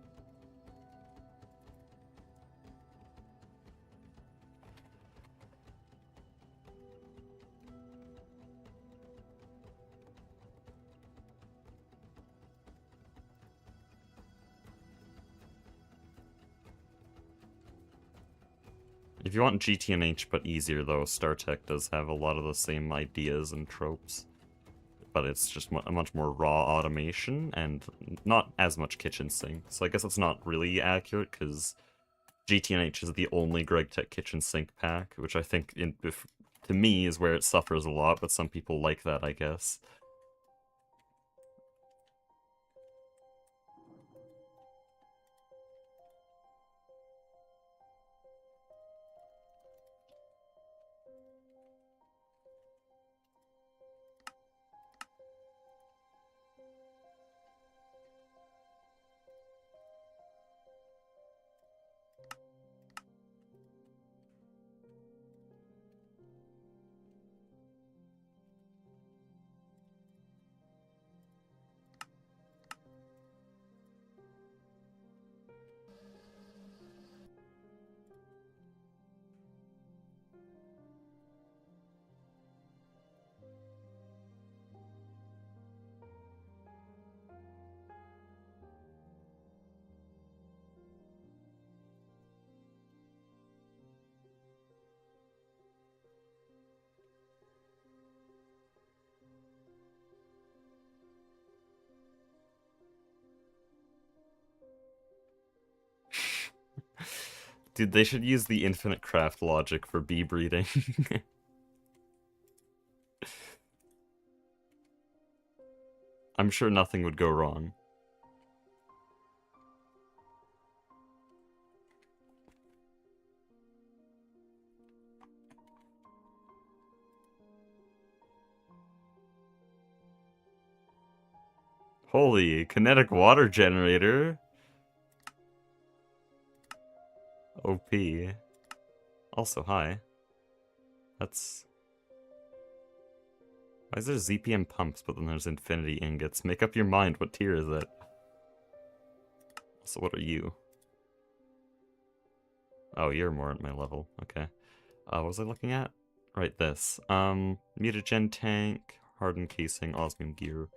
If you want GTNH but easier, though, StarTech does have a lot of the same ideas and tropes. But it's just a much more raw automation and not as much kitchen sink. So I guess it's not really accurate, because GTNH is the only GregTech kitchen sink pack, which I think, to me, is where it suffers a lot, but some people like that, I guess. Dude, they should use the infinite craft logic for bee breeding. I'm sure nothing would go wrong. Holy, kinetic water generator. OP. Also, hi. That's... Why is there ZPM pumps, but then there's infinity ingots? Make up your mind, what tier is it? So what are you? Oh, you're more at my level, okay. What was I looking at? Right, this. Mutagen tank, hardened casing, osmium gear.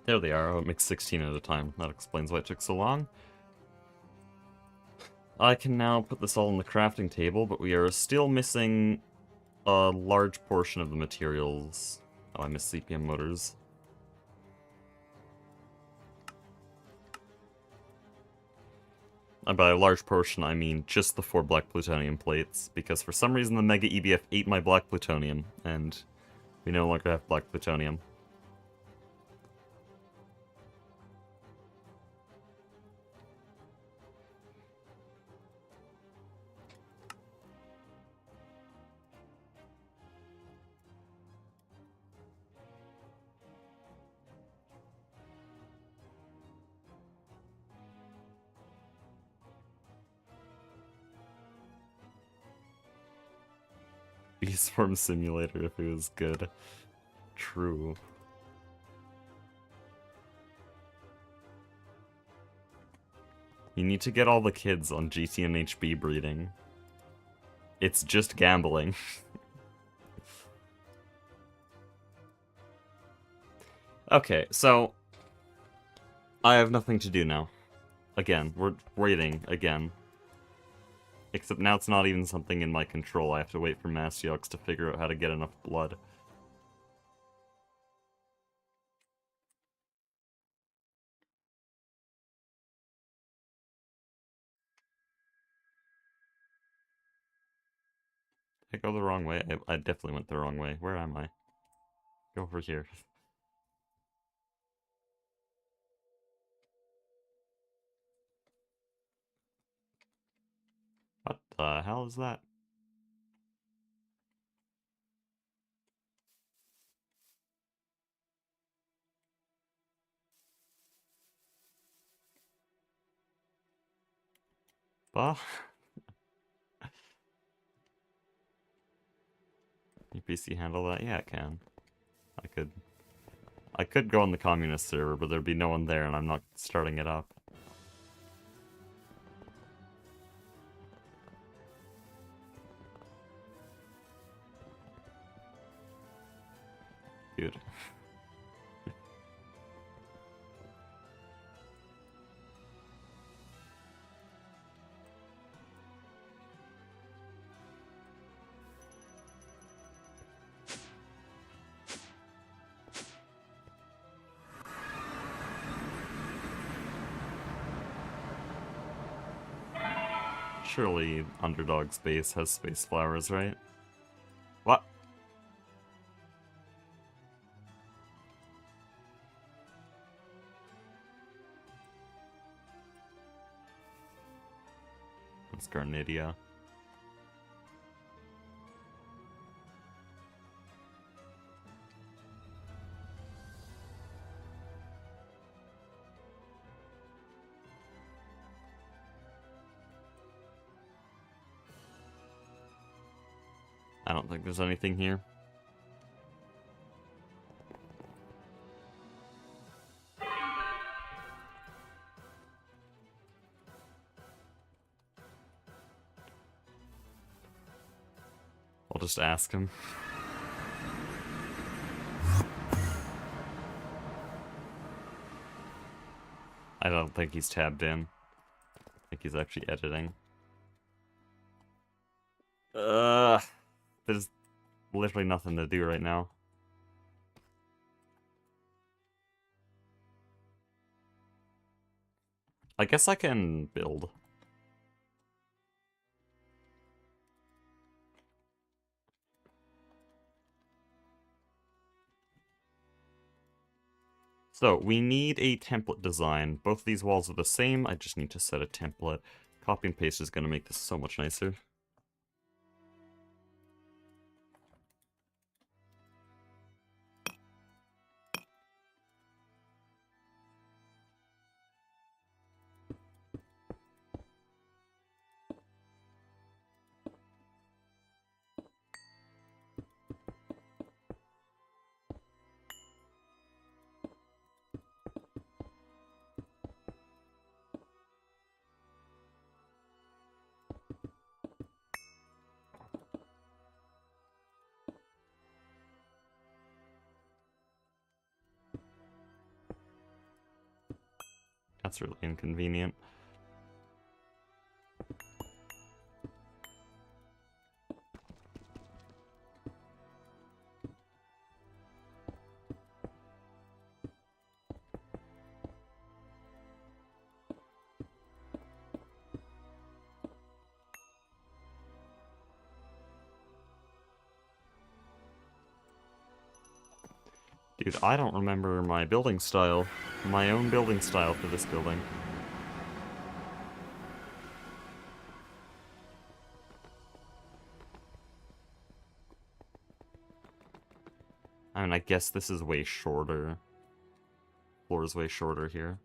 There they are. Oh, it makes 16 at a time. That explains why it took so long. I can now put this all on the crafting table, but we are still missing a large portion of the materials. Oh, I missed CPM motors. And by a large portion, I mean just the 4 black plutonium plates, because for some reason the Mega EBF ate my black plutonium, and we no longer have black plutonium. Beastform Simulator if it was good. True. You need to get all the kids on GT and HB breeding. It's just gambling. Okay, so... I have nothing to do now. Again, we're waiting again. Except now it's not even something in my control. I have to wait for Mastiox to figure out how to get enough blood. Did I go the wrong way? I definitely went the wrong way. Where am I? Go over here. What the hell is that? Bah. Your PC handle that? Yeah, it can. I could go on the communist server, but there'd be no one there and I'm not starting it up. Good. Surely Underdog Space has space flowers, right? What? It's Garnidia. I don't think there's anything here. I'll just ask him. I don't think he's tabbed in. I think he's actually editing. There's literally nothing to do right now. I guess I can build. So, we need a template design. Both of these walls are the same, I just need to set a template. Copy and paste is going to make this so much nicer. That's really inconvenient. Dude, I don't remember my building style. My own building style for this building. I mean, I guess this is way shorter. Floor is way shorter here.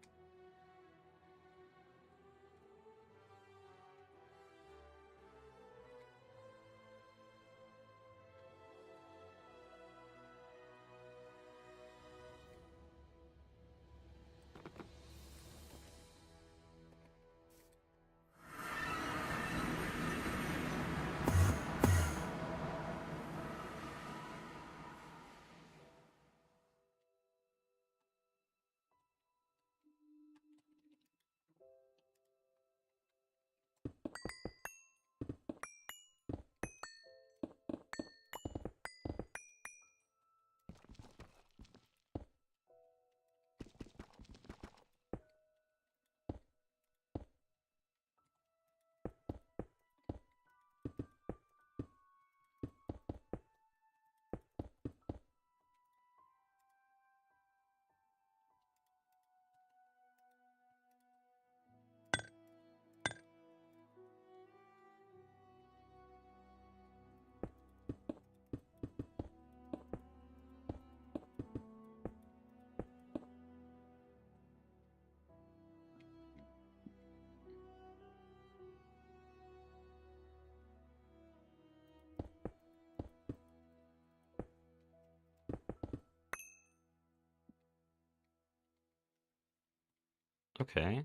Okay.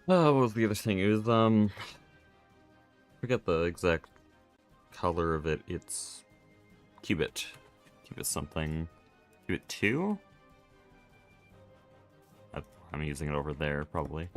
Oh, what was the other thing? It was, forget the exact color of it. It's Qubit. Qubit something. Qubit 2? I'm using it over there, probably.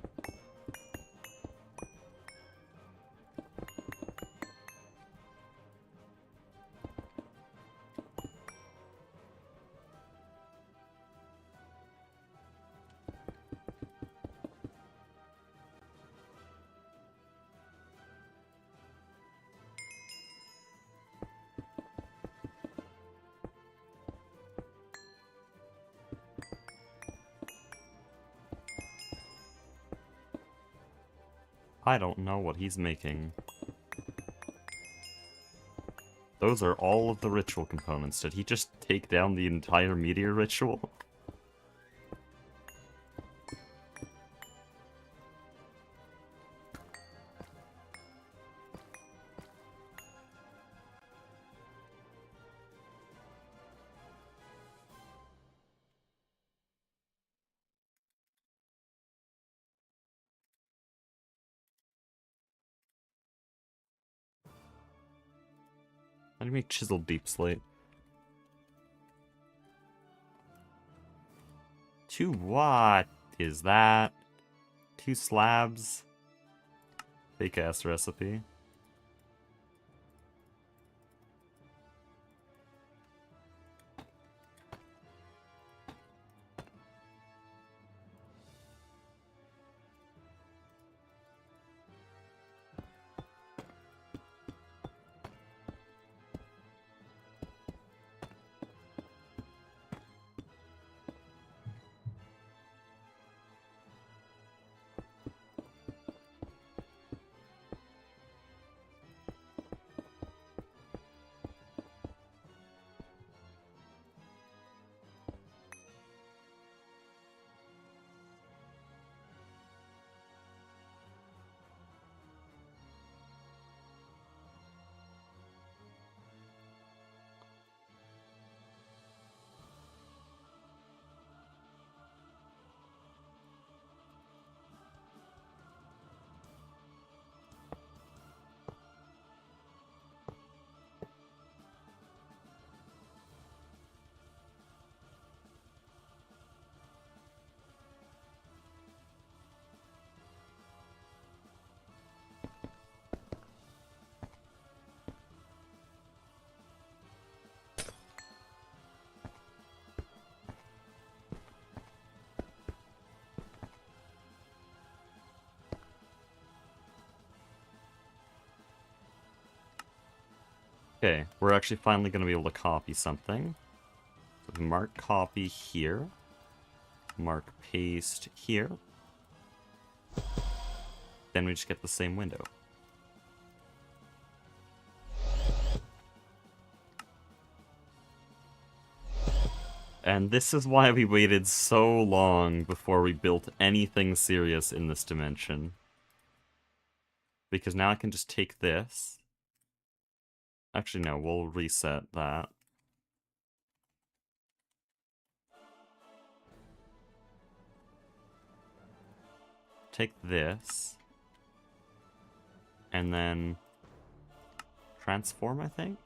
I don't know what he's making. Those are all of the ritual components. Did he just take down the entire meteor ritual? How do you make chiseled deep slate? 2 what is that? 2 slabs? Fake ass recipe. Okay, we're actually finally going to be able to copy something. So mark copy here. Mark paste here. Then we just get the same window. And this is why we waited so long before we built anything serious in this dimension. Because now I can just take this. Actually, no, we'll reset that. Take this. And then transform, I think?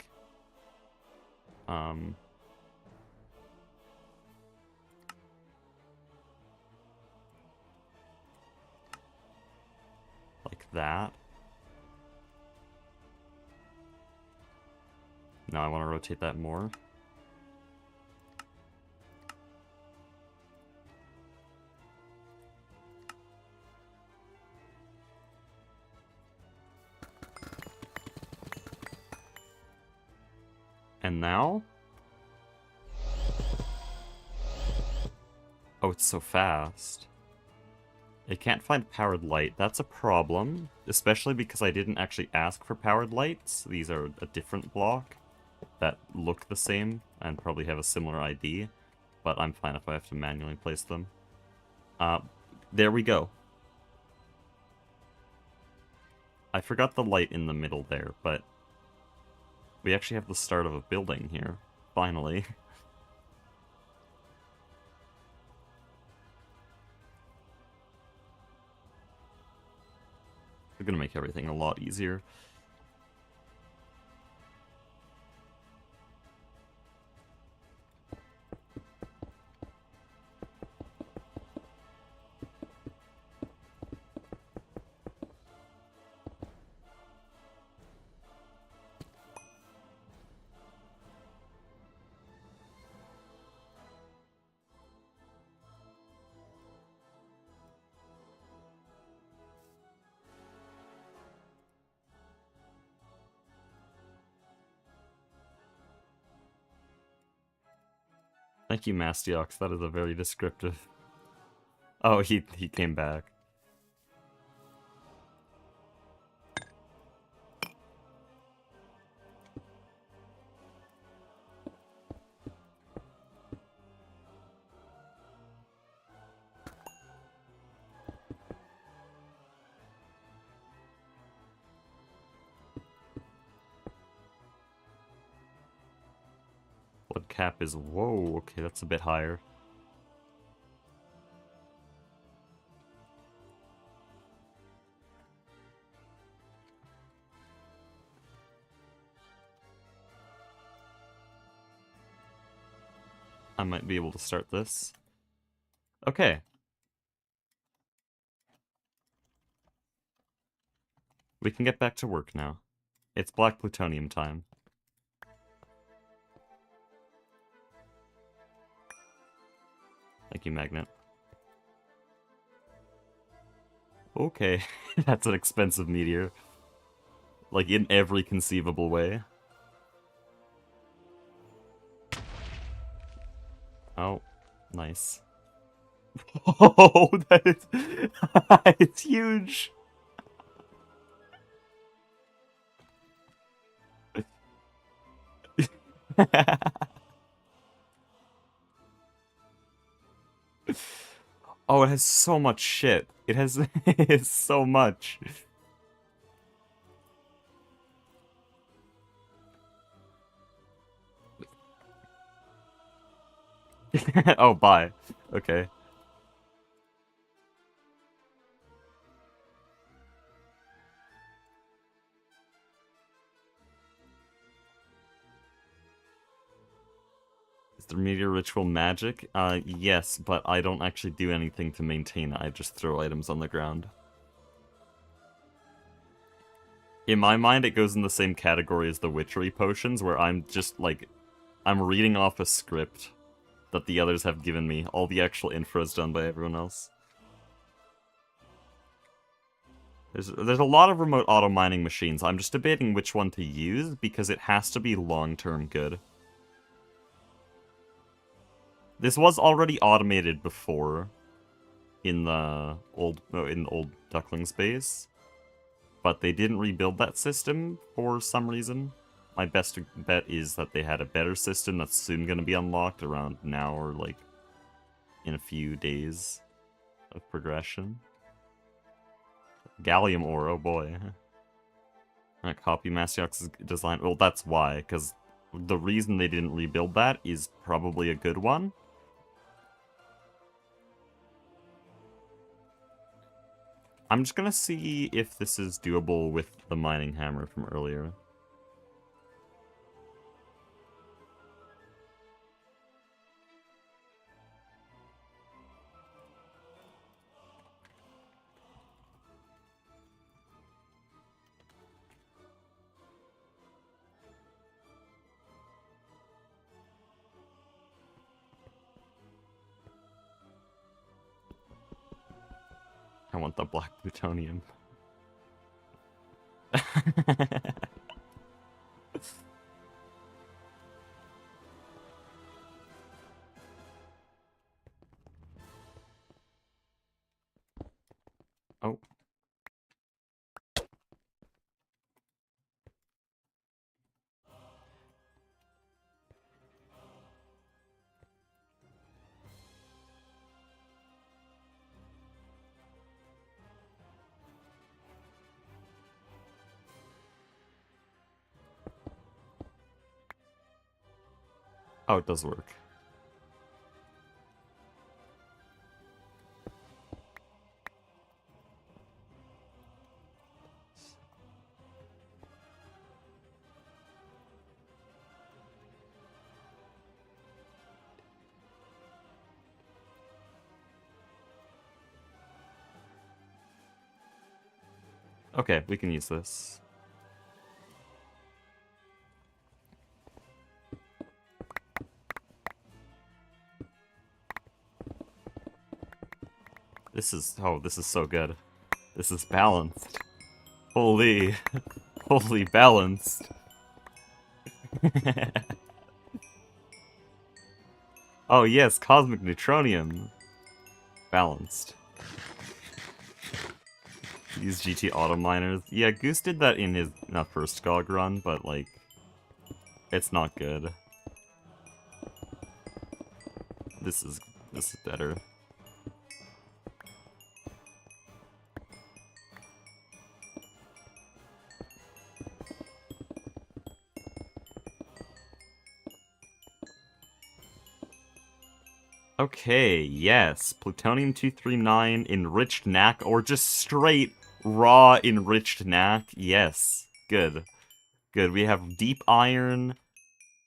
Like that. Now I want to rotate that more. And now? Oh, it's so fast. It can't find powered light. That's a problem, especially because I didn't actually ask for powered lights. These are a different block that look the same and probably have a similar ID, but I'm fine if I have to manually place them. There we go. I forgot the light in the middle there, but we actually have the start of a building here, finally. We're gonna make everything a lot easier. Thank you, Mastiox. That is a very descriptive. Oh, he came back. Blood cap is... Whoa, okay, that's a bit higher. I might be able to start this. Okay. We can get back to work now. It's black plutonium time. Thank you, Magnet. Okay, that's an expensive meteor. Like, in every conceivable way. Oh, nice. Oh, that is... it's huge! Oh, it has so much shit. It has, it has so much. Oh, bye. Okay. Is the meteor ritual magic? Yes, but I don't actually do anything to maintain it. I just throw items on the ground. In my mind, it goes in the same category as the witchery potions, where I'm just, like, I'm reading off a script that the others have given me. All the actual info is done by everyone else. There's a lot of remote auto mining machines. I'm just debating which one to use, because it has to be long-term good. This was already automated before in the old Ducklings base, but they didn't rebuild that system for some reason. My best bet is that they had a better system that's soon going to be unlocked around now or like in a few days of progression. Gallium ore, oh boy. I copy Mastiox's design. Well, that's why, because the reason they didn't rebuild that is probably a good one. I'm just gonna see if this is doable with the mining hammer from earlier. I want the black plutonium. Oh, it does work. Okay, we can use this. This is so good. This is balanced. Holy, holy balanced. Oh yes, cosmic neutronium. Balanced. These GT auto miners. Yeah, Goose did that in his first GOG run, but like, it's not good. This is better. Okay, yes. Plutonium-239 enriched NAC, or just straight raw enriched NAC. Yes. Good. Good. We have deep iron,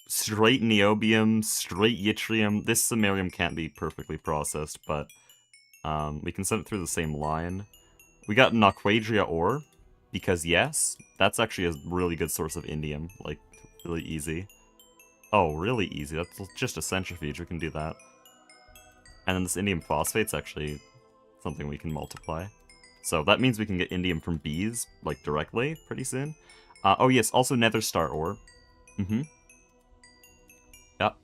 straight niobium, straight yttrium. This samarium can't be perfectly processed, but we can send it through the same line. We got Naquadria ore, because yes, that's actually a really good source of indium. Like, really easy. Oh, really easy. That's just a centrifuge. We can do that. And then this indium phosphate's actually something we can multiply. So that means we can get indium from bees, like, directly, pretty soon. Oh yes, also nether star ore. Mm-hmm. Yep.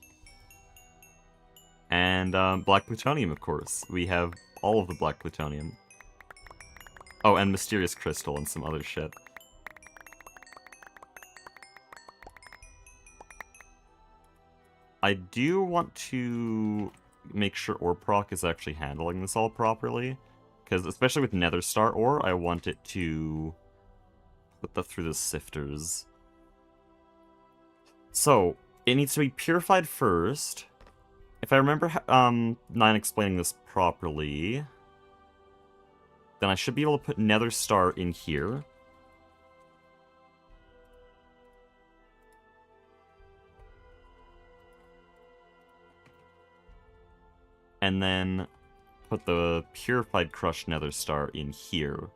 And black plutonium, of course. We have all of the black plutonium. Oh, and mysterious crystal and some other shit. I do want to make sure Orproc is actually handling this all properly. Because especially with nether star ore, I want it to put that through the sifters. So, it needs to be purified first. If I remember Nine explaining this properly, then I should be able to put nether star in here. And then put the purified crushed nether star in here.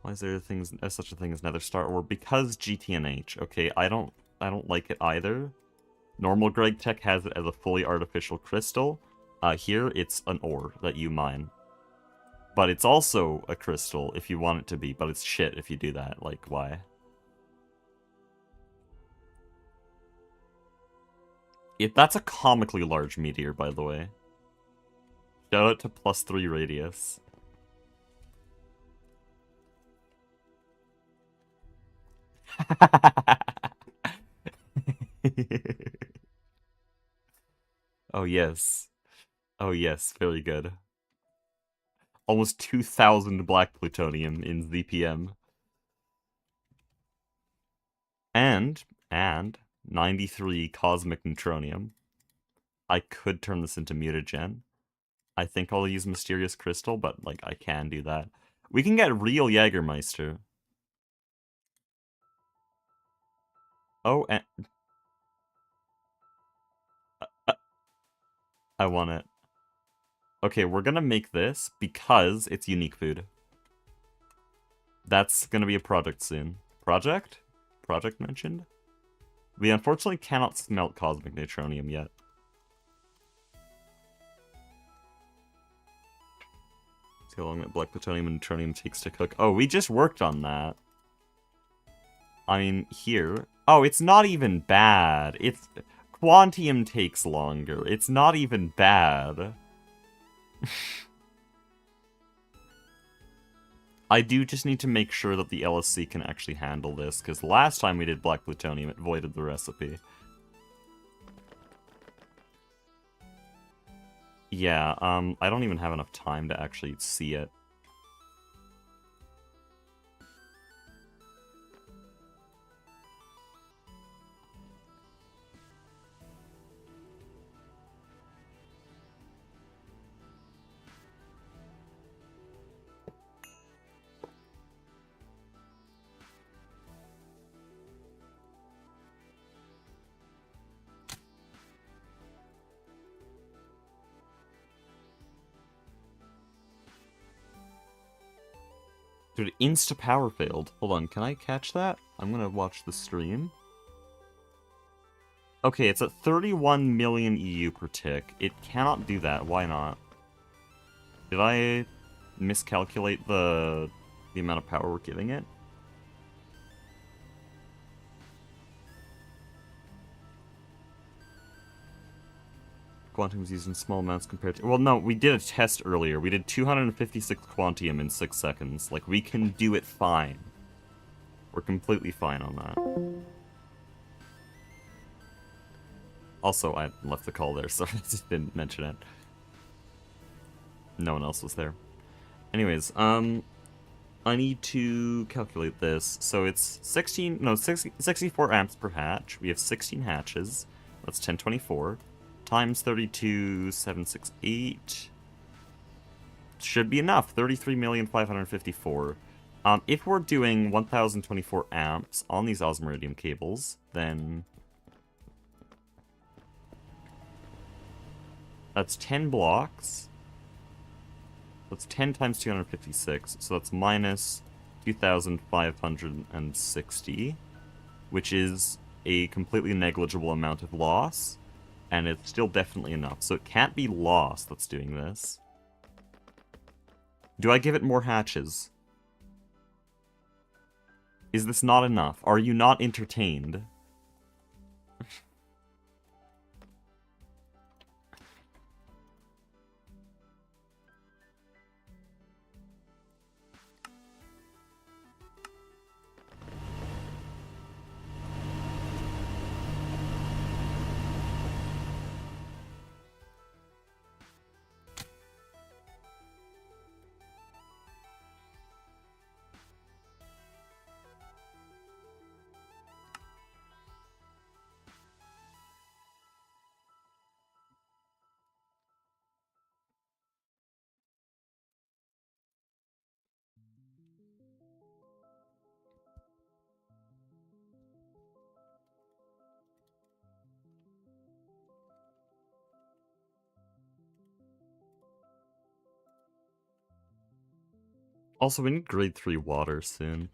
Why is there such a thing as nether star ore? Because GTNH. Okay, I don't like it either. Normal Greg Tech has it as a fully artificial crystal. Here it's an ore that you mine. But it's also a crystal if you want it to be, but it's shit if you do that. Like, why? That's a comically large meteor, by the way. Shout out to +3 radius. Oh yes. Oh yes, very good. Almost 2,000 black plutonium in ZPM. And 93 cosmic neutronium. I could turn this into mutagen. I think I'll use mysterious crystal, but like I can do that. We can get real Jägermeister. Oh, and I want it. Okay, we're gonna make this because it's unique food. That's gonna be a project soon. Project? Project mentioned? We unfortunately cannot smelt cosmic neutronium yet. See how long that black plutonium and neutronium takes to cook. Oh, we just worked on that. I mean, here. Oh, it's not even bad. It's... Quantium takes longer. It's not even bad. I do just need to make sure that the LSC can actually handle this, because last time we did black plutonium, it voided the recipe. Yeah, I don't even have enough time to actually see it. Dude, insta-power failed. Hold on, can I catch that? I'm gonna watch the stream. Okay, it's at 31 million EU per tick. It cannot do that. Why not? Did I miscalculate the amount of power we're giving it? Quantum is used in small amounts compared to... Well, no, we did a test earlier. We did 256 quantium in 6 seconds. Like, we can do it fine. We're completely fine on that. Also, I left the call there, so I just didn't mention it. No one else was there. Anyways, I need to calculate this. So it's 64 amps per hatch. We have 16 hatches. That's 1024. Times 32,768. Should be enough. 33,554,000. If we're doing 1024 amps on these osmiridium cables, then that's 10 blocks. That's 10 times 256, so that's minus 2,560, which is a completely negligible amount of loss, and it's still definitely enough. So it can't be loss that's doing this. Do I give it more hatches? Is this not enough? Are you not entertained? Also, we need grade 3 water soon.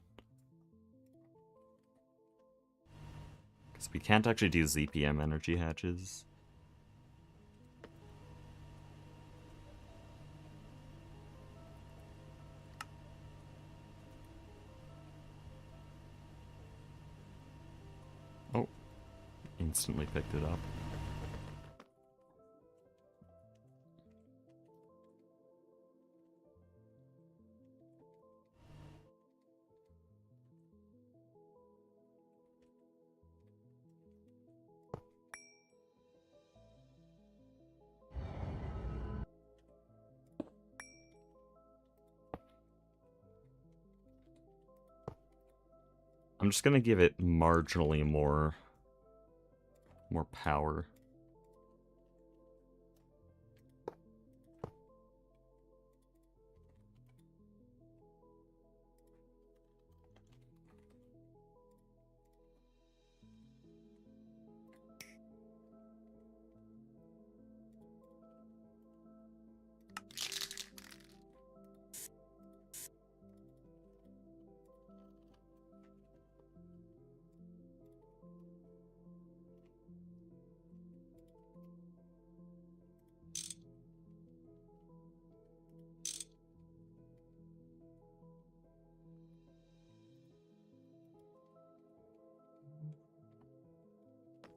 Because we can't actually do ZPM energy hatches. Oh. Instantly picked it up. I'm just gonna give it marginally more power.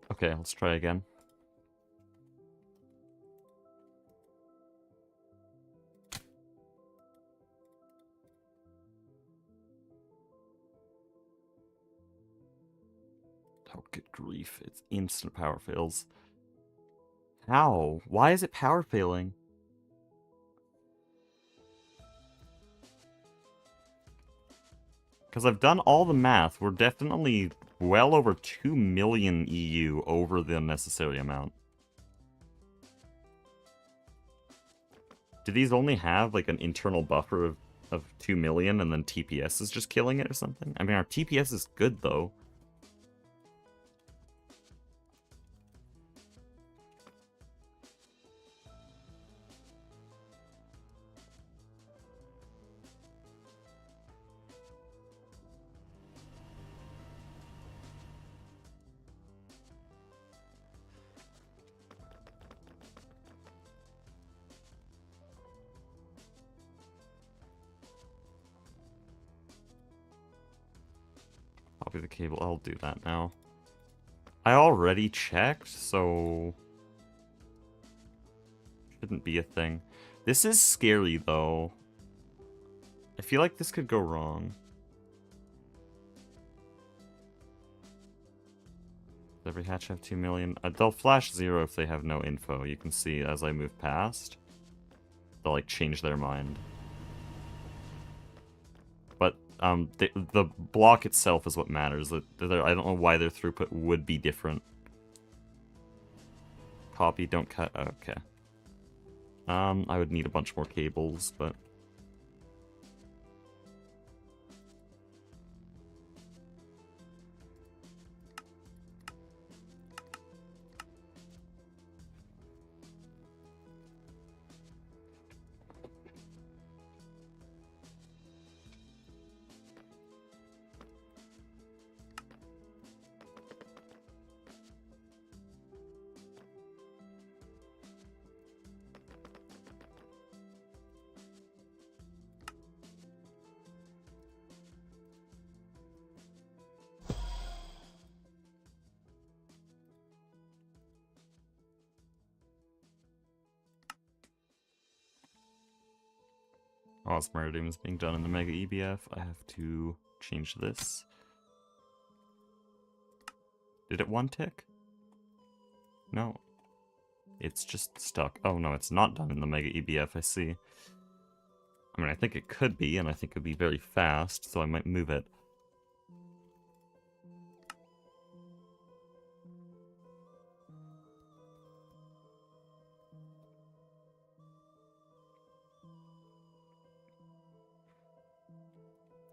Okay, let's try again. Oh, good grief. It's instant power fails. How? Why is it power failing? Because I've done all the math. We're definitely well over 2 million EU over the necessary amount. Do these only have, like, an internal buffer of 2 million and then TPS is just killing it or something? I mean, our TPS is good, though. copy the cable. I'll do that now. I already checked, so... shouldn't be a thing. This is scary, though. I feel like this could go wrong. Does every hatch have 2 million? They'll flash 0 if they have no info. You can see as I move past. They'll, like, change their mind. But, the block itself is what matters. I don't know why their throughput would be different. Copy, don't cut. Okay. I would need a bunch more cables, but... Osmeridium is being done in the Mega EBF. I have to change this. Did it one tick? No. It's just stuck. Oh no, it's not done in the Mega EBF, I see. I mean, I think it could be, and I think it would be very fast, so I might move it.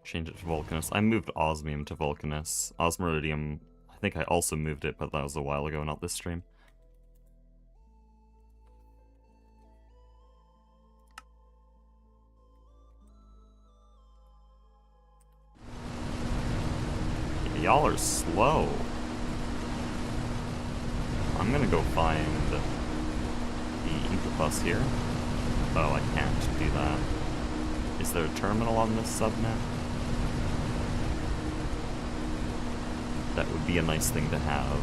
Change it to Vulcanus. I moved Osmium to Vulcanus. Osmeridium, I think I also moved it, but that was a while ago, not this stream. Y'all are slow. I'm gonna go find the Incubus here. Oh, I can't do that. Is there a terminal on this subnet? That would be a nice thing to have.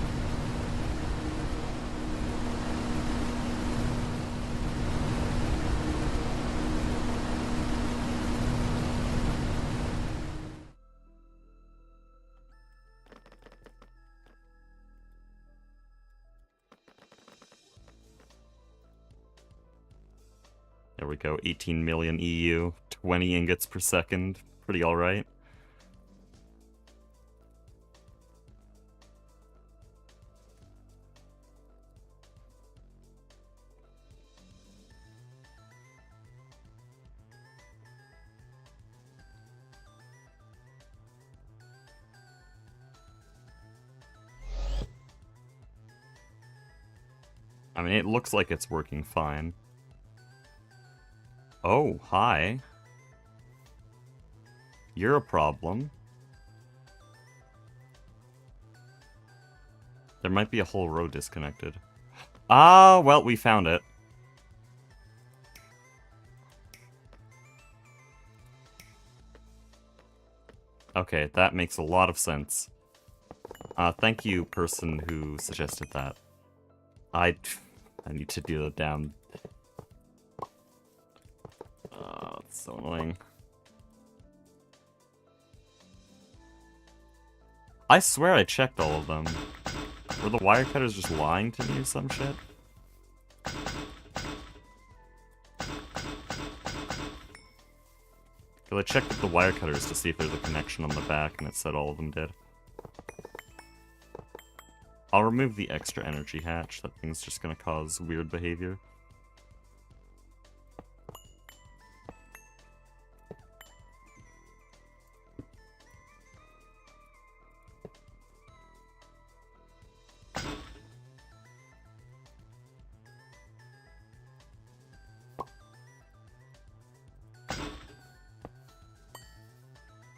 There we go, 18 million EU, 20 ingots per second. Pretty alright. I mean, it looks like it's working fine. Oh, hi. You're a problem. There might be a whole row disconnected. Ah, well, we found it. Okay, that makes a lot of sense. Thank you, person who suggested that. I need to do the damn... it's so annoying. I swear I checked all of them. Were the wire cutters just lying to me or some shit? Because I checked with the wire cutters to see if there's a connection on the back, and it said all of them did. I'll remove the extra energy hatch. That thing's just gonna cause weird behavior.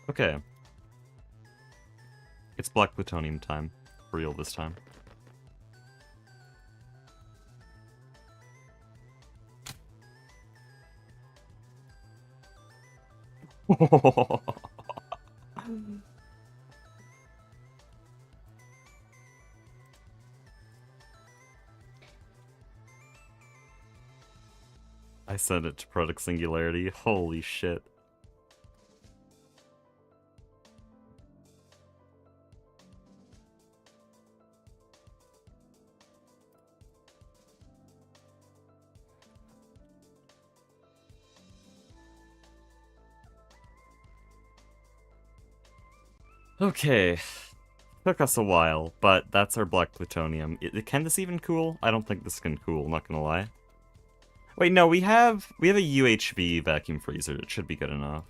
Okay. It's black plutonium time. For real this time. I sent it to Product Singularity. Holy shit. Okay. Took us a while, but that's our black plutonium. Can this even cool? I don't think this can cool, not gonna lie. Wait, no, we have a UHV vacuum freezer. It should be good enough.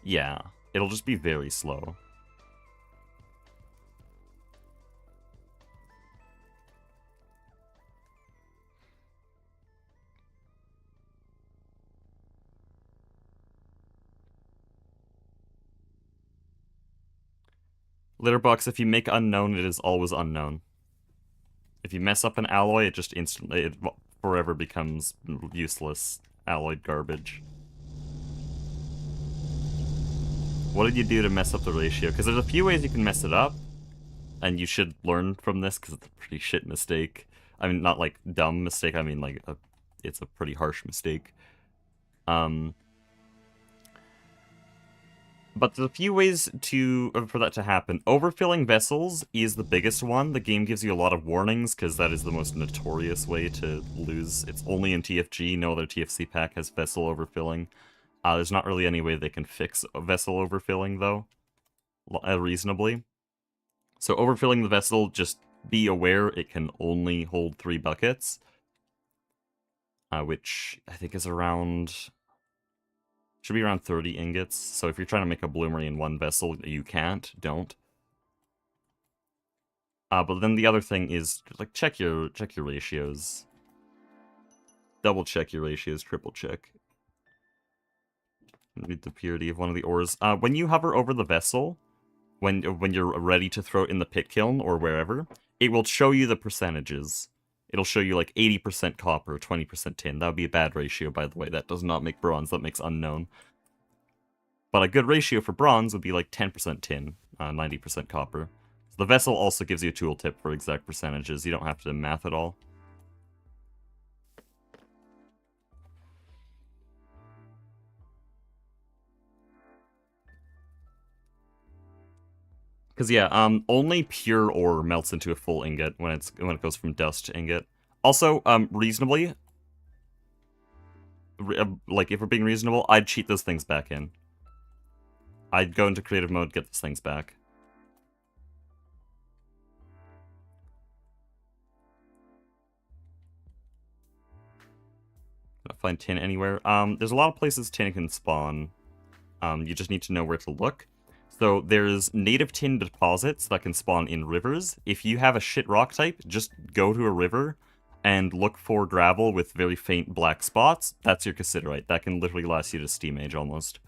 Yeah, it'll just be very slow. Litterbox, if you make unknown, it is always unknown. If you mess up an alloy, it just instantly, it forever becomes useless alloyed garbage. What did you do to mess up the ratio? Because there's a few ways you can mess it up, and you should learn from this, because it's a pretty shit mistake. I mean, not like dumb mistake, I mean like, it's a pretty harsh mistake. But there's a few ways for that to happen. Overfilling vessels is the biggest one. The game gives you a lot of warnings, because that is the most notorious way to lose. It's only in TFG, no other TFC pack has vessel overfilling. There's not really any way they can fix vessel overfilling, though, reasonably. So overfilling the vessel, just be aware it can only hold 3 buckets. Which I think is around... should be around 30 ingots, so if you're trying to make a bloomery in one vessel, you can't, don't. But then the other thing is, like, check your ratios. Double check your ratios, triple check. Read the purity of one of the ores. When you hover over the vessel, when you're ready to throw it in the pit kiln or wherever, it will show you the percentages. It'll show you like 80% copper, 20% tin. That would be a bad ratio, by the way. That does not make bronze, that makes unknown. But a good ratio for bronze would be like 10% tin, 90% copper. So the vessel also gives you a tooltip for exact percentages. You don't have to math it all. Because yeah, only pure ore melts into a full ingot when it goes from dust to ingot. Also, reasonably, like if we're being reasonable, I'd cheat those things back in. I'd go into creative mode, get those things back. Gonna find tin anywhere. There's a lot of places tin can spawn. You just need to know where to look. So there's native tin deposits that can spawn in rivers. If you have a shit rock type, just go to a river and look for gravel with very faint black spots. That's your cassiterite. That can literally last you to Steam Age almost.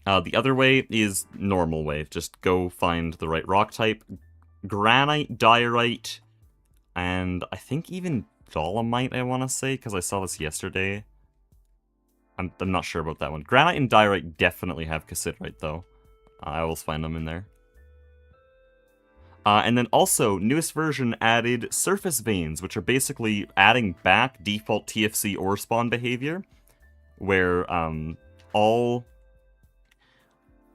The other way is normal way. Just go find the right rock type. Granite, diorite, and I think even dolomite, I want to say, because I saw this yesterday. I'm not sure about that one. Granite and diorite definitely have cassiterite, though. I always find them in there. And then also, newest version added surface veins, which are basically adding back default TFC ore spawn behavior, where all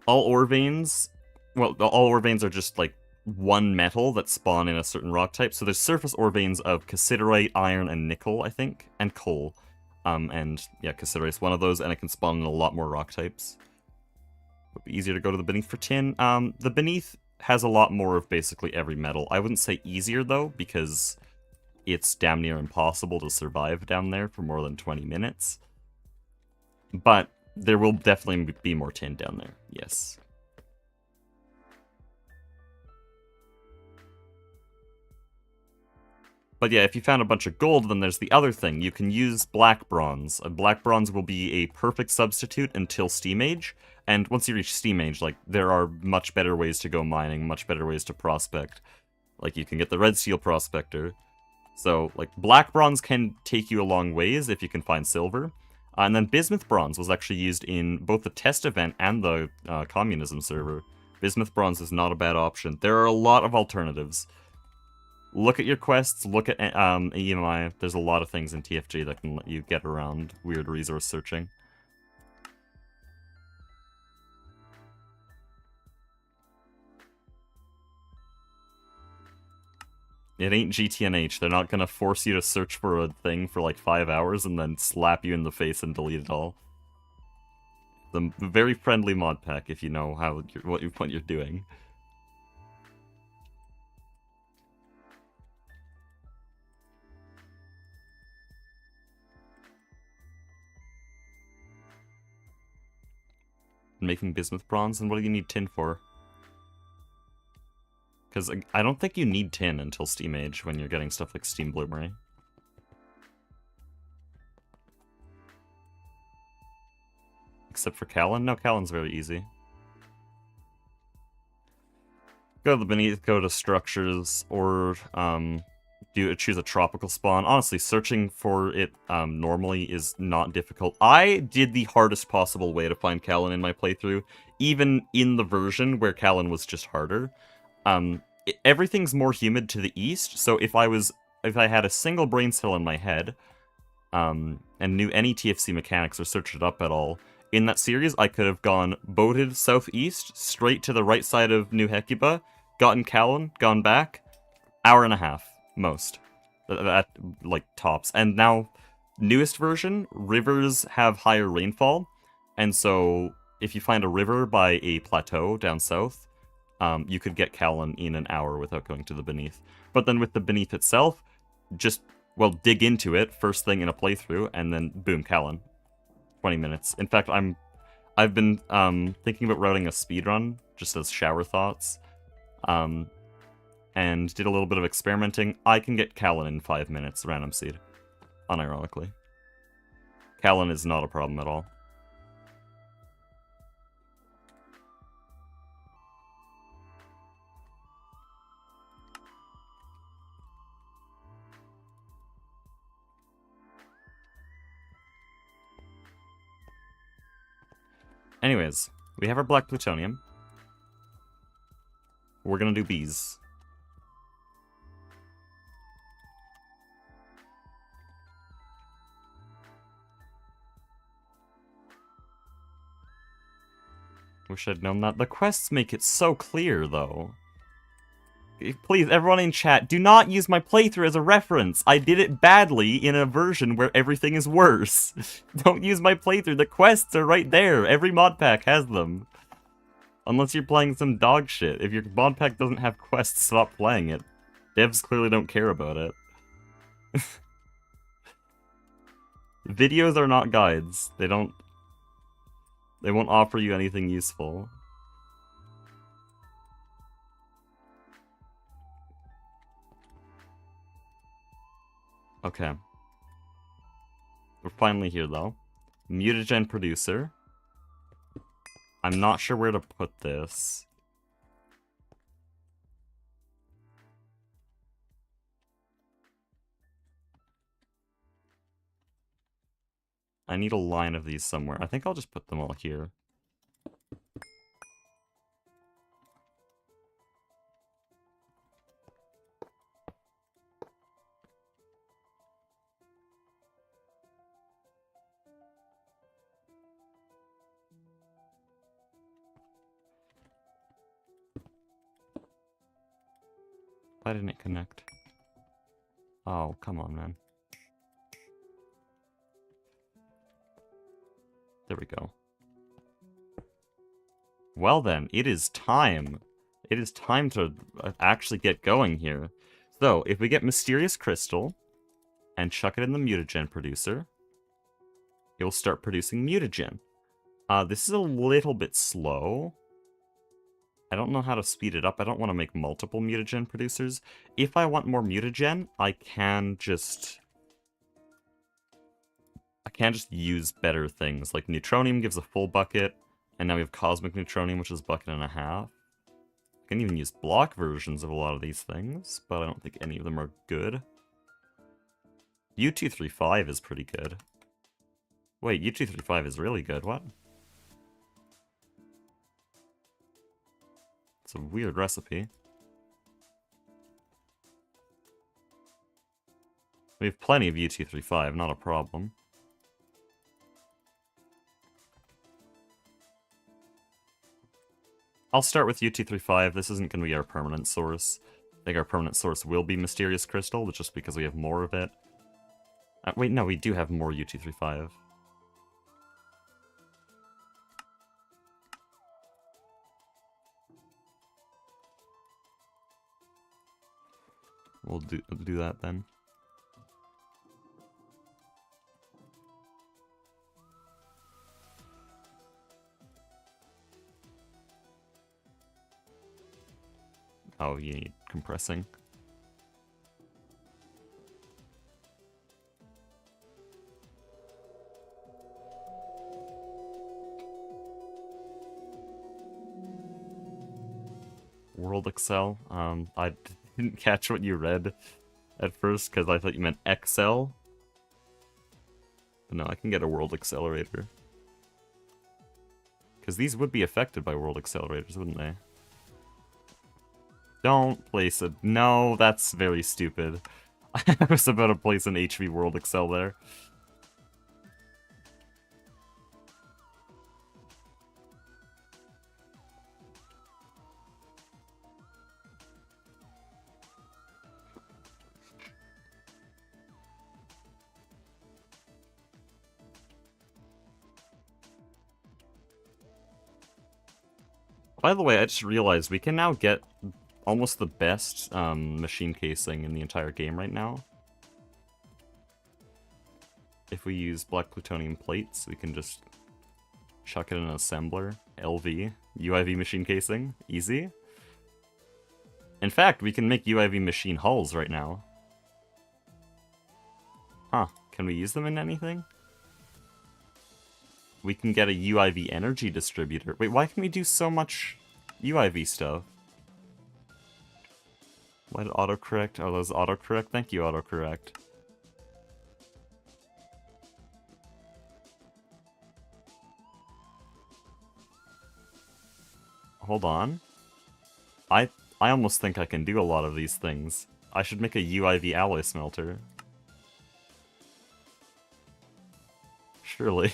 ore veins, well, all ore veins are just like one metal that spawn in a certain rock type. So there's surface ore veins of cassiterite, iron, and nickel, I think, and coal. And yeah, cassiterite is one of those, and it can spawn in a lot more rock types. It would be easier to go to the beneath for tin. The beneath has a lot more of basically every metal. I wouldn't say easier, though, because it's damn near impossible to survive down there for more than 20 minutes. But there will definitely be more tin down there, yes. But yeah, if you found a bunch of gold, then there's the other thing. You can use black bronze. Black bronze will be a perfect substitute until Steam Age. And once you reach Steam Age, like, there are much better ways to go mining, much better ways to prospect. Like, you can get the Red Steel Prospector. So, like, black bronze can take you a long ways if you can find silver. And then bismuth bronze was actually used in both the test event and the communism server. Bismuth bronze is not a bad option. There are a lot of alternatives. Look at your quests, look at EMI. There's a lot of things in TFG that can let you get around weird resource searching. It ain't GTNH. They're not gonna force you to search for a thing for like 5 hours and then slap you in the face and delete it all. The very friendly mod pack if you know how what you're doing. Making bismuth bronze, and what do you need tin for? Because I don't think you need tin until Steam Age when you're getting stuff like Steam Bloomery. Except for Callan? No, Callan's very easy. Go to the beneath, go to structures, or choose a tropical spawn. Honestly, searching for it normally is not difficult. I did the hardest possible way to find Callan in my playthrough, even in the version where Callan was just harder. Everything's more humid to the east, so if I had a single brain cell in my head, and knew any TFC mechanics or searched it up at all, in that series I could have boated southeast, straight to the right side of New Hecuba, gotten Callan, gone back, hour and a half, most. At, like, tops. And now, newest version, rivers have higher rainfall, and so if you find a river by a plateau down south, you could get Callan in an hour without going to the beneath. But then with the beneath itself, just, well, dig into it first thing in a playthrough, and then boom, Callan. 20 minutes. In fact, I've been thinking about routing a speedrun, just as shower thoughts, and did a little bit of experimenting. I can get Callan in 5 minutes, random seed, unironically. Callan is not a problem at all. Anyways, we have our black plutonium. We're gonna do bees. Wish I'd known that. The quests make it so clear, though. Please, everyone in chat, do not use my playthrough as a reference. I did it badly in a version where everything is worse. Don't use my playthrough. The quests are right there. Every mod pack has them. Unless you're playing some dog shit. If your mod pack doesn't have quests, stop playing it. Devs clearly don't care about it. Videos are not guides. They won't offer you anything useful. Okay. We're finally here, though. Mutagen producer. I'm not sure where to put this. I need a line of these somewhere. I think I'll just put them all here. Why didn't it connect? Oh, come on, man. There we go. Well then, it is time. It is time to actually get going here. So, if we get Mysterious Crystal and chuck it in the mutagen producer, it will start producing mutagen. This is a little bit slow. I don't know how to speed it up. I don't want to make multiple mutagen producers. If I want more mutagen, I can just use better things. Like Neutronium gives a full bucket, and now we have Cosmic Neutronium, which is a bucket and a half. I can even use block versions of a lot of these things, but I don't think any of them are good. U235 is pretty good. Wait, U235 is really good, what? It's a weird recipe. We have plenty of U235, not a problem. I'll start with U235. This isn't going to be our permanent source. I think our permanent source will be Mysterious Crystal, just because we have more of it. Wait, no, we do have more U235. We'll do that then. Oh, you need compressing. World Excel. I didn't catch what you read at first because I thought you meant Excel. But no, I can get a World Accelerator. Because these would be affected by World Accelerators, wouldn't they? Don't place a... No, that's very stupid. I was about to place an HV World Excel there. By the way, I just realized we can now get almost the best machine casing in the entire game right now. If we use black plutonium plates, we can just chuck it in an assembler. LV, UIV machine casing, easy. In fact, we can make UIV machine hulls right now. Huh, can we use them in anything? We can get a UIV energy distributor. Wait, why can we do so much UIV stuff? Why did autocorrect? Oh, those autocorrect? Thank you, autocorrect. Hold on. I almost think I can do a lot of these things. I should make a UIV alloy smelter. Surely.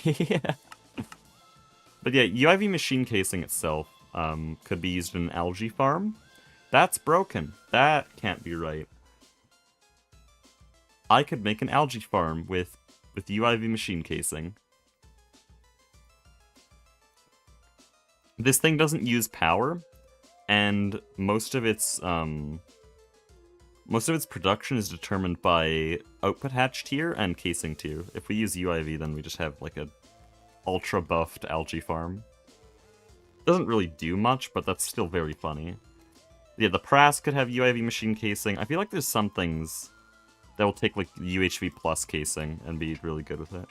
But yeah, UIV machine casing itself could be used in an algae farm. That's broken. That can't be right. I could make an algae farm with UIV machine casing. This thing doesn't use power, and most of its production is determined by output hatch tier and casing tier. If we use UIV, then we just have like a ultra buffed algae farm. Doesn't really do much, but that's still very funny. Yeah, the Prask could have UIV machine casing. I feel like there's some things that will take like UHV plus casing and be really good with it.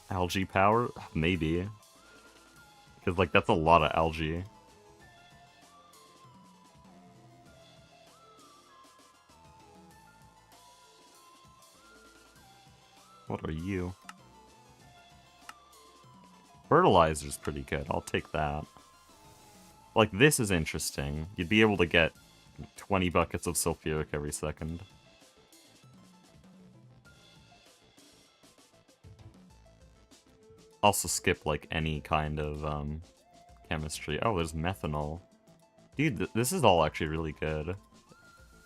Algae power? Maybe. Because like that's a lot of algae. What are you? Fertilizer's pretty good. I'll take that. Like, this is interesting. You'd be able to get 20 buckets of sulfuric every second. Also skip, like, any kind of, chemistry. Oh, there's methanol. Dude, this is all actually really good.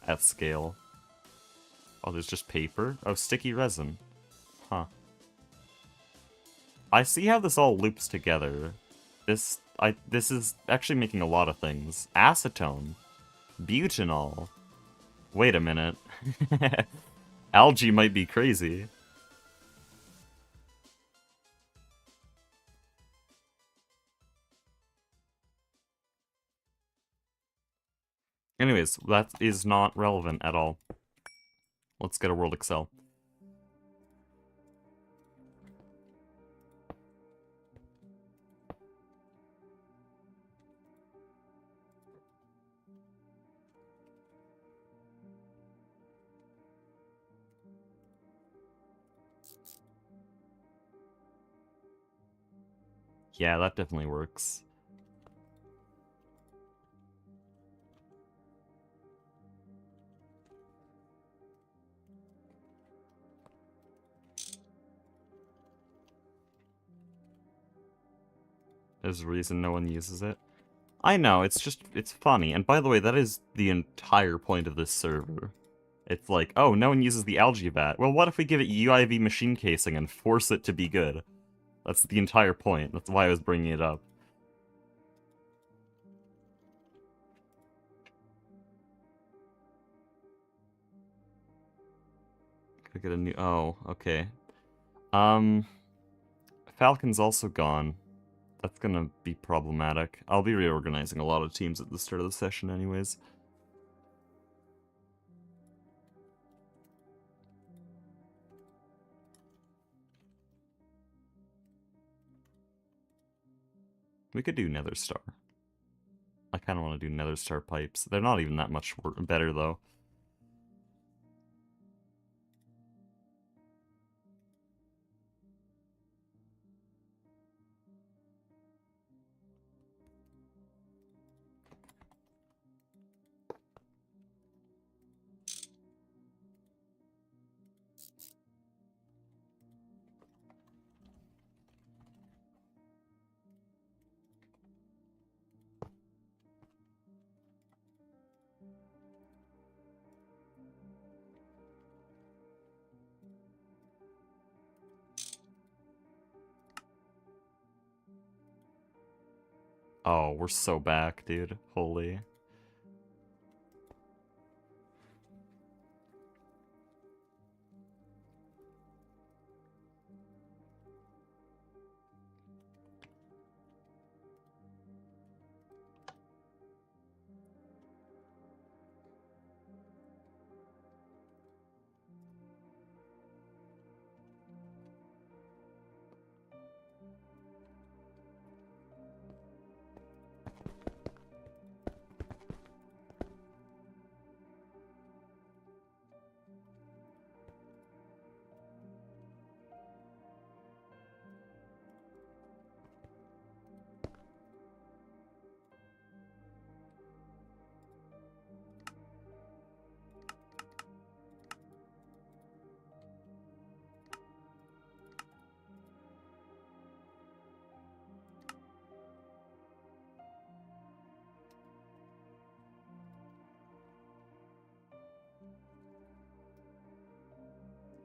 At scale. Oh, there's just paper? Oh, sticky resin. Huh. I see how this all loops together. This is actually making a lot of things. Acetone. Butanol. Wait a minute. Algae might be crazy. Anyways, that is not relevant at all. Let's get a World Excel. Yeah, that definitely works. There's a reason no one uses it. I know, it's just, it's funny. And by the way, that is the entire point of this server. It's like, oh, no one uses the algae vat. Well, what if we give it UIV machine casing and force it to be good? That's the entire point. That's why I was bringing it up. Could get a new... Oh, okay. Falcon's also gone. That's gonna be problematic. I'll be reorganizing a lot of teams at the start of the session anyways. We could do Nether Star. I kind of want to do Nether Star pipes. They're not even that much better, though. Oh, we're so back, dude. Holy.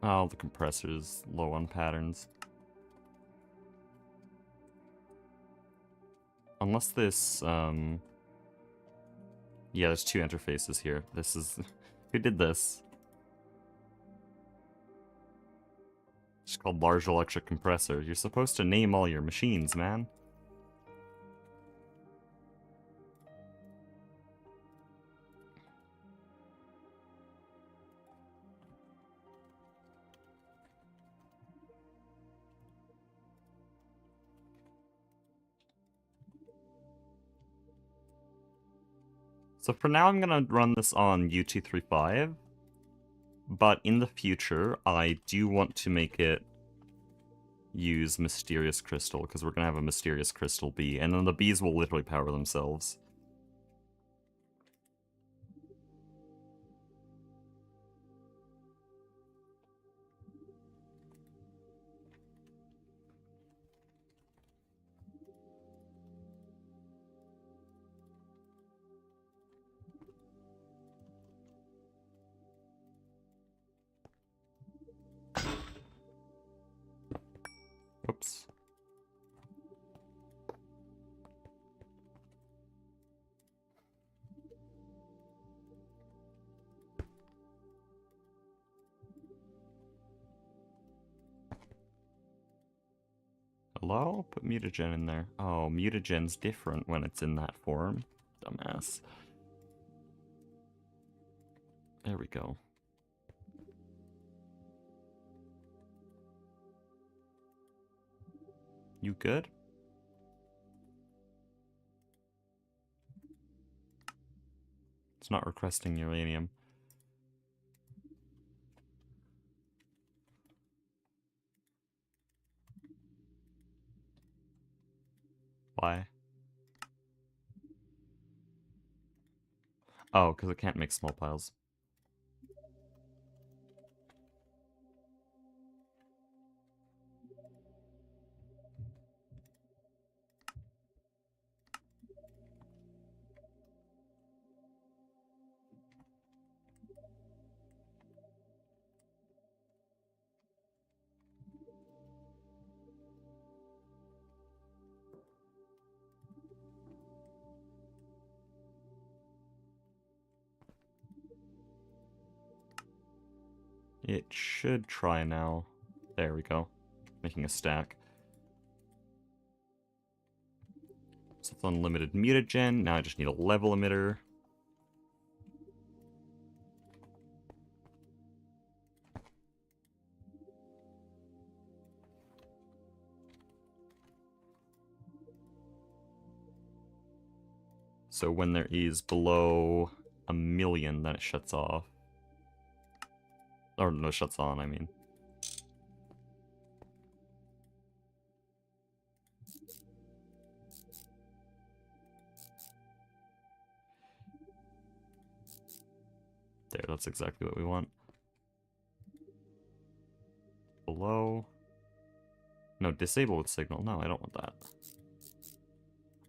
Oh, the compressor's low on patterns. Unless this, yeah, there's two interfaces here. This is... Who did this? It's called Large Electric Compressor. You're supposed to name all your machines, man. So for now, I'm gonna run this on U235. But in the future, I do want to make it use Mysterious Crystal, because we're going to have a Mysterious Crystal bee, and then the bees will literally power themselves. Whoops. Hello? Put mutagen in there. Oh, mutagen's different when it's in that form. Dumbass. There we go. You good? It's not requesting uranium. Why? Oh, because it can't make small piles. It should try now. There we go. Making a stack. So it's unlimited mutagen. Now I just need a level emitter. So when there is below 1,000,000, then it shuts off. Or no, shuts on, I mean. There, that's exactly what we want. Below. No, disable with signal. No, I don't want that.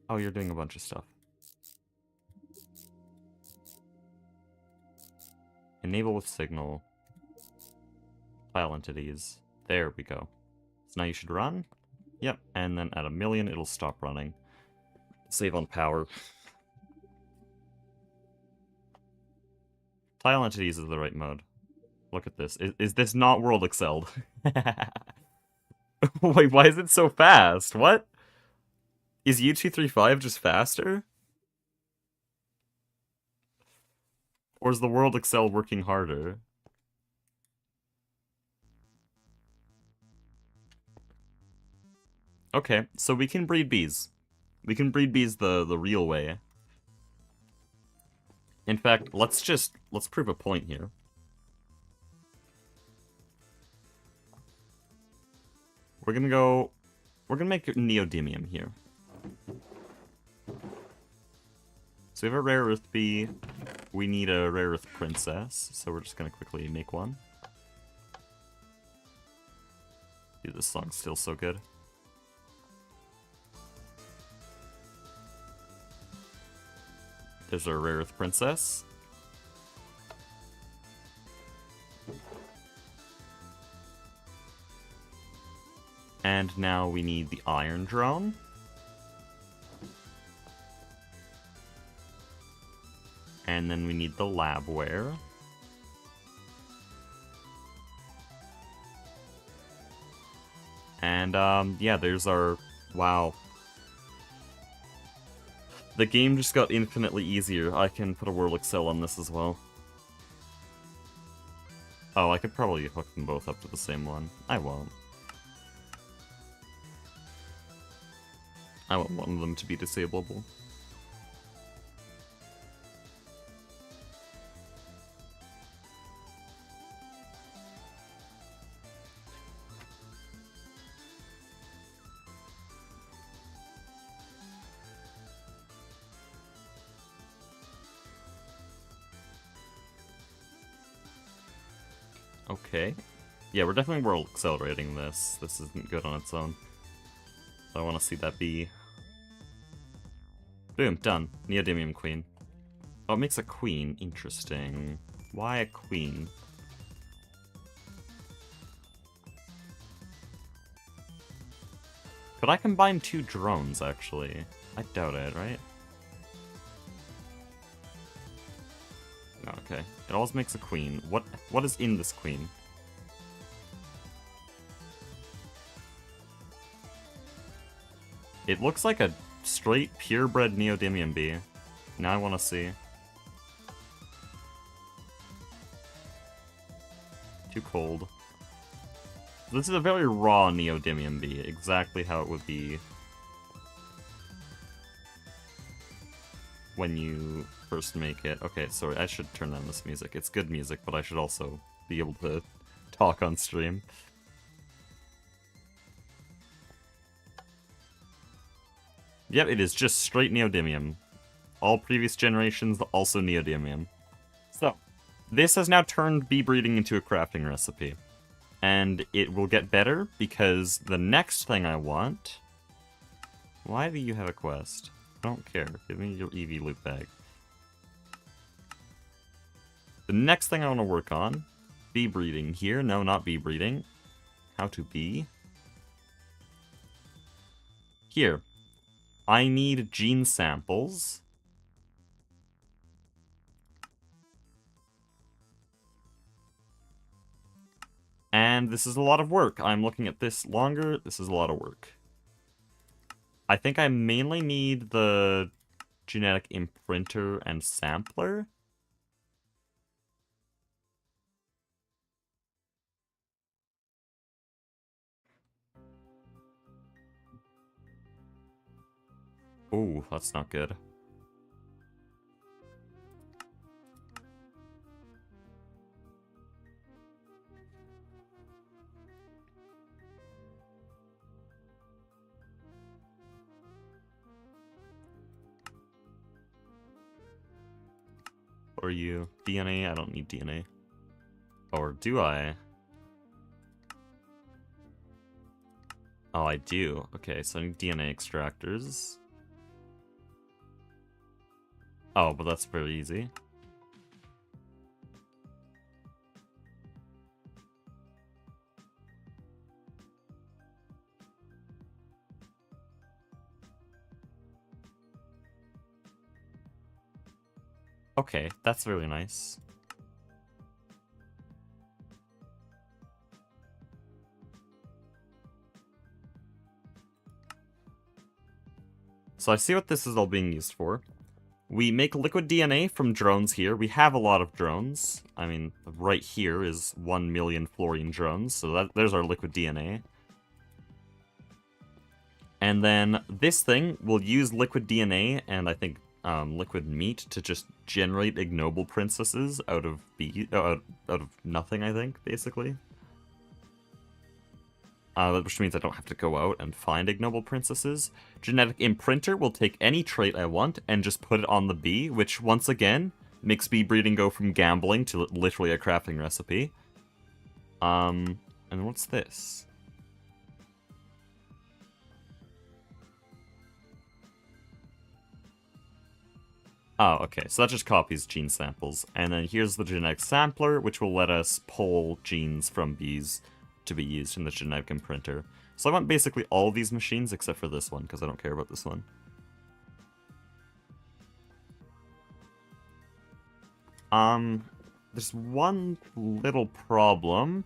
Oh, you're doing a bunch of stuff. Enable with signal. File entities. There we go. So now you should run. Yep, and then at 1,000,000 it'll stop running. Save on power. Tile entities is the right mode. Look at this. Is this not world excelled? Wait, why is it so fast? What? Is U235 just faster? Or is the world excel working harder? Okay, so we can breed bees. We can breed bees the real way. In fact, let's prove a point here. We're gonna make neodymium here. So we have a rare earth bee. We need a rare earth princess, so we're just gonna quickly make one. Dude, this song's still so good. There's our rare earth princess. And now we need the iron drone. And then we need the labware. And, yeah, there's our... Wow. The game just got infinitely easier. I can put a World Excel on this as well. Oh, I could probably hook them both up to the same one. I won't. I want one of them to be disableable. Okay. Yeah, we're definitely world accelerating this. This isn't good on its own. So I want to see that be... Boom, done. Neodymium queen. Oh, it makes a queen. Interesting. Why a queen? Could I combine two drones, actually? I doubt it, right? No, okay. It always makes a queen. What is in this queen? It looks like a straight, purebred neodymium bee. Now I want to see. Too cold. This is a very raw neodymium bee, exactly how it would be when you first make it. Okay, sorry, I should turn down this music. It's good music, but I should also be able to talk on stream. Yep, it is just straight neodymium. All previous generations, also neodymium. So, this has now turned bee breeding into a crafting recipe. And it will get better, because the next thing I want... Why do you have a quest? I don't care. Give me your EV loot bag. The next thing I want to work on... Bee breeding here. No, not bee breeding. How to bee. Here. I need gene samples. And this is a lot of work. I'm looking at this longer. This is a lot of work. I think I mainly need the genetic imprinter and sampler. Ooh, that's not good. Or you? DNA? I don't need DNA. Or do I? Oh, I do. Okay, so I need DNA extractors. Oh, but that's very easy. Okay, that's really nice. So I see what this is all being used for. We make liquid DNA from drones here. We have a lot of drones. I mean, right here is 1 million fluorine drones, so there's our liquid DNA. And then this thing will use liquid DNA and I think liquid meat to just generate ignoble princesses out of out of nothing, I think, basically. Which means I don't have to go out and find ignoble princesses. Genetic imprinter will take any trait I want and just put it on the bee, which, once again, makes bee breeding go from gambling to literally a crafting recipe. And what's this? Oh, okay, so that just copies gene samples. And then here's the genetic sampler, which will let us pull genes from bees to be used in the genetic imprinter. So I want basically all these machines except for this one, because I don't care about this one. There's one little problem.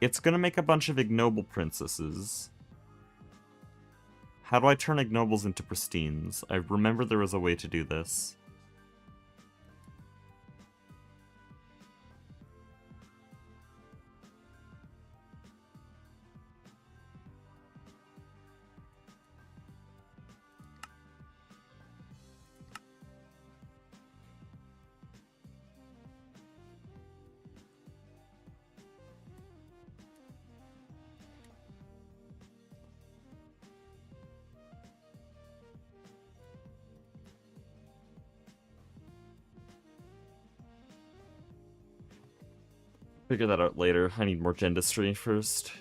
It's gonna make a bunch of ignoble princesses. How do I turn ignobles into pristines? I remember there was a way to do this. Figure that out later. I need more dentistry first.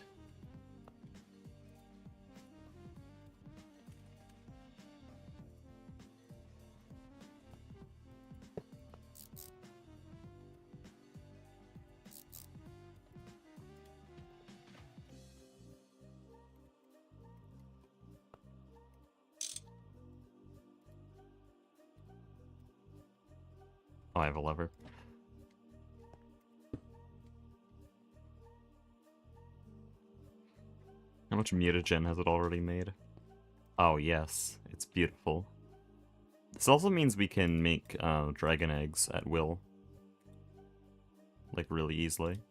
Oh, I have a lever. How much mutagen has it already made? Oh, yes. It's beautiful. This also means we can make dragon eggs at will. Like, really easily.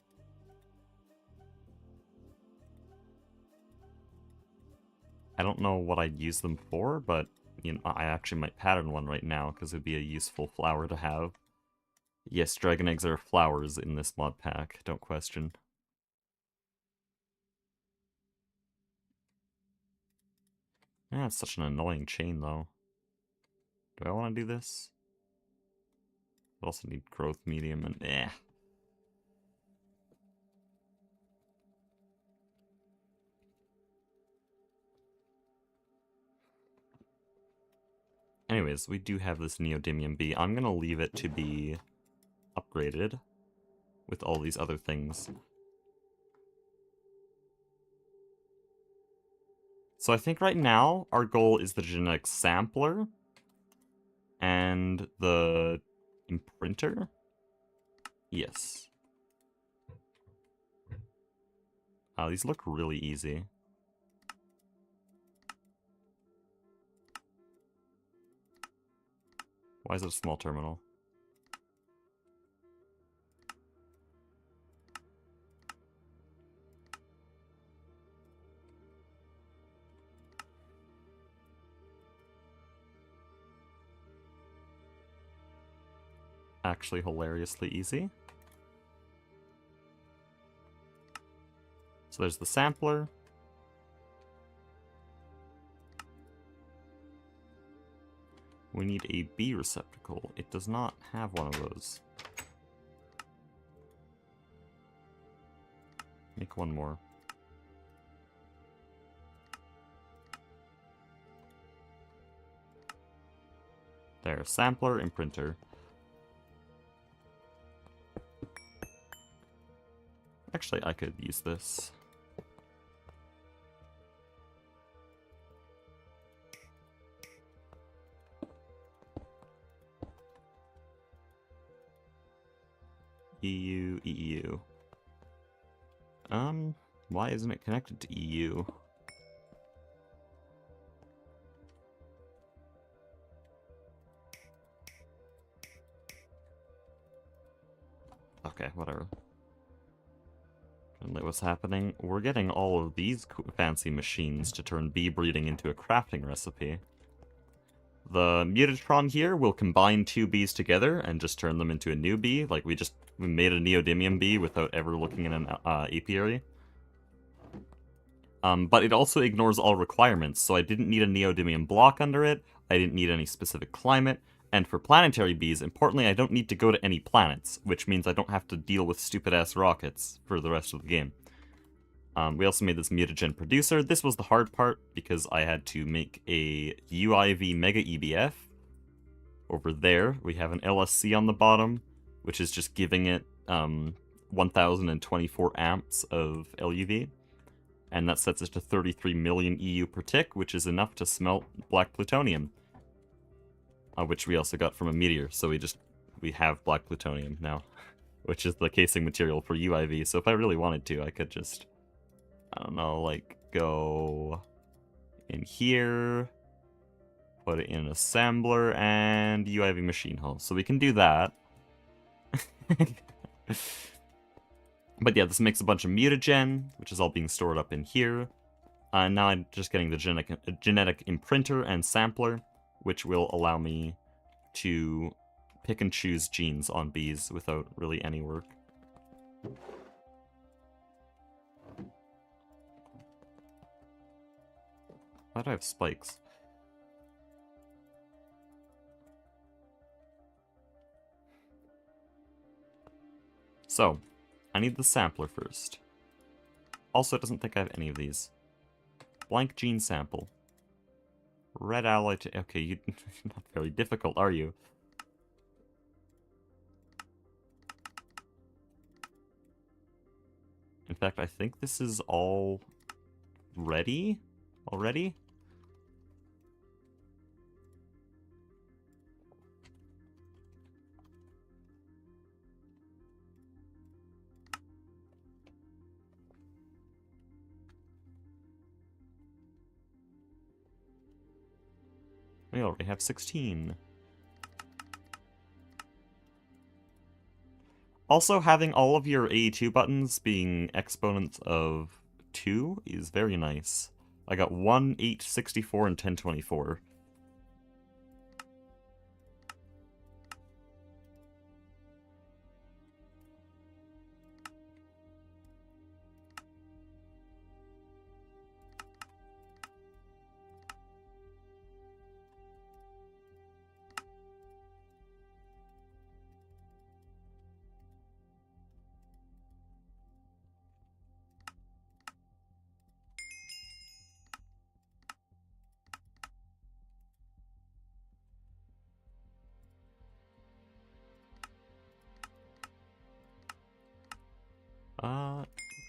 I don't know what I'd use them for, but you know, I actually might pattern one right now, because it would be a useful flower to have. Yes, dragon eggs are flowers in this mod pack, don't question. Yeah, it's such an annoying chain, though. Do I want to do this? I also need growth medium and Anyways, we do have this neodymium bee. I'm gonna leave it to be upgraded with all these other things. So I think right now our goal is the genetic sampler and the imprinter. Yes. These look really easy. Why is it a small terminal? Actually hilariously easy. So there's the sampler. We need a B receptacle. It does not have one of those. Make one more. There, sampler, imprinter. Actually, I could use this. EU. Why isn't it connected to EU? Okay, whatever. And what's happening? We're getting all of these fancy machines to turn bee breeding into a crafting recipe. The mutatron here will combine two bees together and just turn them into a new bee. Like we made a neodymium bee without ever looking in an apiary. But it also ignores all requirements, so I didn't need a neodymium block under it, I didn't need any specific climate, and for planetary bees, importantly, I don't need to go to any planets, which means I don't have to deal with stupid-ass rockets for the rest of the game. We also made this mutagen producer. This was the hard part, because I had to make a UIV Mega EBF. Over there, we have an LSC on the bottom, which is just giving it 1024 amps of LUV. And that sets it to 33 million EU per tick, which is enough to smelt black plutonium. Which we also got from a meteor, so we have black plutonium now, which is the casing material for UIV. So if I really wanted to, I could just, I don't know, like, go in here, put it in an assembler, and UIV machine hull. So we can do that. But yeah, this makes a bunch of mutagen, which is all being stored up in here. Now I'm just getting the genetic imprinter and sampler, which will allow me to pick and choose genes on bees without really any work. Why do I have spikes? So, I need the sampler first. Also, it doesn't think I have any of these. Blank gene sample. Red alloy to... Okay, you're not very difficult, are you? In fact, I think this is all ready already. We already have 16. Also, having all of your AE2 buttons being exponents of 2 is very nice. I got 1, 8, 64, and 1024.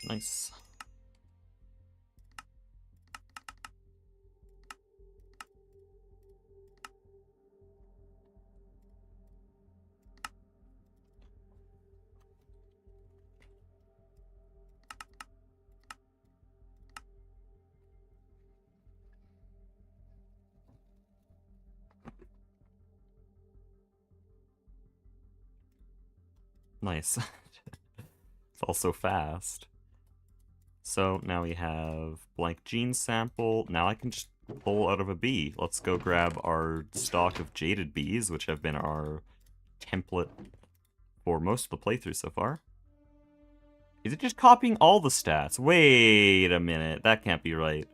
Nice. Nice. It's all so fast. So now we have blank gene sample. Now I can just pull out of a bee. Let's go grab our stock of jaded bees, which have been our template for most of the playthrough so far. Is it just copying all the stats? Wait a minute. That can't be right.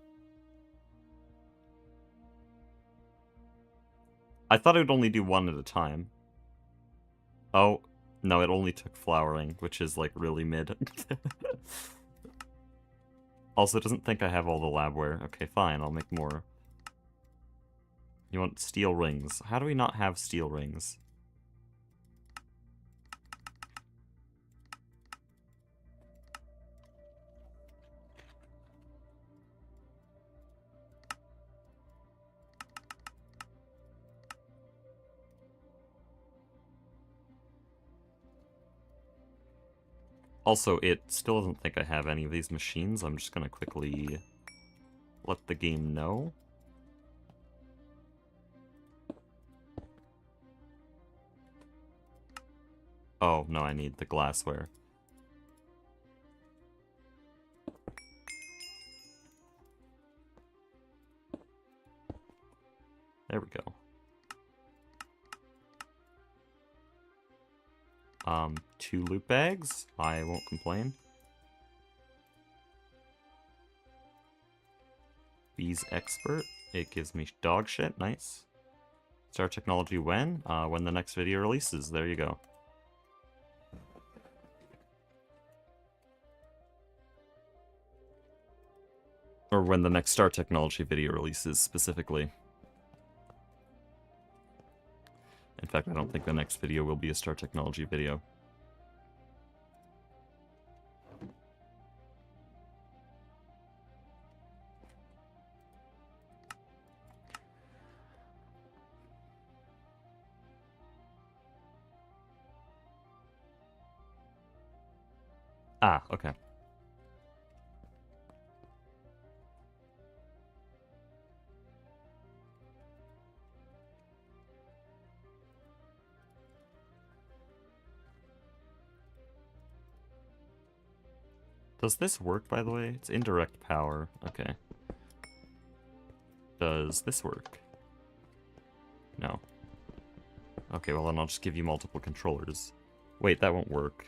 I thought it would only do one at a time. Oh, no, it only took flowering, which is, like, really mid. Also, it doesn't think I have all the labware. Okay, fine, I'll make more. You want steel rings. How do we not have steel rings? Also, it still doesn't think I have any of these machines. I'm just gonna quickly let the game know. Oh, no, I need the glassware. There we go. 2 loot bags. I won't complain. Bees expert. It gives me dog shit. Nice. Start technology when? When the next video releases. There you go. Or when the next Star Technology video releases, specifically. In fact, I don't think the next video will be a Star Technology video. Ah, okay. Does this work, by the way? It's indirect power. Okay. Does this work? No. Okay, well then I'll just give you multiple controllers. Wait, that won't work.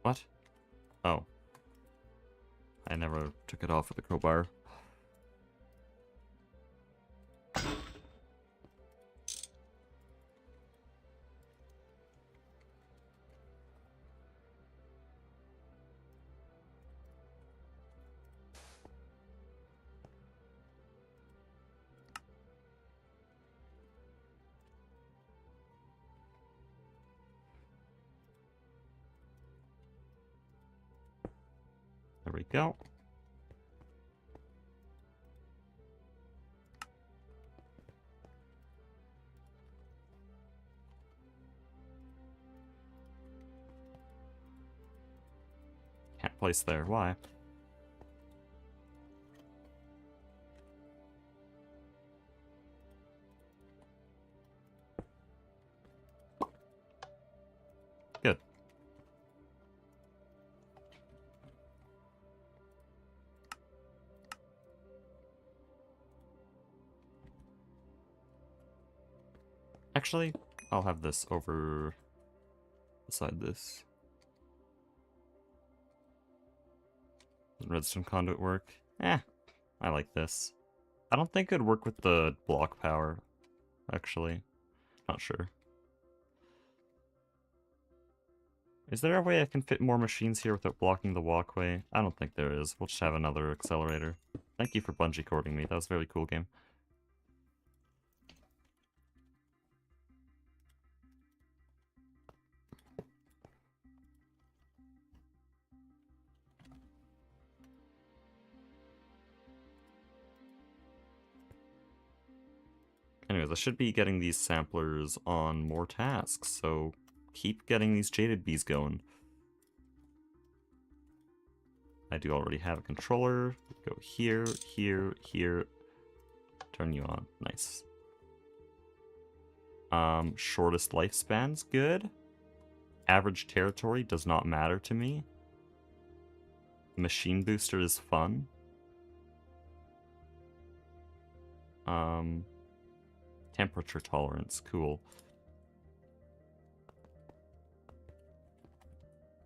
What? Oh. I never took it off with the crowbar. There we go. Can't place there. Why? Good. Actually, I'll have this over beside this. Does redstone conduit work? Eh, I like this. I don't think it'd work with the block power, actually. Not sure. Is there a way I can fit more machines here without blocking the walkway? I don't think there is. We'll just have another accelerator. Thank you for bungee cording me. That was a very cool game. Anyways, I should be getting these samplers on more tasks, so keep getting these jaded bees going. I do already have a controller. Go here, here, here. Turn you on. Nice. Shortest lifespan's good. Average territory does not matter to me. Machine booster is fun. Temperature tolerance, cool.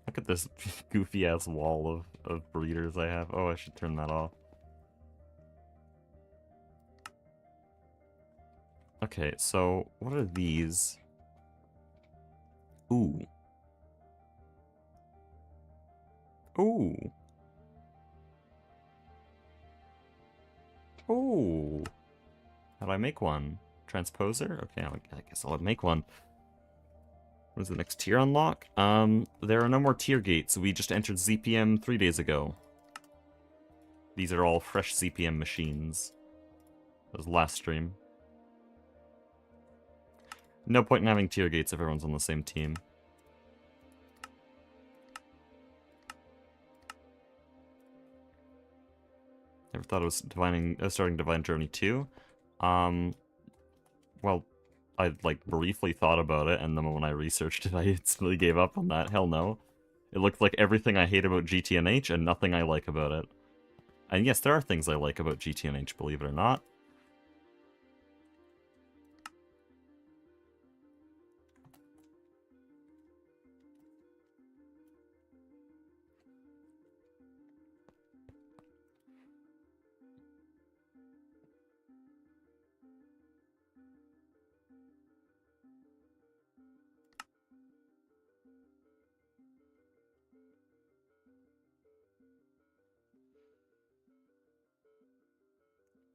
Look at this goofy ass wall of breeders I have. Oh, I should turn that off. Okay, so what are these? Ooh. Ooh. Ooh. How do I make one? Transposer? Okay, I guess I'll make one. What is the next tier unlock? There are no more tier gates. We just entered ZPM 3 days ago. These are all fresh ZPM machines. That was last stream. No point in having tier gates if everyone's on the same team. Never thought it was starting Divine Journey 2. Well, I like briefly thought about it, and then when I researched it, I instantly gave up on that. Hell no. It looked like everything I hate about GTNH and nothing I like about it. And yes, there are things I like about GTNH, believe it or not.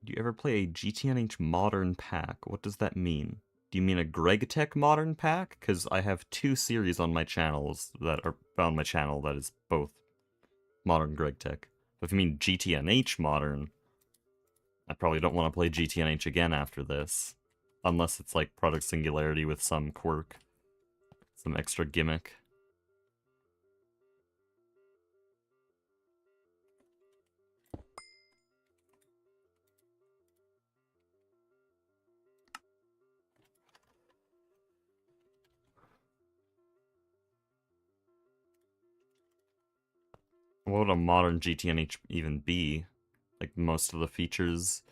Do you ever play a GTNH modern pack? What does that mean? Do you mean a GregTech modern pack? Because I have 2 series on my channels that are on my channel that is both modern GregTech. But if you mean GTNH modern, I probably don't want to play GTNH again after this. Unless it's like Product Singularity with some quirk. Some extra gimmick. What would a modern GTNH even be? Like, most of the features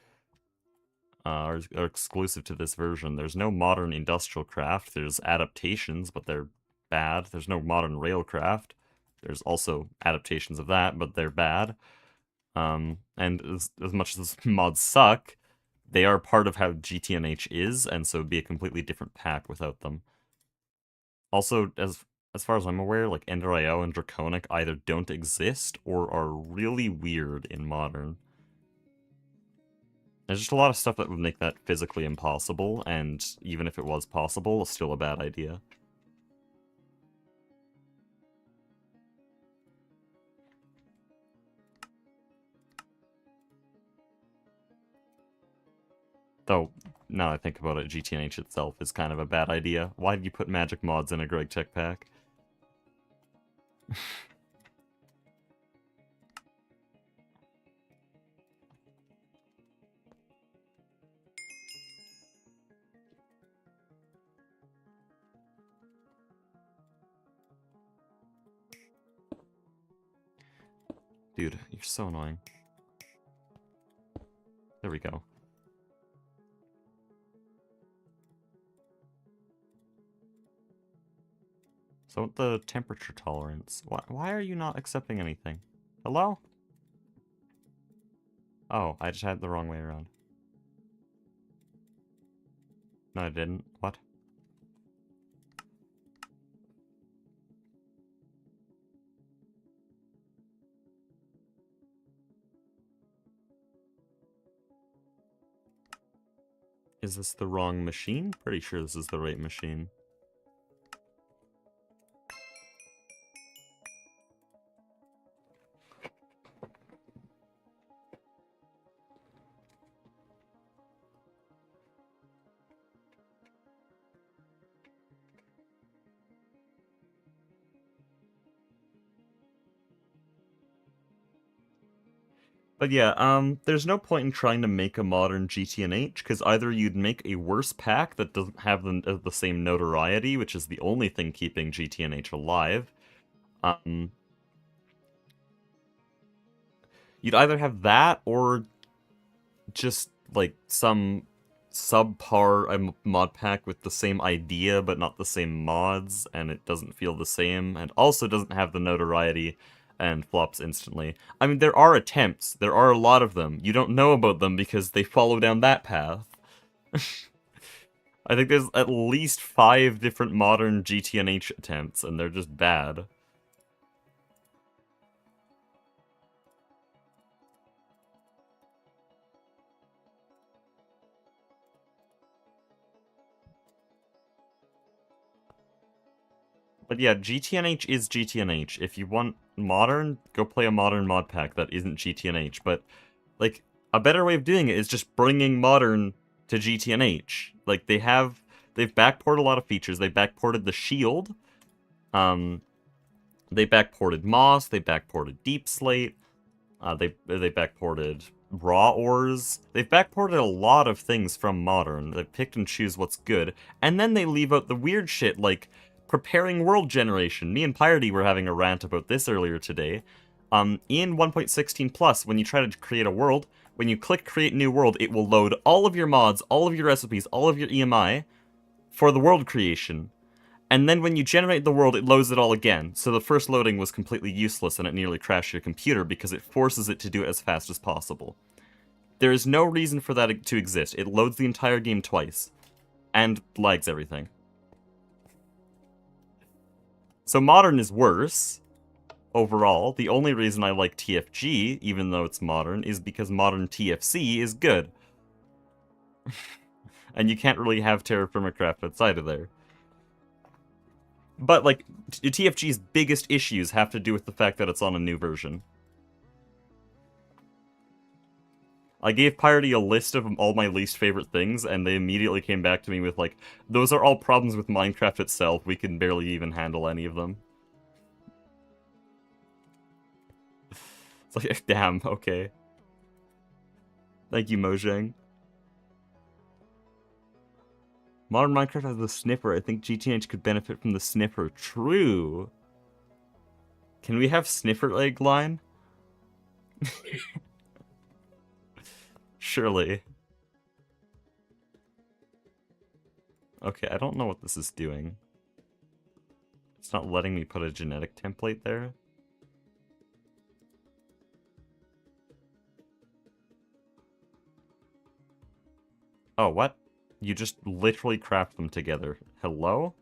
are exclusive to this version. There's no modern industrial craft. There's adaptations, but they're bad. There's no modern railcraft. There's also adaptations of that, but they're bad. And as much as mods suck, they are part of how GTNH is, and so it'd be a completely different pack without them. Also, as far as I'm aware, like Ender.io and Draconic either don't exist or are really weird in modern. There's just a lot of stuff that would make that physically impossible, and even if it was possible, it's still a bad idea. Though, now I think about it, GTNH itself is kind of a bad idea. Why did you put magic mods in a GregTech pack? Dude, you're so annoying. There we go. So with the temperature tolerance, why are you not accepting anything? Hello? Oh, I just had it the wrong way around. No, I didn't. What? Is this the wrong machine? Pretty sure this is the right machine. But yeah, there's no point in trying to make a modern GTNH, because either you'd make a worse pack that doesn't have the same notoriety, which is the only thing keeping GTNH alive. You'd either have that, or just, like, some subpar mod pack with the same idea, but not the same mods, and it doesn't feel the same, and also doesn't have the notoriety, and flops instantly. I mean, there are attempts. There are a lot of them. You don't know about them because they follow down that path. I think there's at least 5 different modern GTNH attempts, and they're just bad. But yeah, GTNH is GTNH. If you want modern, go play a modern mod pack that isn't GTNH. But, like, a better way of doing it is just bringing modern to GTNH. Like, they've backported a lot of features. They backported the shield. They backported Moss. They backported Deep Slate. They backported Raw Ores. They've backported a lot of things from modern. They picked and choose what's good, and then they leave out the weird shit like preparing world generation. Me and Piety were having a rant about this earlier today. In 1.16 plus, when you try to create a world, when you click create new world, it will load all of your mods, all of your recipes, all of your EMI for the world creation. And then when you generate the world, it loads it all again. So the first loading was completely useless and it nearly crashed your computer because it forces it to do it as fast as possible. There is no reason for that to exist. It loads the entire game twice. And lags everything. So modern is worse, overall. The only reason I like TFG, even though it's modern, is because modern TFC is good. And you can't really have Terra Firmacraft outside of there. But, like, TFG's biggest issues have to do with the fact that it's on a new version. I gave Piety a list of all my least favorite things, and they immediately came back to me with, like, those are all problems with Minecraft itself, we can barely even handle any of them. It's like, damn, okay. Thank you, Mojang. Modern Minecraft has a sniffer. I think GTH could benefit from the sniffer. True. Can we have sniffer egg line? Surely. Okay, I don't know what this is doing. It's not letting me put a genetic template there. Oh, what? You just literally craft them together. Hello?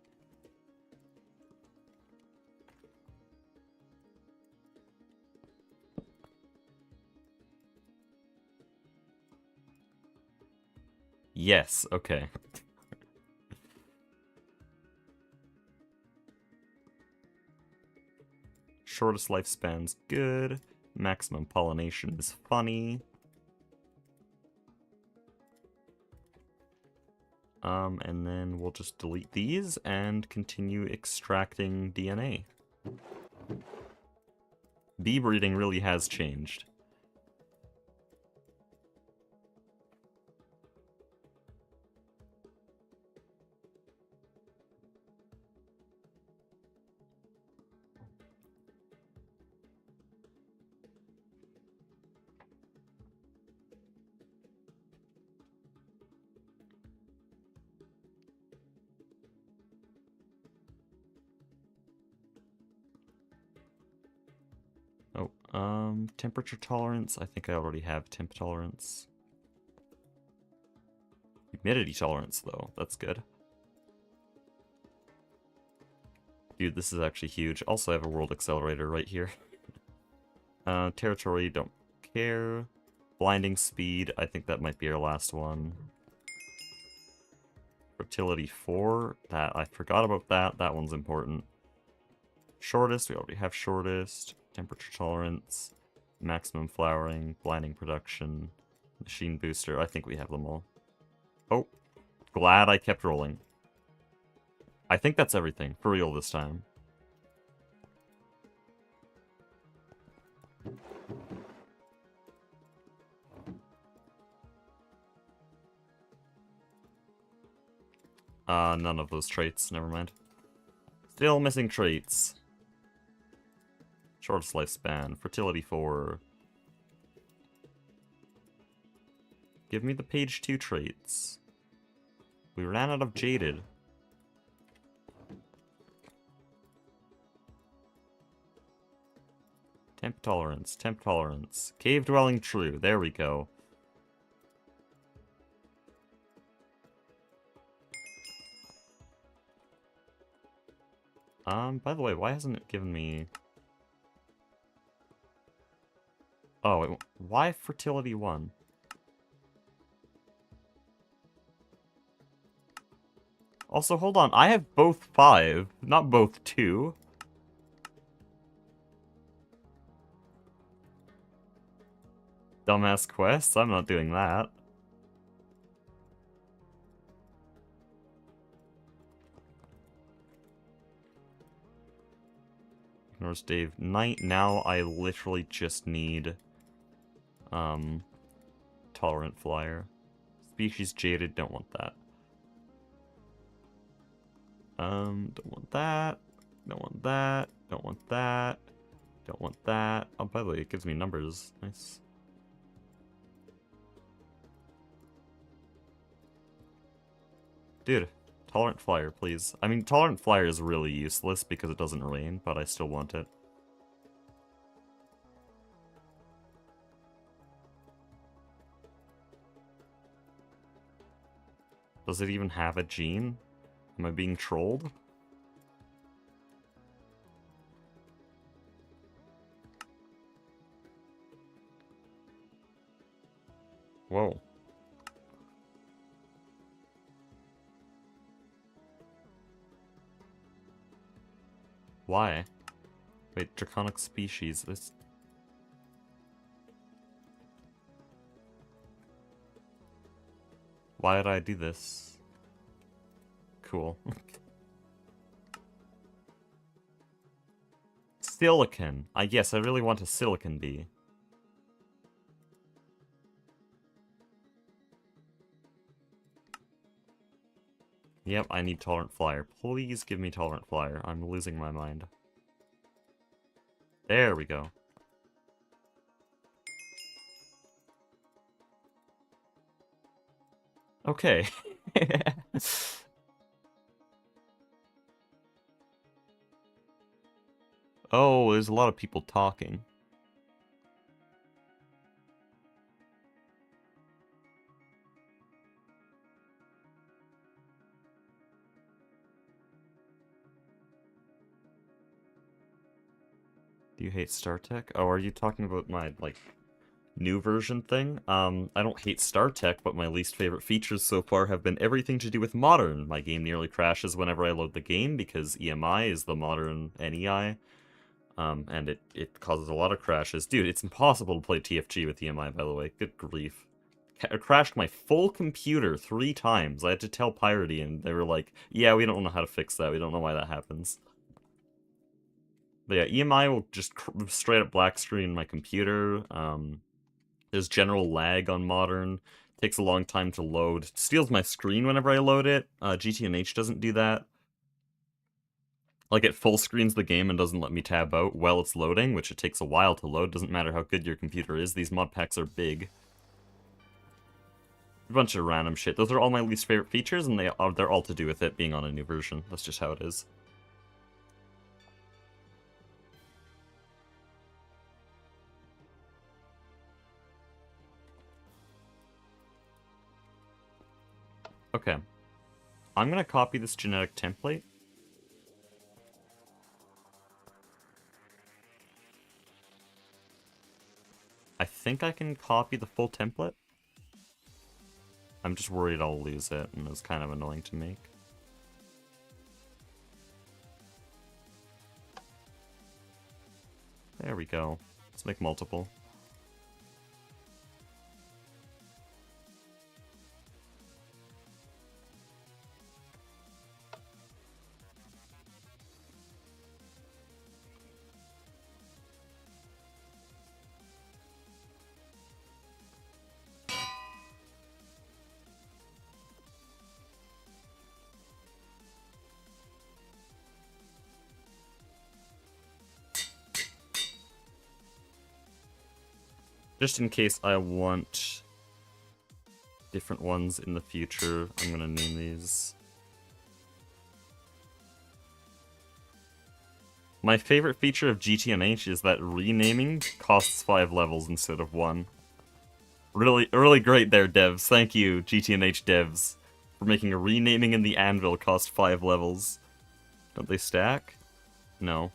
Yes, okay. Shortest lifespan's good. Maximum pollination is funny. And then we'll just delete these and continue extracting DNA. Bee breeding really has changed. Temperature tolerance. I think I already have temp tolerance. Humidity tolerance, though. That's good. Dude, this is actually huge. Also, I have a world accelerator right here. Territory, don't care. Blinding speed, I think that might be our last one. Fertility 4, that I forgot about that. That one's important. Shortest, we already have shortest. Temperature tolerance. Maximum flowering, blinding production, machine booster. I think we have them all. Oh, glad I kept rolling. I think that's everything, for real this time. None of those traits, never mind. Still missing traits. Shortest lifespan, fertility 4. Give me the page 2 traits. We ran out of jaded. Temp tolerance, temp tolerance. Cave dwelling true, there we go. By the way, why hasn't it given me... Oh, wait, why fertility 1? Also, hold on, I have both 5, not both 2. Dumbass quests? I'm not doing that. Ignores Dave. Night, now I literally just need, Tolerant Flyer. Species Jaded, don't want that. Don't want that. Don't want that. Don't want that. Don't want that. Oh, by the way, it gives me numbers. Nice. Dude, Tolerant Flyer, please. I mean, Tolerant Flyer is really useless because it doesn't rain, but I still want it. Does it even have a gene? Am I being trolled? Whoa. Why? Wait, draconic species. This. Why did I do this? Cool. Silicon. Yes, I really want a silicon bee. Yep, I need Tolerant Flyer. Please give me Tolerant Flyer. I'm losing my mind. There we go. Okay. Oh, there's a lot of people talking. Do you hate StarTech? Oh, are you talking about my, like, new version thing? I don't hate StarTech, but my least favorite features so far have been everything to do with Modern. My game nearly crashes whenever I load the game because EMI is the Modern NEI. And it causes a lot of crashes. Dude, it's impossible to play TFG with EMI, by the way. Good grief. It crashed my full computer 3 times. I had to tell Piratey, and they were like, yeah, we don't know how to fix that. We don't know why that happens. But yeah, EMI will just straight up black screen my computer. There's general lag on Modern. Takes a long time to load. Steals my screen whenever I load it. GTNH doesn't do that. Like, it full screens the game and doesn't let me tab out while it's loading, which it takes a while to load. Doesn't matter how good your computer is. These mod packs are big. A bunch of random shit. Those are all my least favorite features, and they're all to do with it being on a new version. That's just how it is. Okay. I'm gonna copy this genetic template. I think I can copy the full template. I'm just worried I'll lose it, and it's kind of annoying to make. There we go. Let's make multiple. Just in case I want different ones in the future, I'm gonna name these. My favorite feature of GTNH is that renaming costs 5 levels instead of 1. Really great there, devs. Thank you, GTNH devs, for making a renaming in the anvil cost 5 levels. Don't they stack? No.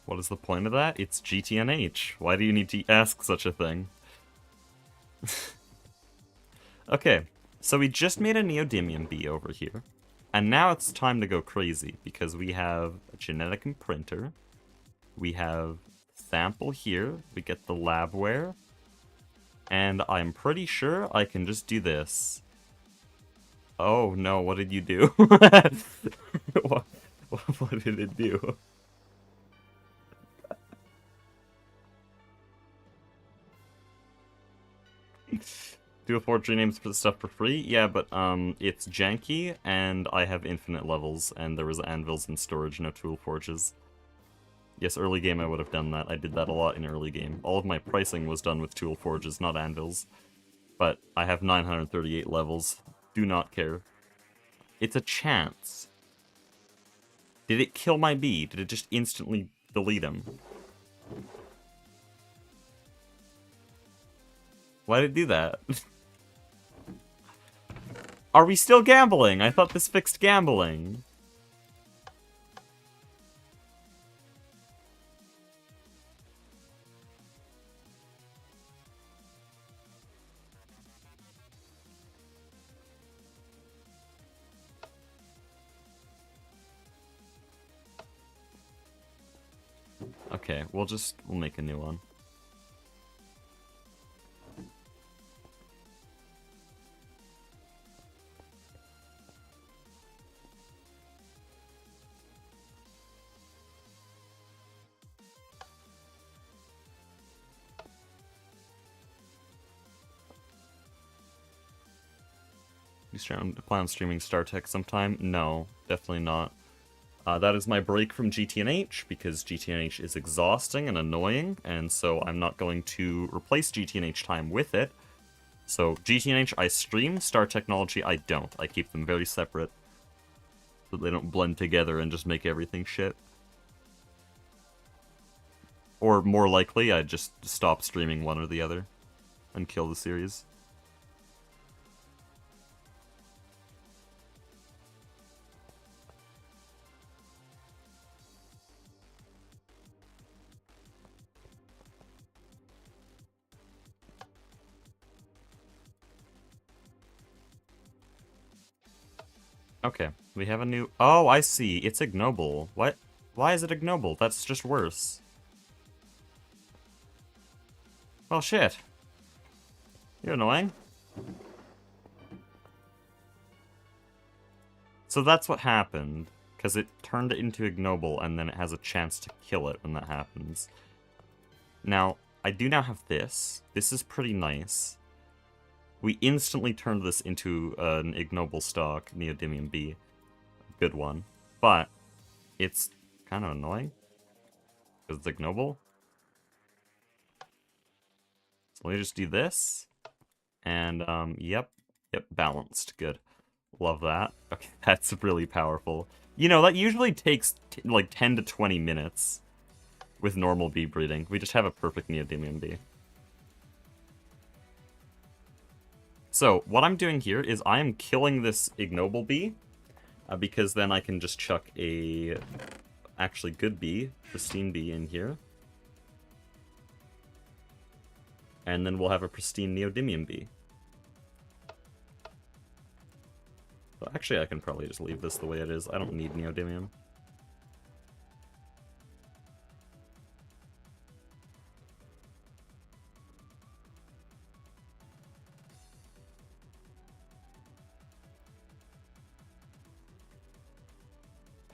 What is the point of that? It's GTNH. Why do you need to ask such a thing? Okay, so we just made a neodymium bee over here. And now it's time to go crazy, because we have a genetic imprinter. We have sample here. We get the labware. And I'm pretty sure I can just do this. Oh no, what did you do? what did it do? Do a forgery names for the stuff for free? Yeah, but it's janky, and I have infinite levels, and there was anvils in storage, no tool forges. Yes, early game I would have done that. I did that a lot in early game. All of my pricing was done with tool forges, not anvils. But I have 938 levels. Do not care. It's a chance. Did it kill my bee? Did it just instantly delete him? Why did it do that? Are we still gambling? I thought this fixed gambling. Okay, we'll make a new one. You plan on streaming StarTech sometime? No, definitely not. That is my break from GTNH, because GTNH is exhausting and annoying, and so I'm not going to replace GTNH time with it. So GTNH I stream, Star Technology I don't. I keep them very separate, so they don't blend together and just make everything shit. Or more likely, I just stop streaming one or the other and kill the series. Okay, we have a new... Oh, I see. It's ignoble. What? Why is it ignoble? That's just worse. Well, shit. You're annoying. So that's what happened, because it turned it into ignoble, and then it has a chance to kill it when that happens. Now, I do now have this. This is pretty nice. We instantly turned this into an ignoble stock, Neodymium B. Good one. But it's kind of annoying, because it's ignoble. So let me just do this. And, yep, balanced. Good. Love that. Okay, that's really powerful. You know, that usually takes, like, 10 to 20 minutes with normal bee breeding. We just have a perfect Neodymium bee. So, what I'm doing here is I am killing this ignoble bee, because then I can just chuck a actually good bee, pristine bee in here. And then we'll have a pristine neodymium bee. But actually, I can probably just leave this the way it is. I don't need neodymium.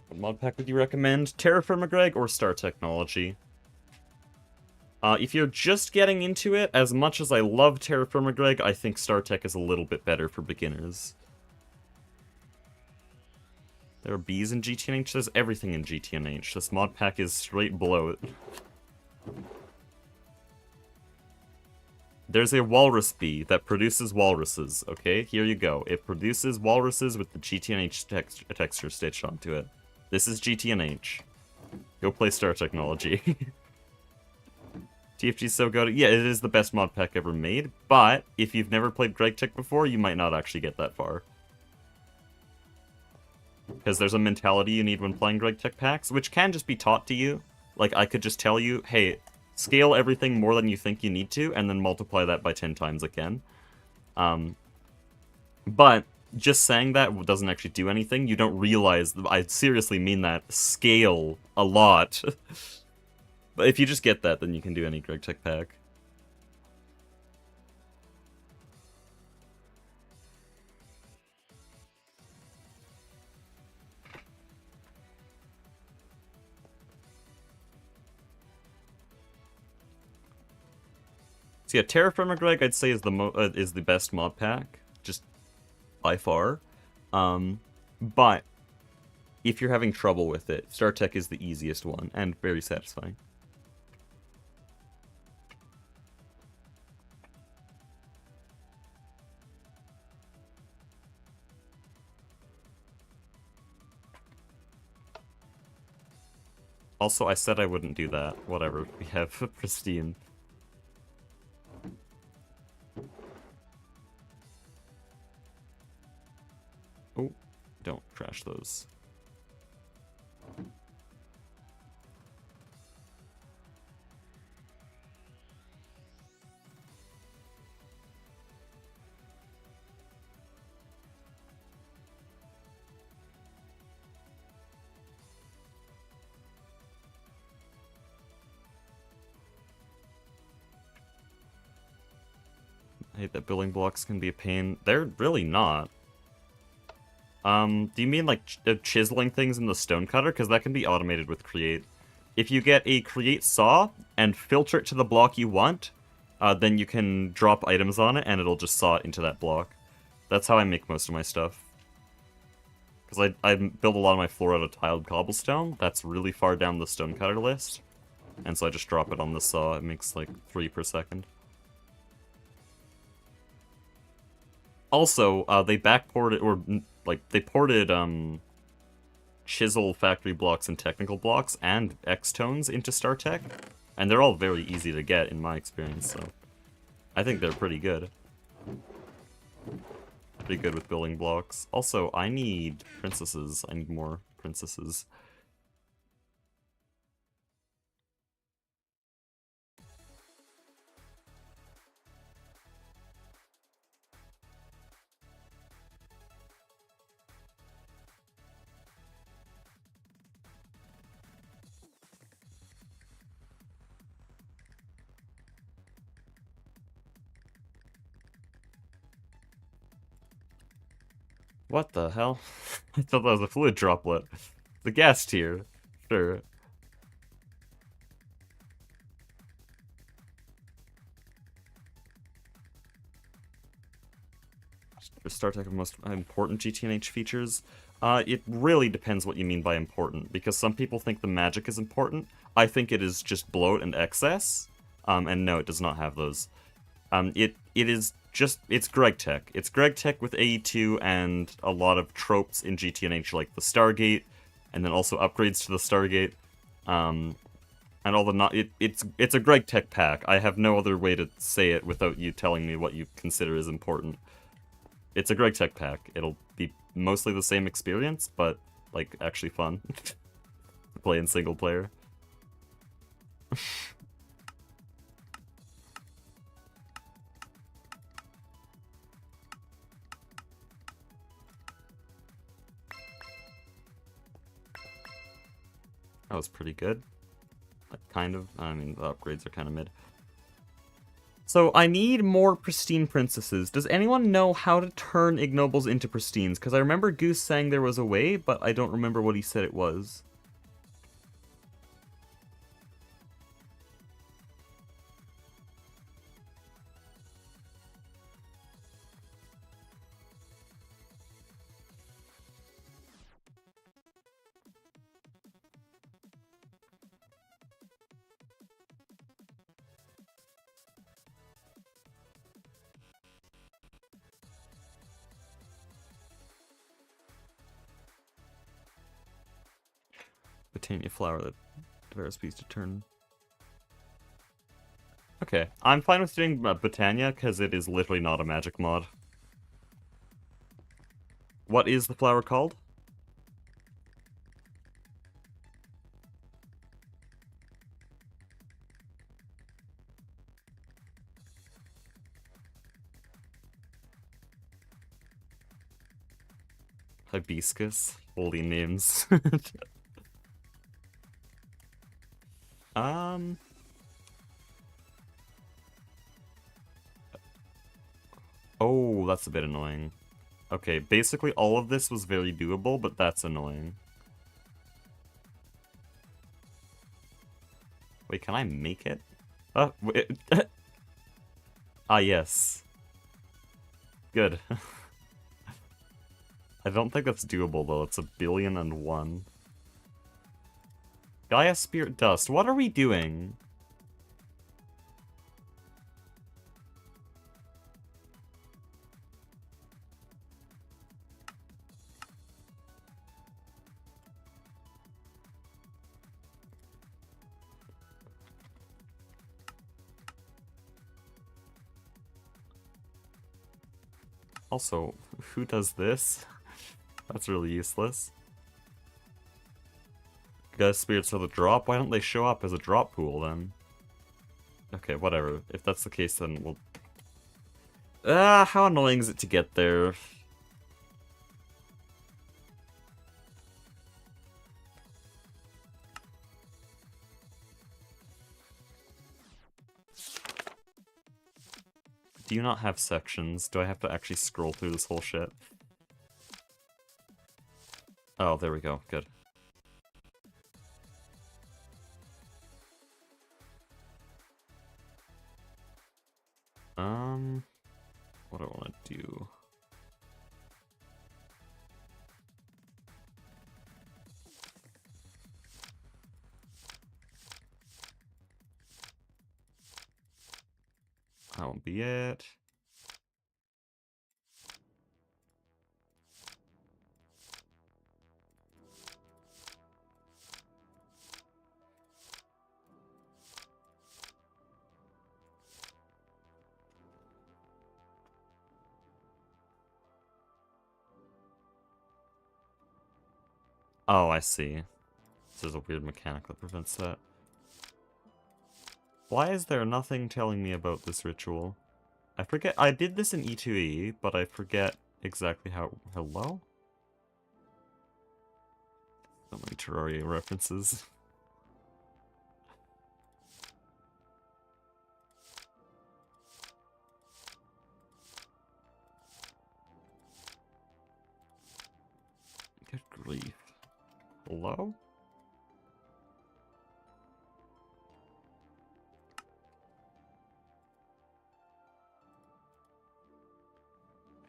What mod pack would you recommend? Terraform Greg or Star Technology? If you're just getting into it, as much as I love Terra Firma Greg, I think StarTech is a little bit better for beginners. There are bees in GTNH, there's everything in GTNH. This mod pack is straight below it. There's a walrus bee that produces walruses, okay? Here you go. It produces walruses with the GTNH texture stitched onto it. This is GTNH. Go play Star Technology. TFG's so good. Yeah, it is the best mod pack ever made, but if you've never played GregTech before, you might not actually get that far. Because there's a mentality you need when playing GregTech packs, which can just be taught to you. Like, I could just tell you, hey, scale everything more than you think you need to, and then multiply that by 10 times again. But just saying that doesn't actually do anything. You don't realize, I seriously mean that, scale a lot. But if you just get that, then you can do any GregTech pack. So yeah, Terra Firma Greg, I'd say is the best mod pack, just by far. But if you're having trouble with it, StarTech is the easiest one and very satisfying. Also, I said I wouldn't do that. Whatever. We have pristine. Oh, don't trash those. I hate that building blocks can be a pain. They're really not. Do you mean like chiseling things in the stone cutter? Because that can be automated with create. If you get a create saw and filter it to the block you want, then you can drop items on it and it'll just saw it into that block. That's how I make most of my stuff. Because I build a lot of my floor out of tiled cobblestone. That's really far down the stone cutter list. And so I just drop it on the saw. It makes like 3 per second. Also, they backported, or like they ported chisel factory blocks and technical blocks and X-tones into StarTech, and they're all very easy to get in my experience, so I think they're pretty good. Pretty good with building blocks. Also, I need princesses. I need more princesses. What the hell? I thought that was a fluid droplet. The gas tier. Sure. StarTech of most important GTNH features. It really depends what you mean by important, because some people think the magic is important. I think it is just bloat and excess. And no, it does not have those. It is just, it's GregTech. It's GregTech with AE2 and a lot of tropes in GTNH like the Stargate, and then also upgrades to the Stargate. And all the it's a GregTech pack. I have no other way to say it without you telling me what you consider is important. It's a GregTech pack. It'll be mostly the same experience, but like actually fun to play in single player. That was pretty good. Like, kind of. I mean, the upgrades are kind of mid. So, I need more pristine princesses. Does anyone know how to turn ignobles into pristines? Because I remember Goose saying there was a way, but I don't remember what he said it was. Botania flower that develops bees to turn. Okay, I'm fine with doing Botania because it is literally not a magic mod. What is the flower called? Hibiscus? Holy names. Oh, that's a bit annoying. Okay, basically all of this was very doable, but that's annoying. Wait, can I make it? Wait. Ah, yes. Good. I don't think that's doable, though. It's 1,000,000,001. Gaia Spirit Dust. What are we doing? Also, who does this? That's really useless. Gaia Spirits are the drop? Why don't they show up as a drop pool, then? Okay, whatever. If that's the case, then we'll... how annoying is it to get there? Do you not have sections? Do I have to actually scroll through this whole shit? Oh, there we go. Good. What do I want to do? That won't be it. Oh, I see. There's a weird mechanic that prevents that. Why is there nothing telling me about this ritual? I forget. I did this in E2E, but I forget exactly how... Hello? So many Terraria references. Good grief. Hello?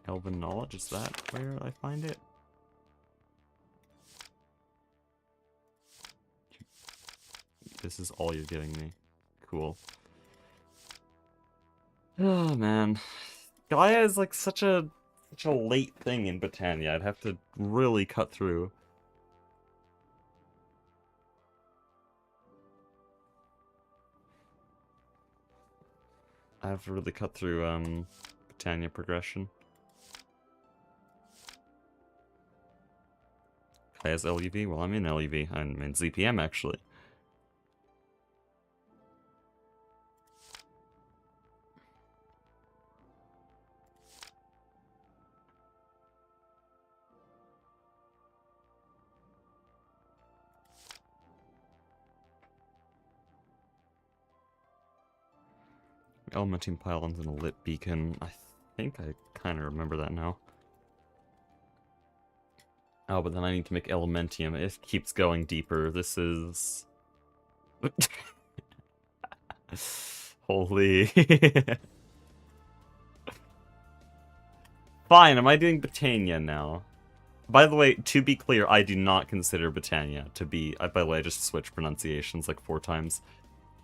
Elven knowledge, is that where I find it? This is all you're giving me. Cool. Oh, man. Gaia is like such a late thing in Botania. I'd have to really cut through. I have to really cut through Botania progression. Gaia's LEV? Well, I'm in LEV. I'm in ZPM, actually. Elementing pylons and a lit beacon. I think I kind of remember that now. Oh, but then I need to make Elementium. It keeps going deeper. This is... Holy... Fine, am I doing Botania now? By the way, to be clear, I do not consider Botania to be... by the way, I just switched pronunciations like 4 times.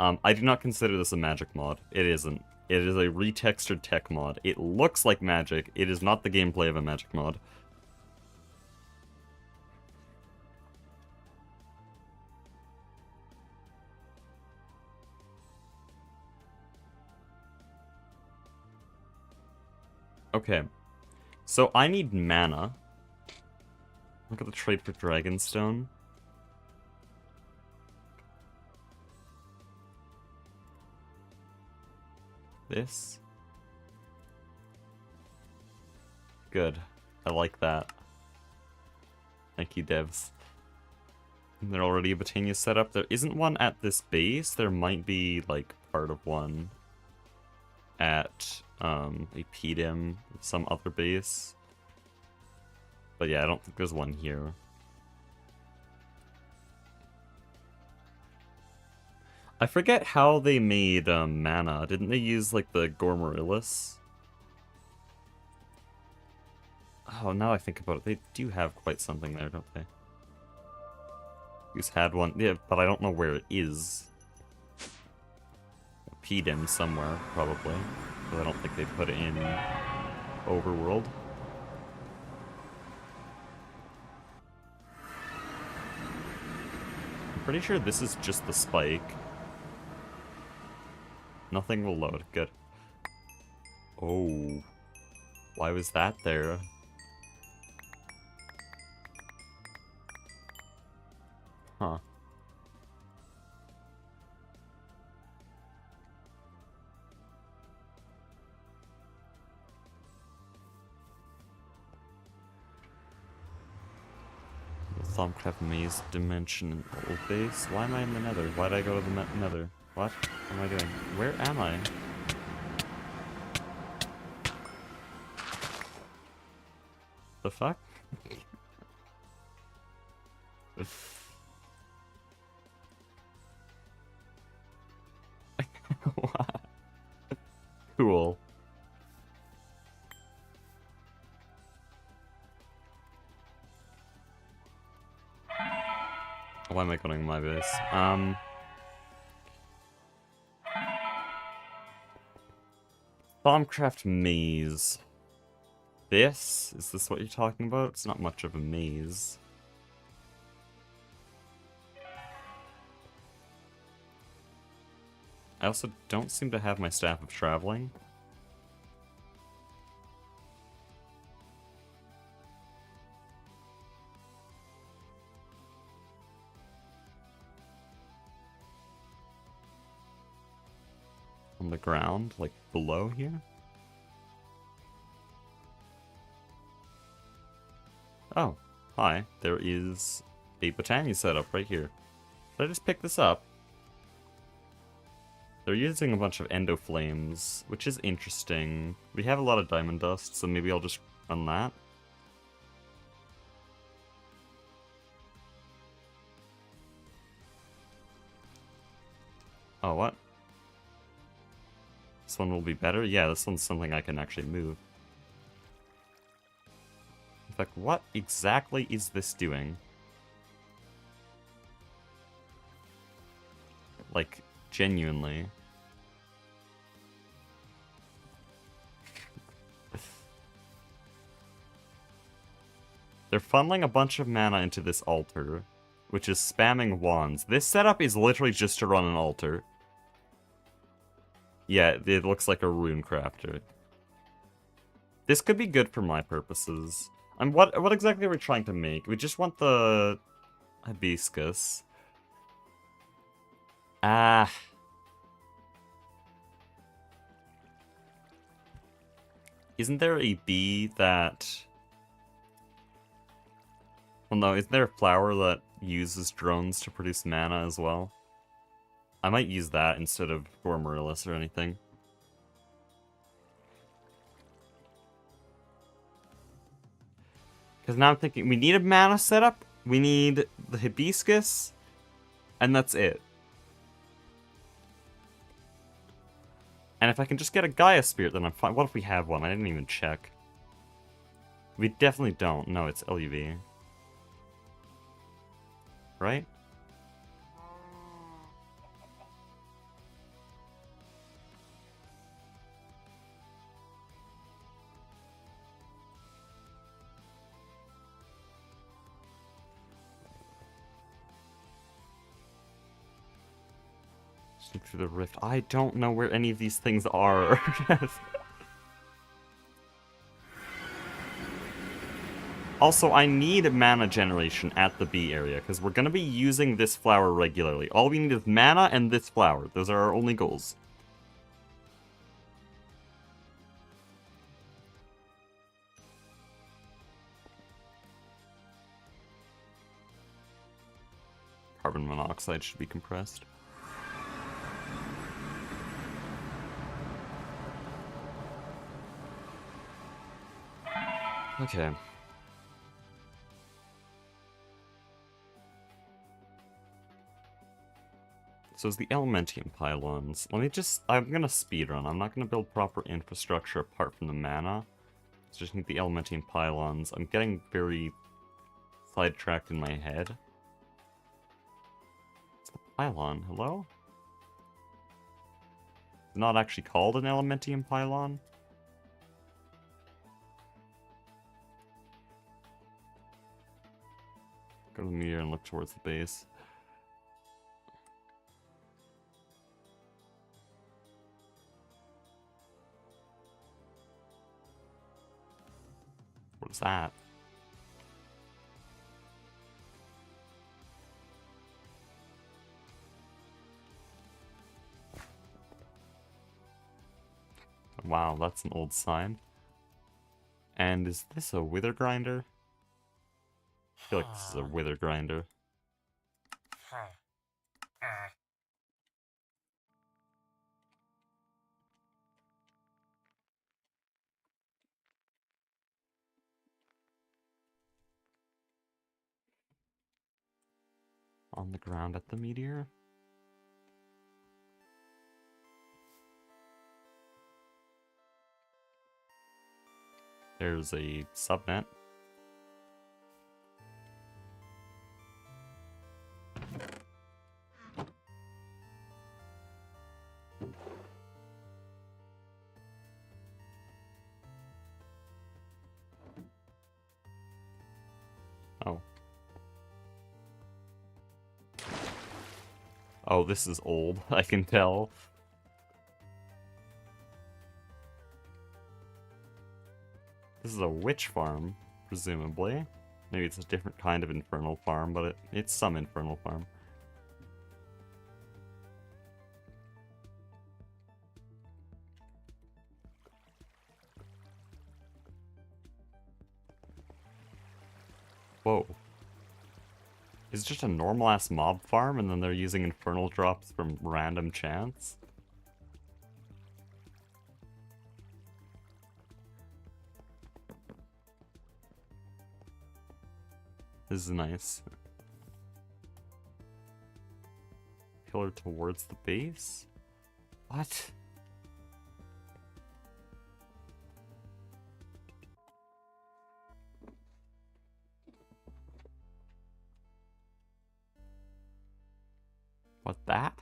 I do not consider this a magic mod. It isn't. It is a retextured tech mod. It looks like magic. It is not the gameplay of a magic mod. Okay. So I need mana. Look at the trade for Dragonstone. This. Good. I like that. Thank you, devs. They're already a Botania setup. There isn't one at this base. There might be, like, part of one at a PDM, some other base. But yeah, I don't think there's one here. I forget how they made mana. Didn't they use, like, the Gormorilis? Oh, now I think about it, they do have quite something there, don't they? Who's had one? Yeah, but I don't know where it is. PDM somewhere, probably. But I don't think they put it in Overworld. I'm pretty sure this is just the spike. Nothing will load. Good. Oh. Why was that there? Huh. Thaumcraft Maze Dimension Old Base? Why am I in the Nether? Why'd I go to the Nether? What? What am I doing? Where am I? The fuck? What? Cool. Why am I going to my base? Thaumcraft Maze. This? Is this what you're talking about? It's not much of a maze. I also don't seem to have my Staff of Traveling. On the ground, like below here? Oh, hi. There is a Botania setup right here. Did I just pick this up? They're using a bunch of Endoflames, which is interesting. We have a lot of Diamond Dust, so maybe I'll just run that. Oh, what? This one will be better? Yeah, this one's something I can actually move. In fact, what exactly is this doing? Like, genuinely. They're funneling a bunch of mana into this altar, which is spamming wands. This setup is literally just to run an altar. Yeah, it looks like a rune crafter. This could be good for my purposes. And what exactly are we trying to make? We just want the hibiscus. Ah. Isn't there a bee that... Well, no, isn't there a flower that uses drones to produce mana as well? I might use that instead of Gormorilis or anything. Because now I'm thinking, we need a mana setup, we need the hibiscus, and that's it. And if I can just get a Gaia Spirit, then I'm fine. What if we have one? I didn't even check. We definitely don't. No, it's LUV. Right? Sneak through the rift. I don't know where any of these things are. Also, I need mana generation at the B area, because we're going to be using this flower regularly. All we need is mana and this flower. Those are our only goals. Carbon monoxide should be compressed. Okay. So it's the Elementium pylons. I'm gonna speedrun. I'm not gonna build proper infrastructure apart from the mana. Just need the Elementium pylons. I'm getting very sidetracked in my head. It's the pylon, hello? It's not actually called an Elementium pylon? Go to the meteor and look towards the base. What is that? Wow, that's an old sign. And is this a wither grinder? I feel like this is a wither grinder. On the ground at the meteor? There's a subnet. Oh. Oh, this is old, I can tell. This is a witch farm, presumably. Maybe it's a different kind of infernal farm, but it's some infernal farm. Whoa. Is it just a normal-ass mob farm, and then they're using infernal drops from random chance? This is nice. Pillar towards the base? What? What, that?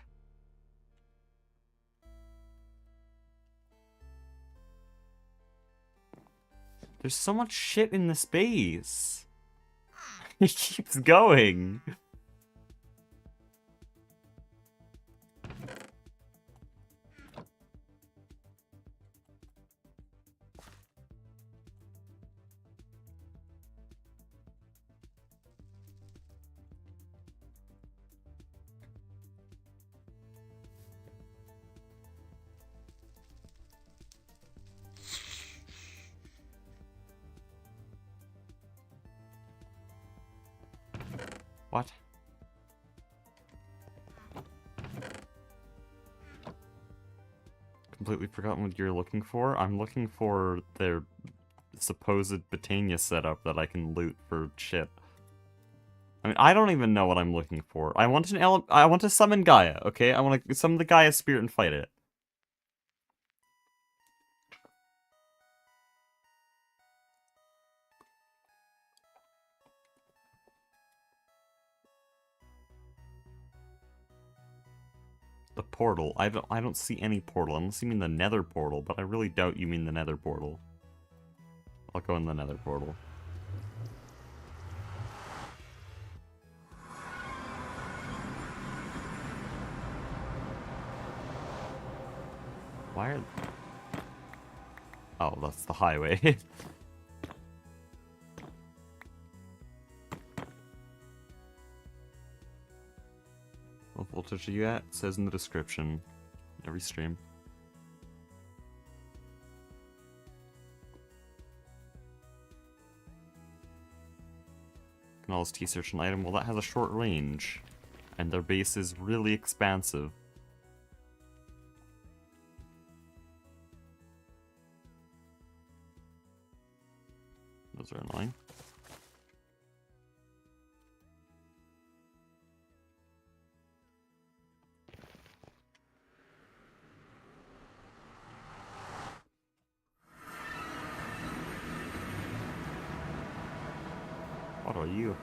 There's so much shit in this base. He keeps going. What? Completely forgotten what you're looking for? I'm looking for their supposed Botania setup that I can loot for shit. I mean, I don't even know what I'm looking for. I want to summon Gaia, okay? I want to summon the Gaia spirit and fight it. The portal. I don't see any portal, unless you mean the nether portal, but I really doubt you mean the nether portal. I'll go in the nether portal. Why are... Oh, that's the highway. voltage are you at? It says in the description. Every stream. Can always T-search an item. Well, that has a short range. And their base is really expansive. Those are annoying. What are you?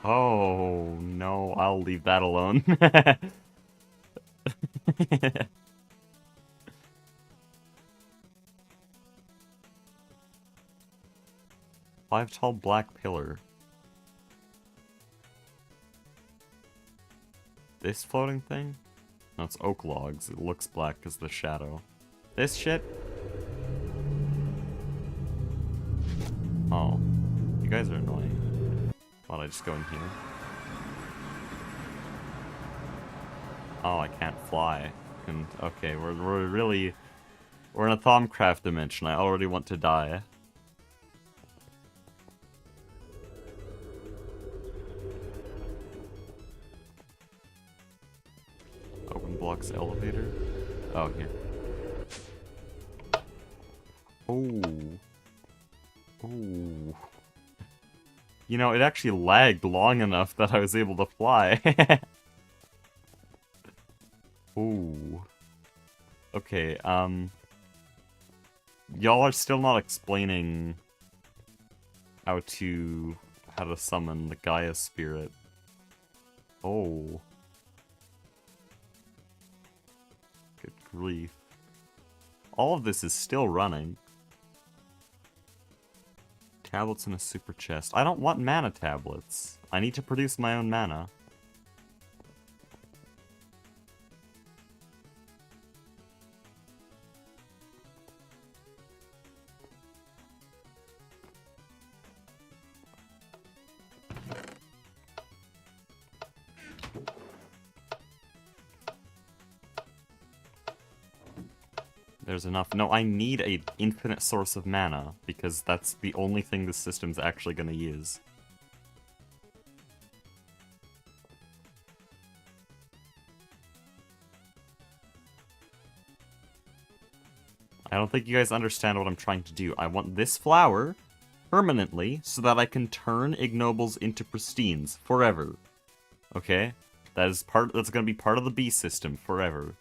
Oh, no, I'll leave that alone. 5 tall black pillar. This floating thing? No, it's oak logs. It looks black because of the shadow. This shit? Oh. You guys are annoying. Why don't I just go in here? Oh, I can't fly. And okay, we're really... We're in a Thaumcraft dimension. I already want to die. Open blocks elevator. Oh, here. Oh. Oh. You know, it actually lagged long enough that I was able to fly. Ooh. Okay, y'all are still not explaining how to summon the Gaia spirit. Oh. Good grief. All of this is still running. Tablets in a super chest. I don't want mana tablets. I need to produce my own mana. There's enough. No, I need an infinite source of mana, because that's the only thing this system's actually going to use. I don't think you guys understand what I'm trying to do. I want this flower permanently so that I can turn ignobles into pristines forever. Okay? That's going to be part of the bee system forever.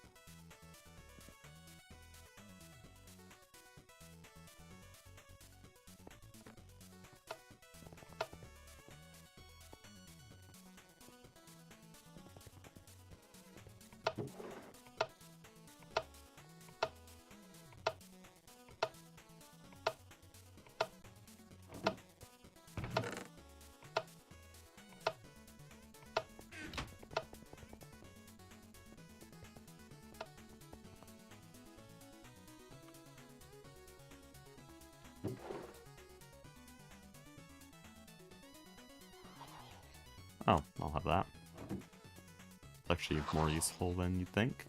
Oh, I'll have that. It's actually more useful than you'd think.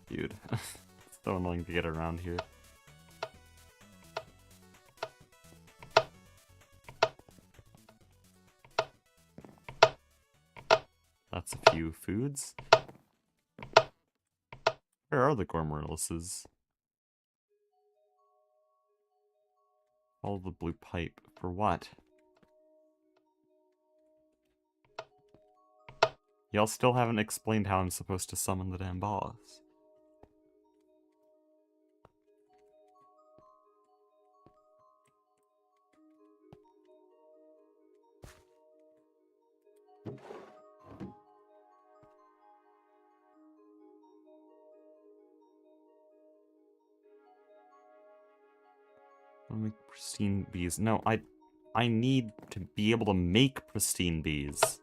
Dude, it's so annoying to get around here. That's a few foods. Where are the Gormorilises? All the blue pipe. For what? Y'all still haven't explained how I'm supposed to summon the damn boss. I wanna make pristine bees. No, I need to be able to make pristine bees.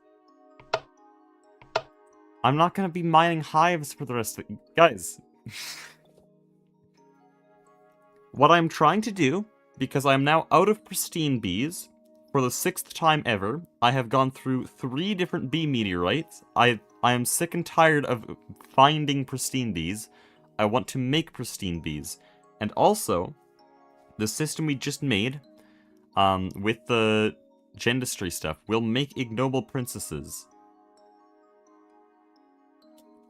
I'm not gonna be mining hives for the rest of it. Guys. What I'm trying to do, because I am now out of pristine bees, for the 6th time ever, I have gone through 3 different bee meteorites. I am sick and tired of finding pristine bees. I want to make pristine bees. And also, the system we just made, with the gendistry stuff, will make ignoble princesses.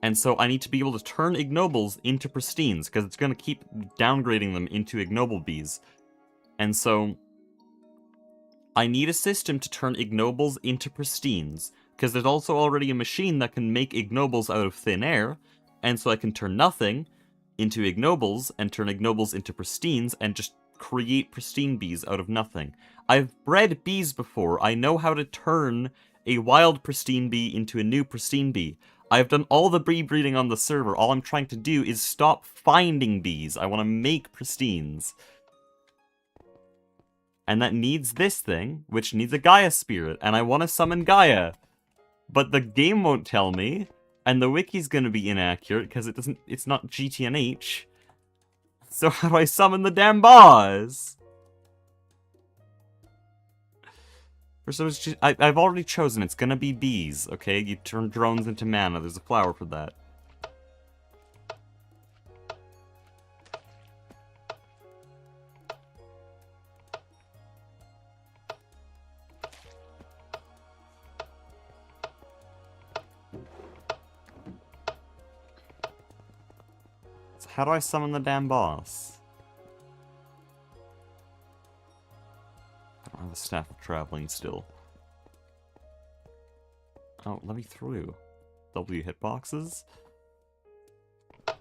And so I need to be able to turn ignobles into pristines, because it's going to keep downgrading them into ignoble bees. And so I need a system to turn ignobles into pristines, because there's also already a machine that can make ignobles out of thin air, and so I can turn nothing into ignobles, and turn ignobles into pristines, and just create pristine bees out of nothing. I've bred bees before, I know how to turn a wild pristine bee into a new pristine bee. I've done all the bee breeding on the server, all I'm trying to do is stop finding bees. I want to make pristines. And that needs this thing, which needs a Gaia spirit, and I want to summon Gaia. But the game won't tell me, and the wiki's gonna be inaccurate, because it's not GTNH. So how do I summon the damn boss? I've already chosen, it's gonna be bees, okay? You turn drones into mana, there's a flower for that. So how do I summon the damn boss? I don't have a staff of traveling still. Oh, let me through. W hitboxes? You're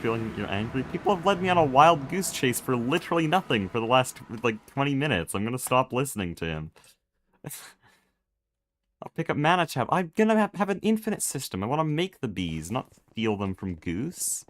feeling you're angry? People have led me on a wild goose chase for literally nothing for the last, like, 20 minutes. I'm gonna stop listening to him. I'll pick up Mana Tab. I'm gonna have an infinite system. I want to make the bees, not steal them from Goose.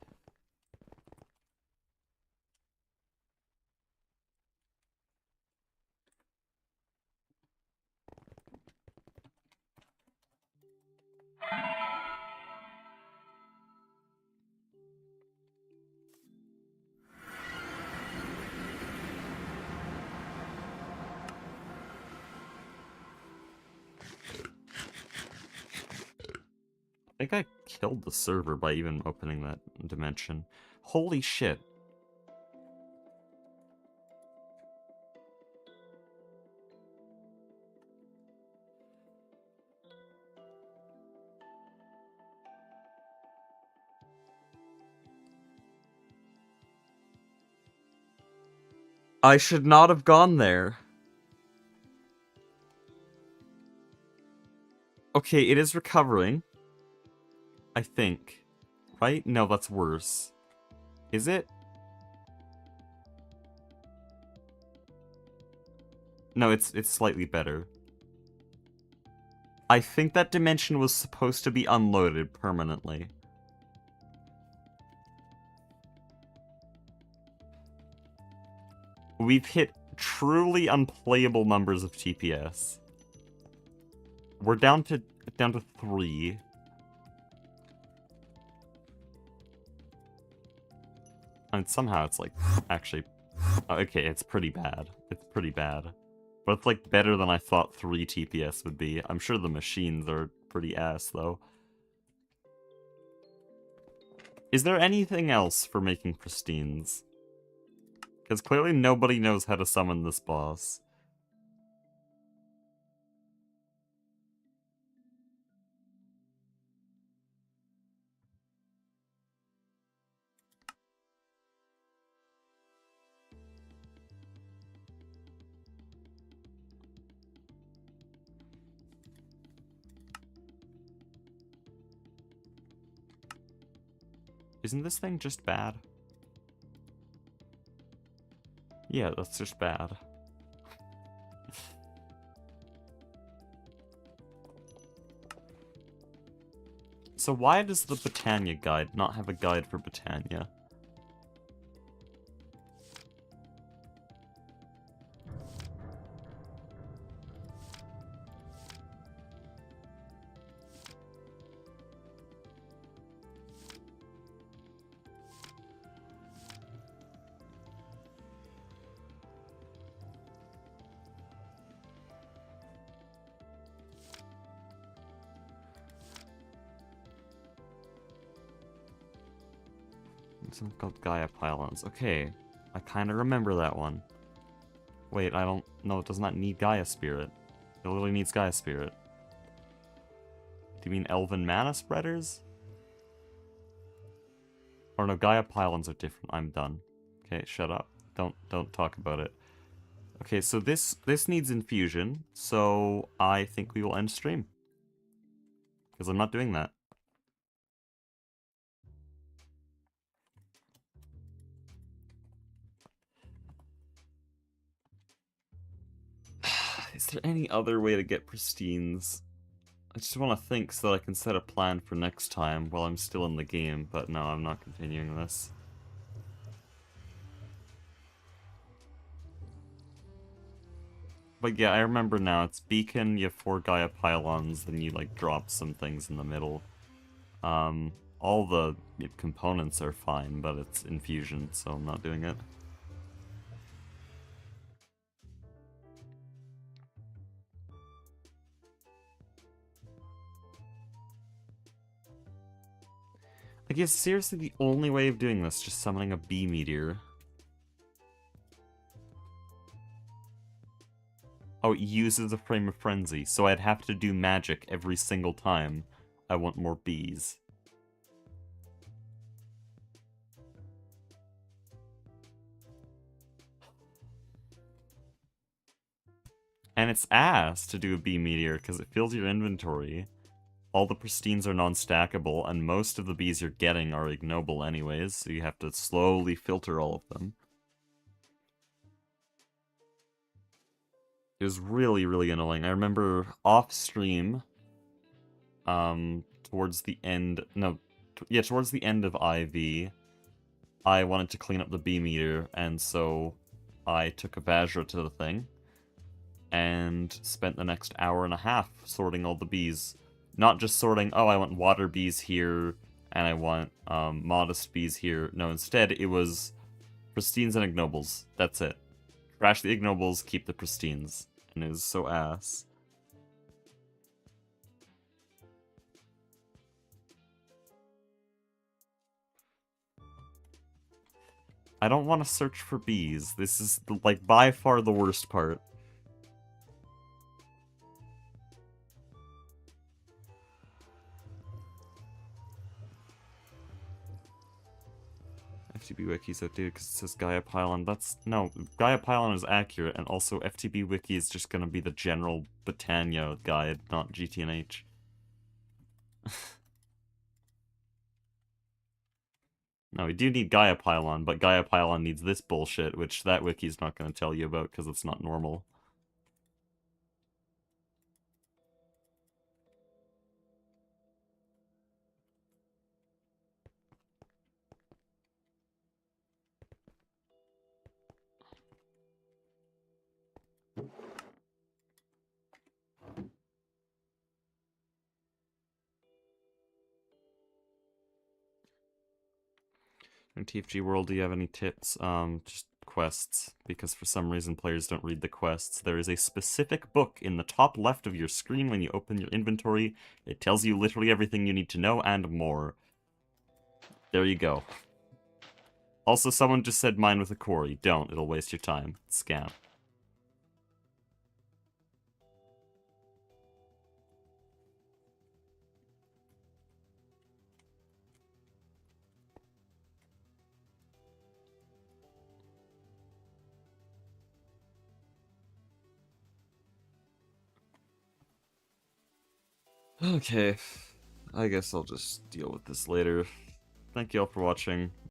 I think I killed the server by even opening that dimension. Holy shit. I should not have gone there. Okay, it is recovering. I think. Right? No, that's worse. Is it? No, it's slightly better. I think that dimension was supposed to be unloaded permanently. We've hit truly unplayable numbers of TPS. We're down to 3. And somehow it's like actually okay, it's pretty bad. It's pretty bad. But it's like better than I thought 3 TPS would be. I'm sure the machines are pretty ass though. Is there anything else for making pristines? Because clearly nobody knows how to summon this boss. Isn't this thing just bad? Yeah, that's just bad. So why does the Britannia guide not have a guide for Britannia? Something called Gaia Pylons. Okay, I kind of remember that one. Wait, I don't... No, it does not need Gaia Spirit. It literally needs Gaia Spirit. Do you mean Elven Mana Spreaders? Or no, Gaia Pylons are different. I'm done. Okay, shut up. Don't talk about it. Okay, so this needs infusion, so I think we will end stream. Because I'm not doing that. Is there any other way to get pristines? I just want to think so that I can set a plan for next time while I'm still in the game, but no, I'm not continuing this. But yeah, I remember now, it's Beacon, you have 4 Gaia Pylons, then you like drop some things in the middle. All the components are fine, but it's infusion, so I'm not doing it. I guess seriously the only way of doing this is just summoning a bee meteor. Oh, it uses a Frame of Frenzy, so I'd have to do magic every single time I want more bees. And it's ass to do a bee meteor, because it fills your inventory. All the pristines are non-stackable, and most of the bees you're getting are ignoble anyways, so you have to slowly filter all of them. It was really, really annoying. I remember off-stream, towards the end... No, yeah, towards the end of IV, I wanted to clean up the bee meter, and so I took a Vajra to the thing, and spent the next hour and a half sorting all the bees. Not just sorting, oh, I want water bees here, and I want modest bees here. No, instead it was pristines and ignobles. That's it. Trash the ignobles, keep the pristines. And it was so ass. I don't want to search for bees. This is, like, by far the worst part. FTB Wiki's outdated because it says Gaia Pylon. That's... No, Gaia Pylon is accurate, and also FTB Wiki is just gonna be the general Britannia guide, not GTNH. No, we do need Gaia Pylon, but Gaia Pylon needs this bullshit, which that wiki's not gonna tell you about because it's not normal. In TFG World, do you have any tips? Just quests, because for some reason players don't read the quests. There is a specific book in the top left of your screen when you open your inventory. It tells you literally everything you need to know and more. There you go. Also, someone just said mine with a quarry. Don't, it'll waste your time. Scam. Okay, I guess I'll just deal with this later. Thank you all for watching.